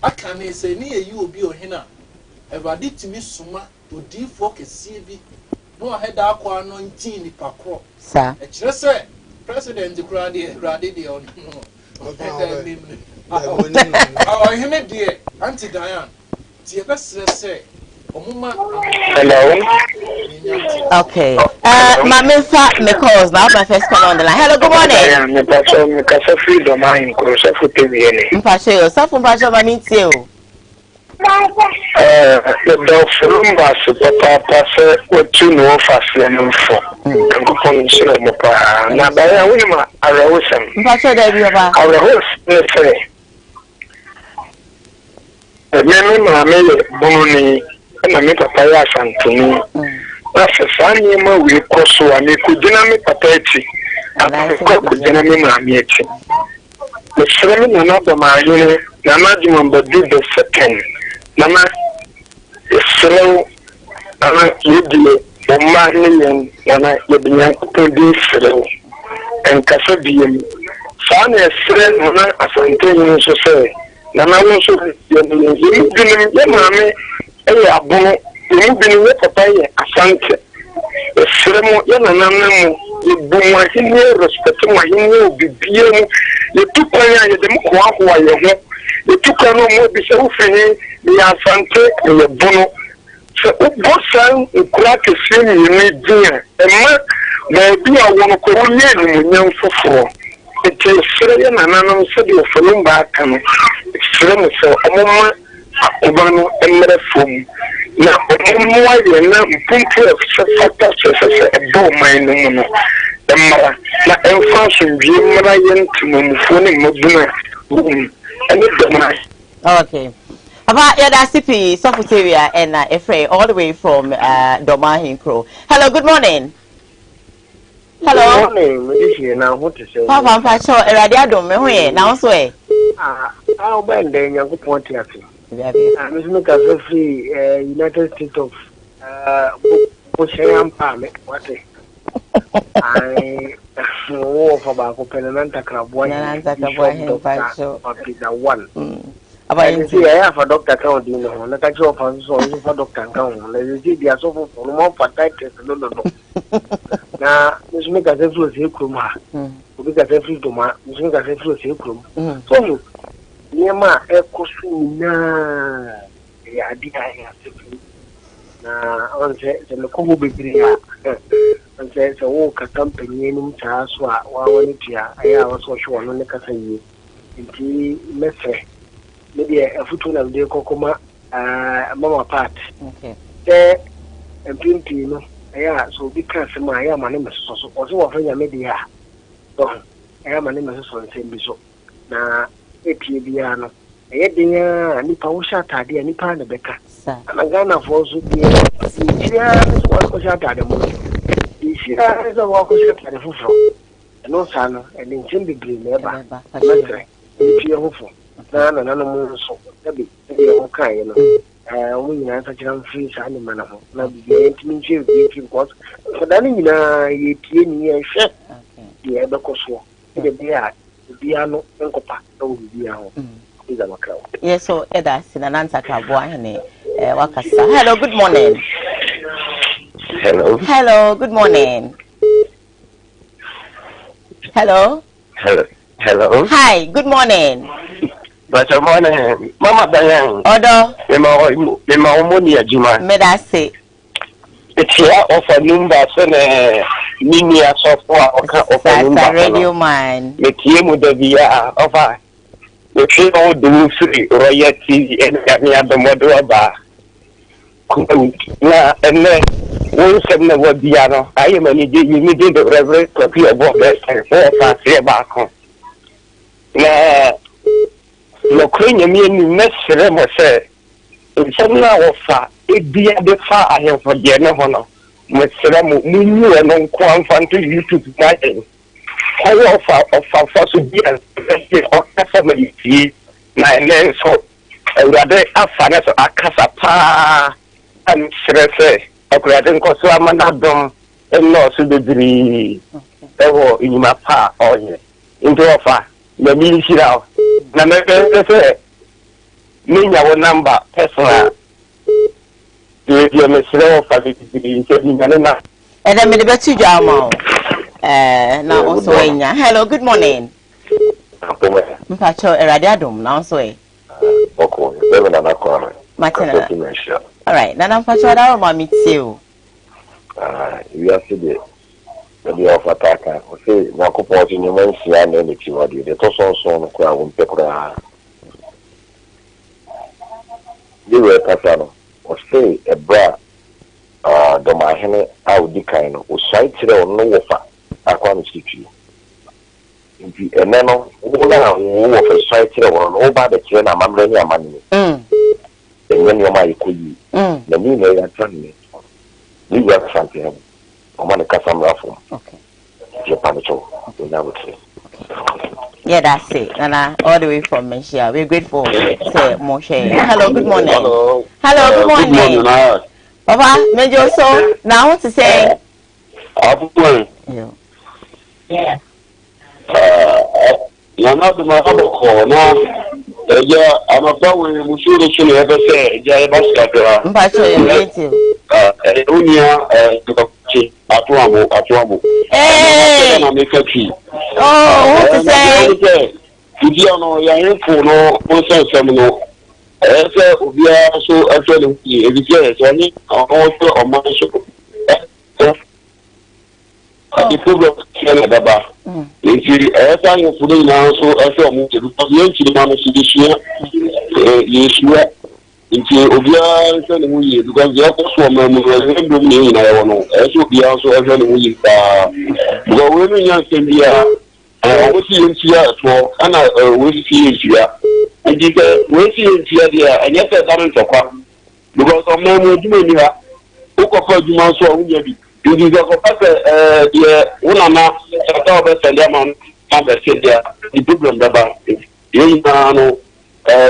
Aka na say ni ye obi ohina Awurade timi suma odifo kese bi no aheda akwa no ntin ni pakro. Sir. E kire say president kura de Awurade de on no. Oh, him de Auntie Diane. Ti e best say hello. Okay. Mama fa me calls now my first call on the line. Hello, good morning. Me pacho me kasa freedom ayin ko so futi mi ene. Mpacho yo, so fun pacho ma mi tie o. The Fulumba Papa say what you know fast and for. I'm going to say mo pa. Na ba ya wini ma arawusam. Mpacho da bi ba. Arawus ne say. Me ma me boni na me papa ya santuni. Na sesani ma we koso ani ku dina me papa echi. Ko dina me ma mi echi. Me sere me na do ma yune na na juma mbadu the second. Nana sere na yedi o ma ni nana yedi nyan ko di sere. En kasa biem. Sa na sere na asante ni so se. Nana wo so yedi ma me abono ni binu we papa ye asante esremo ye nananamu ibumwa hini respect mu hini obibie mu ye tukanya ye dem ko ahwa ye ho ye tukano mu bi se ufini ye asante ye bono se ubosan ukura kesi ni dia emma na bi awono ko nye ni munyam foforo ete sere ye nananamu se bi ofulumba aka no esremo se omoma akubano emre fom na omwa ye na mpuntu efata sese ebo man no no emra na emfanso bi mra ye ntumumfo ne mobuna ene demra. Okay. About yeah, CP Sofuteria and Efre all the way from Domahinkro. Hello, good morning. Hello. Good morning. Me here now what to say. Papa Pacho Eradiado me ho now so e. Ah, ben dey Nyankopon ti afi. I'm looking at free United States of Ocean Palm. What I know for Baco Penanta Crab one. One. About you, I have a doctor count, you know, and I catch you for doctor count. Let you see the assault for more for title. No. Now, Miss Mika says, you come, because every doma, Miss Mika says, you come. So, near my Ecosu, yeah, did I have to be. Now, on the Kobo baby, and says, oh, company, Chaswa, Wawanitia, I was so sure on the Casay. Inti mese maybe a football of the kokoma mama part okay empinti no yeah so because my ya mane meso so wa fanya media so ya mane meso so nsembi so na etie bia no eyedenya nipa wo shata de nipa na beka na Ghana for so bia sia so ko shata de mo sia so wa ko shata de fufuro no sana and nsembi green eba if you hopeful, no so that be okay, you know. We answer to free signing man. Now, the intimate because for that, you know, share the other course. The piano, Uncle Pat, is our crowd. Yes, so Eda, Sinananta Kabuane, Wakasa. Hello, good morning. Hello, good morning. Hello. Hi, good morning. But morning, Mama Diane. Odo. Mema omoni ajuma. Medase. It's here offer number sene mini software offer number. Radio man. Metie mu de via offer. We try all do free royalty and me adomodo aba. Na ene won sem na wa bia no. Aye mani je you need the reverend copy of what for fa back. Na Ukraine mi ni mesere mo se nsana wo fa ebia de fa ahemfo de ne ho no mesere mo munyu e no nko amfanto YouTube na en ko fa so bia o ka family ti na ene so urade afa na so akasa pa an serese akurade nko so amana dom enno so bebiri ewo inyima pa onye into ofa na mi shira na me say me nya wo number personal you me shira ofa bi na and then me the betu jama na also enya hello good morning mpacho erade adom na also okay level na kwa Martina all right na mpacho da ma meet you we are today the offer taka o say na ko po ni mo nsia na ni ti wadi de to so no kwa wo mpe kura di we kata no o say e bra do ma hene a odi kan no o sai tire o no wo fa akwa no situ nti ene no wo na wo fa sai tire o no ba de tire na mamre ni amani enye ni o ma ikoyi na ni na ya tan ni ya santi Omani Kasamra from. Okay. Japan, so I would say. Yeah, that's it. Nana, all the way from Malaysia. We're grateful. Say Moshe. Hello, good morning. Hello. Good morning. Papa, Major, so now I want to say. Yeah. Nana, the Mahamo now. Yeah, I'm a power. We should actually ever say, Jay Basket. Atuamo. Hey! Na make key. Oh, what to say? If you know your info no process no. Say obia so actually if you say any also on my show. The problem is baba. If you time you put now so actually mo because you see man so this Inti obia so ni muyi because they also so ma mu do ni na ye no so obia so e ni muyi pa go we no yan se bia o si ntia to ana we si ntia ndi ke we si ntia dia anya se ka no kwa because o ma mu djuma ni ha o ko fa djuma so o nya bi ndi ko pa se dia una na ta o be se dia man ta be se dia the problem baba ye na no yeah,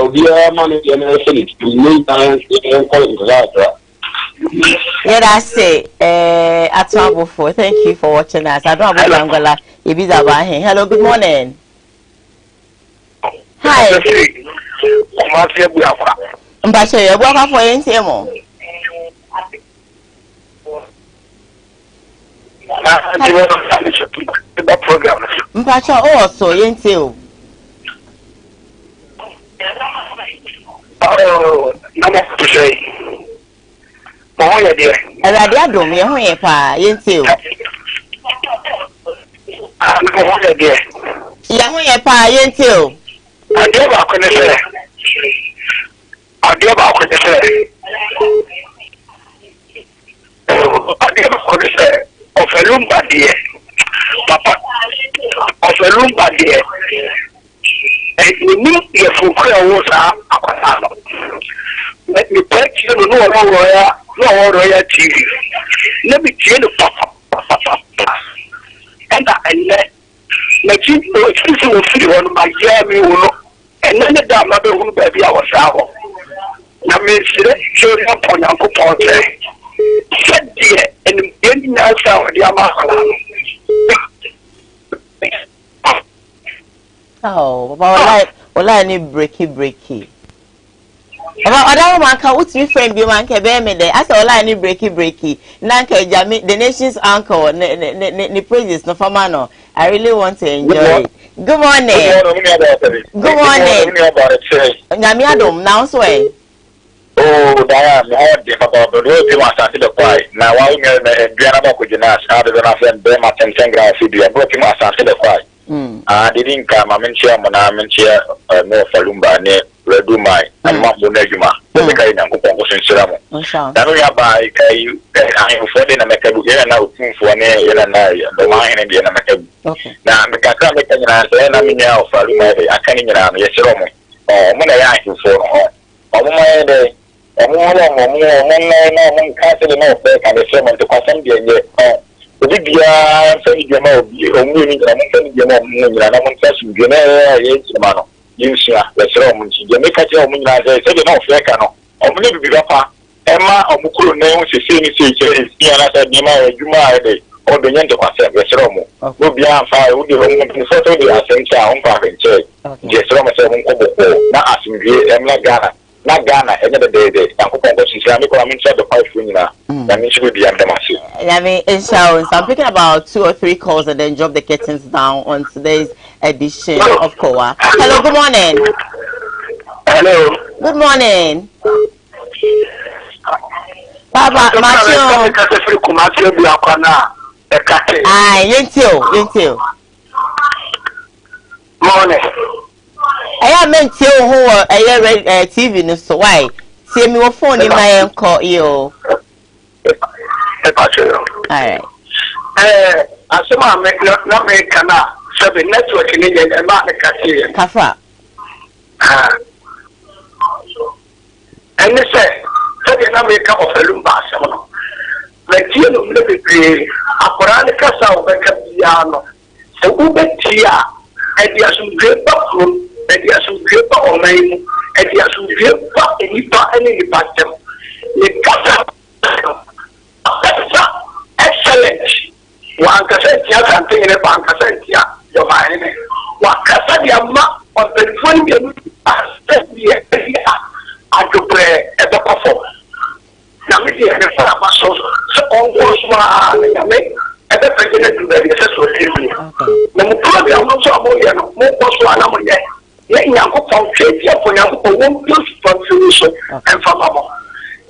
that's it. At before. Thank you for watching us. I don't have Angola. Hello, good morning. Hi. fast bu akwa. Mpacho ye bu akwa for yentie mo. The program. Mpacho also yentie o. Oh, no to say. Oh, yeah, dear. Erade adom ye ho ye pa yentie o. No, yeah, dear. Ye ho ye pa yentie o. Ade ba ko ne se. Ade ba ko ne se. Ade ba ko ne se. Ofelumba die. Papa. Ofelumba die. Ni ye fukura wo sa akwata no. Me peki no roya TV. Na bi tie no papa. And na chi no chi wo firi won ma ya mi wo no. And ne da ma be hu ba bi awo sa ho. Na me sire chori aponya ko ponte. Sedie en eni na sa o dia ma kala. Oh, Baba, wala ni breaky. Baba, oda man ka utimi friend bi man ke be me de. Asa wala ni breaky. Nanka jami the nation's uncle ni praises no fama no. I really want to enjoy it. Good morning. Good morning. Nyami adom now so eh. Oh, Diane, I had the about the road you must the quiet. Now, while you're a Diana Kujinas, out of the friend, Bema and Tengra, you are broken us after the quiet. I didn't come, I'm in chair, I'm in chair, no Falumba, near Redumai, and Mambo Neguma, the kind of Kupos in Seramo. Then we are by I am for the Mekabu, now for an air and I, the wine and the Mekabu. Now, the Kaka, and I'm in now Faluma, I can't even have yes, Romo, or when I ask you for my day. Omo castle no back and the sermon to confirm the obi bia fa ni jema obi omu ni na mo fa ni jema omu ni na mo nta su gena ye ntima no yinsia le sere omu nti je meka che omu nyina se de na ofre ka no omu ni bibi pa ema omu kuro na hu sese ni se che sia na sa dima adwuma ade o de nyende kwase le sere omu no bia fa wo de omu ni foto de asencha on pa benche je sere omu se omu ko na asimwie emla Ghana na Ghana enye de yankopon go Islamic community the five funina na me should be amdamasi. I mean, so I'm picking about 2 or 3 calls and then drop the curtains down on today's edition of Koowaa. Hello, good morning. Hello. Good morning. Baba, Macho. Ah, yentio. Morning. I meant you who are TV no so why? See me your phone in my call you. Alright. Asema na me kana sabe network ni je e ma ka tie. Kafa. Ene se na me ka Ofelumba asema no. Le tie no me be akora ne kasa o be ka bia no. Se u be tia e dia so gbe ba and yes, we go on main, and yes, we go any pattern. The excellent. One cassette, something in a bank cassette, your mind. One cassette, your map on the 20 I could play at the perform. Now, me here, the farmer so on goes one at the president to the successful. The program also more possible. Yeah, Yankopon trade here for Yankopon won't use sponsorship and for Mama.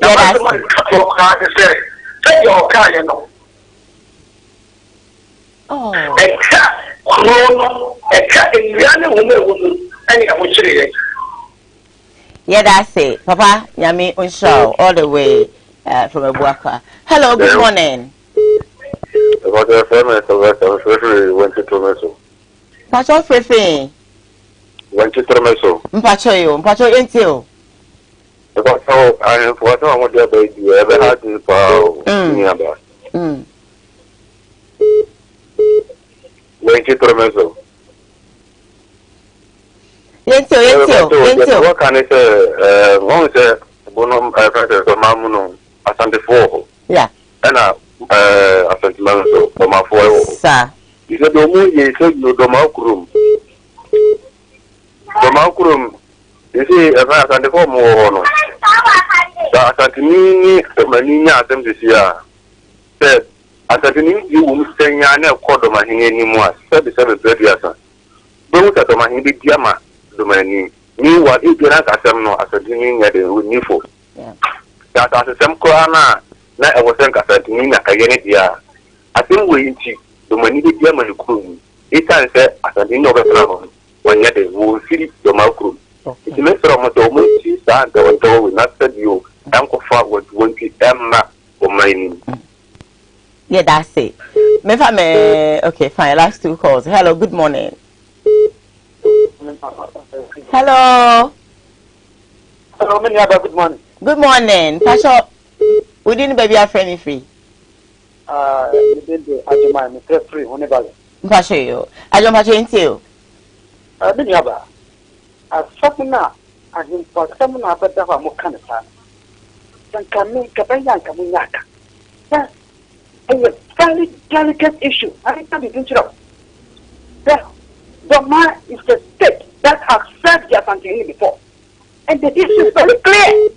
Now, I want to card is there. Take your car, you know. Oh, a cat in Rihanna woman, any of which it is. Yeah, that's it. Papa, Yami Unshaw, all the way from a worker. Hello, good morning. About the family, I went to Tomato. What's your favorite? Went to Tomato. Mpacho entio. Because I what I want to baby ever had to power nearby. Went to Tomato. Yentio. What can I say? One is a bonum Mamuno, Asante 4. Yeah. And Asante Manso, for my 4. Sir. You said, no, you said, no, Domakurum. You see, as I said before, more. Asantini maninya asem this year. Said Asantini you will say yana kodo mahini anymore. Said the 7 years. Don't at mahini diama domani. Ni what you get asem no Asantini at the nifo. That as a sem koana na I was saying Asantini na kayene dia. I think we see domani diama ni kuru. It can say Asantini no better when yet they will see the macro. It makes from a domain and the will not said you. Uncle Forward 20 Emma or mining. Yeah, that's it. Okay, fine. Last 2 calls. Hello, good morning. Hello. Hello, good morning. Good morning. Pasha, we didn't baby our friend free. You did the Ajama, free, whenever. Pasha, you. I don't Pasha into. Miniaba. As Sopina, I think for someone up at the Mokanasa. Kami Kapayan Kamunaka. Yes, a very delicate issue. I can't be interrupted. The man is the state that has served the Asantini before. And the issue is very clear.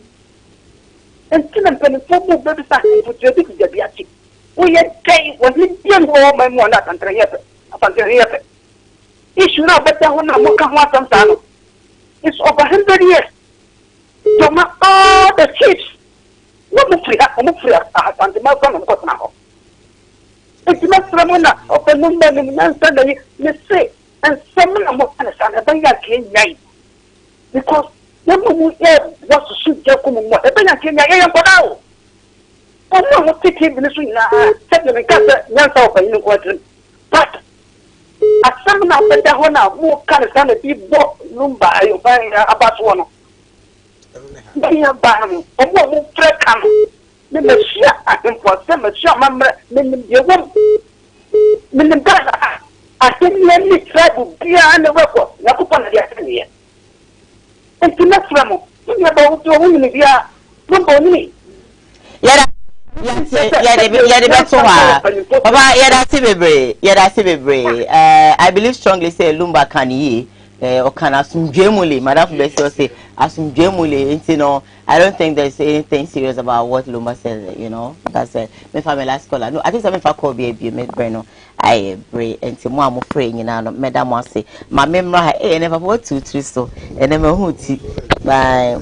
And Tim Penny Football Baby Saki for the Biati. We had say was in young woman more not until Asantini. Issue now better when I'm Mokan. It's over 100 years. All the chiefs. I'm free. And the Malcolm and got now. It's not Ramona of the number in Sunday, you say, and someone of Mokanasa, a Baya came night. Because number was to shoot Jacomo, a Baya came night. Oh, no, take him in the street now, set them in Casa, Yansa, in the quadrant. But as someone of the Dahona, more kind of stand a deep book, Lumba, you find about one. Baya Bam, a woman come. The Messiah, and for some Messiah, Mamma, you won't. I think let me try to be on the record, Nakupan the Atelier. And to next Ramo, you about your women, you are not me. Yeah, I believe strongly say Lumba can ye. Or can assume genuinely, Madame Bessie say, assume genuinely, you know. I don't think there's anything serious about what Lumba says, you know. That's it. My family last caller. No, I think I'm for call baby, made Breno. I pray and say, Mamma, praying, you know, Madame was say, my memory, never what 2, 3 so, and never who by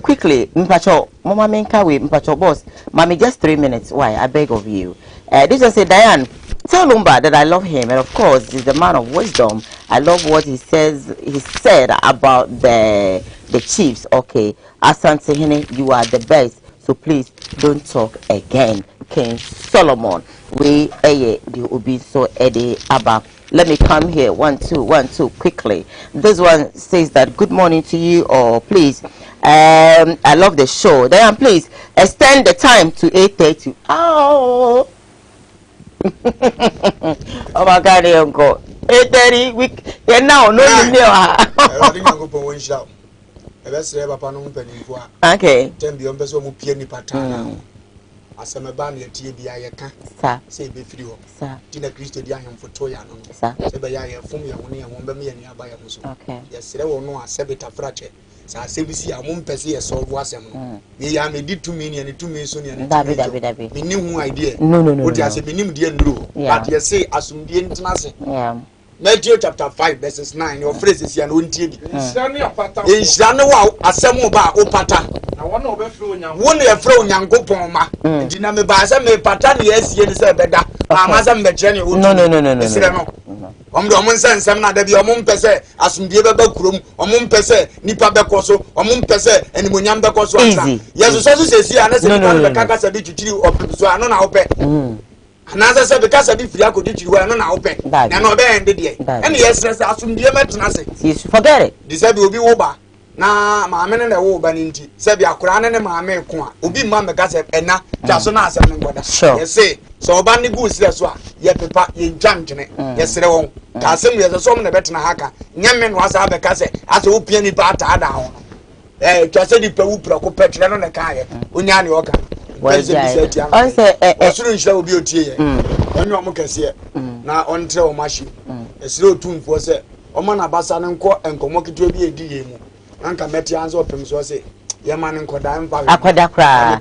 quickly, Mpacho, Mama Menka with Mpacho boss, Mammy, just 3 minutes. Why? I beg of you. This one say, Diane. Tell Lumba that I love him, and of course, he's a man of wisdom. I love what he says. He said about the chiefs. Okay, Asante Hene, you are the best. So please don't talk again. King Solomon, we the Obi so Eddie Abba. Let me come here. 1 2 quickly. This one says that good morning to you, or please. I love the show. Then please extend the time to 8:30. Oh. Oh my God, uncle. 8:30 week. Yeah, now no you know. I think I'm going to one shout. Okay. Tembi on beso mu pie ni patana. Asema ba na tie bia ye ka. Sa. Say be free ho. Sa. Tina Christo di ahem foto ya no. Sa. Se be ya ye fom ya woni ya won be me ya ni aba ya muso. Okay. Yesere wo no asebeta frache. Sa asebisi ya mo mpese ye solve asem no. Me ya me di 2 million ni 2 million so ni. Dabi. Me ni hu idea. No. What you say me nim die nduro. But you say asumdie ntina se. Yeah. Matthew chapter 5 verses 9 your phrase is here no ntie bi. Inshirane wa asem ba opata. Na wona obefre onyango. Wona ye fre onyankopon ma. Ndi na me ba se me pata na yesie ni se beda. Ma se me kire ni otu. No. Esire no. Omdo omon nsem na da bi omon pese asumdie beba kurom, omon pese nipa bekoso, omon pese enimonyam bekoso asa. Yeso so sesi ana se nipa kaka se bi twitiri opiso ano na ope. Anasa se because of the free akodi chiwa no na open na no be end de and yes asumdie metena se you forget it the say obi wo ba na maame ne wo ba ni nti se bi akura ne maame ko a obi ma me ka se ena jaso na asem ngoda yes say so oba ne gu sire so a ye pepa ye ntwantwene yes sire won ka asem yes so me betena haka nyame no asa be ka se asa wo pia ni pa ta da ho twase di pa wu pra ko petre no ne ka ye onya ne oka on say osuru nshira obi otie ye onye omo kese na ontre o mashi esire otumfo se omo na basa ne nko enkomo keto bi edi ye mu anka meti anzo pem so say ye man nkoda mfa akoda kra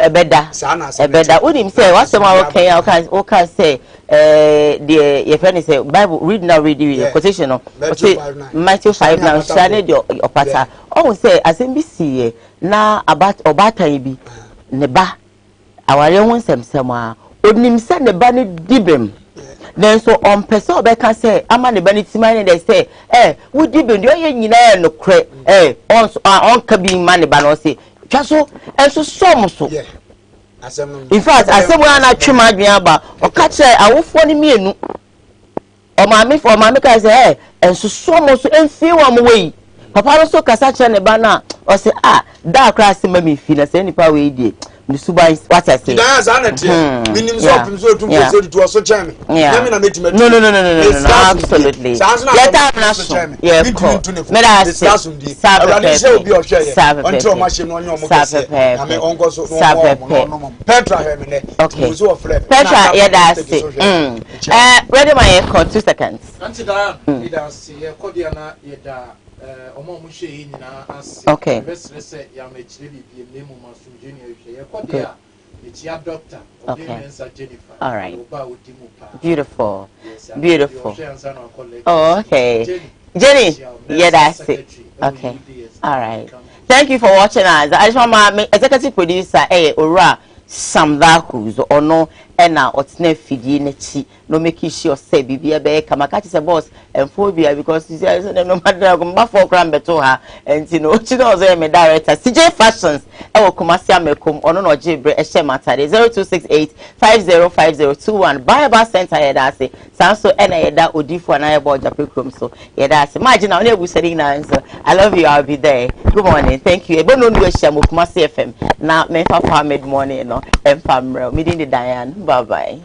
ebeda ebeda unim say what some okay okay say the your friend say Bible read now read the quotation no Matthew 5 now shane the opata oh say asembisi na about obatan bi ne ba aware ho nsɛmsɛm a onim sɛ ne ba ne dibem nanso on person obeka say ama ne ba ne timane dey say wo dibem de oyɛ nyina no kre on ka bi ma ne ba no say twa so enso som so in fact asem wa na twema adwen aba o ka kyerɛ awofo ne mienu o maame ka say enso som so emfi wa mo wei papa no so kasa kyerɛ ne ba na o say da kra se ma mi fi na say nipa wei die Suba what I say. No. Absolutely. Let us national. Yeah, Petra, yeah, that's it. Ready my echo 2 seconds. Okay. Okay. All right. Beautiful. Beautiful. Oh, okay. Jenny, yeah, that's it. Okay. All right. Thank you for watching us. I just want my executive producer, Ora Samdakus, or no, and now what's next fidi nechi, no making sure say Bibia Bay, Kamakati a boss and phobia because you say no matter for grand betoha and you know, she knows I'm a director. CJ Fashions, I Kumasia Mekum, or no, Jibre, a shemata 0268 505021. Buy a bus center, Yedasi, Sanso, and Yeda, Udifo, and I about Japicum. So, Yedasi, imagine I'll never say answer. I love you, I'll be there. Good morning, thank you. I don't know Shamu Kumasi FM. Now, Mefa mid morning, no, and Famro, meeting the Diane. Bye bye.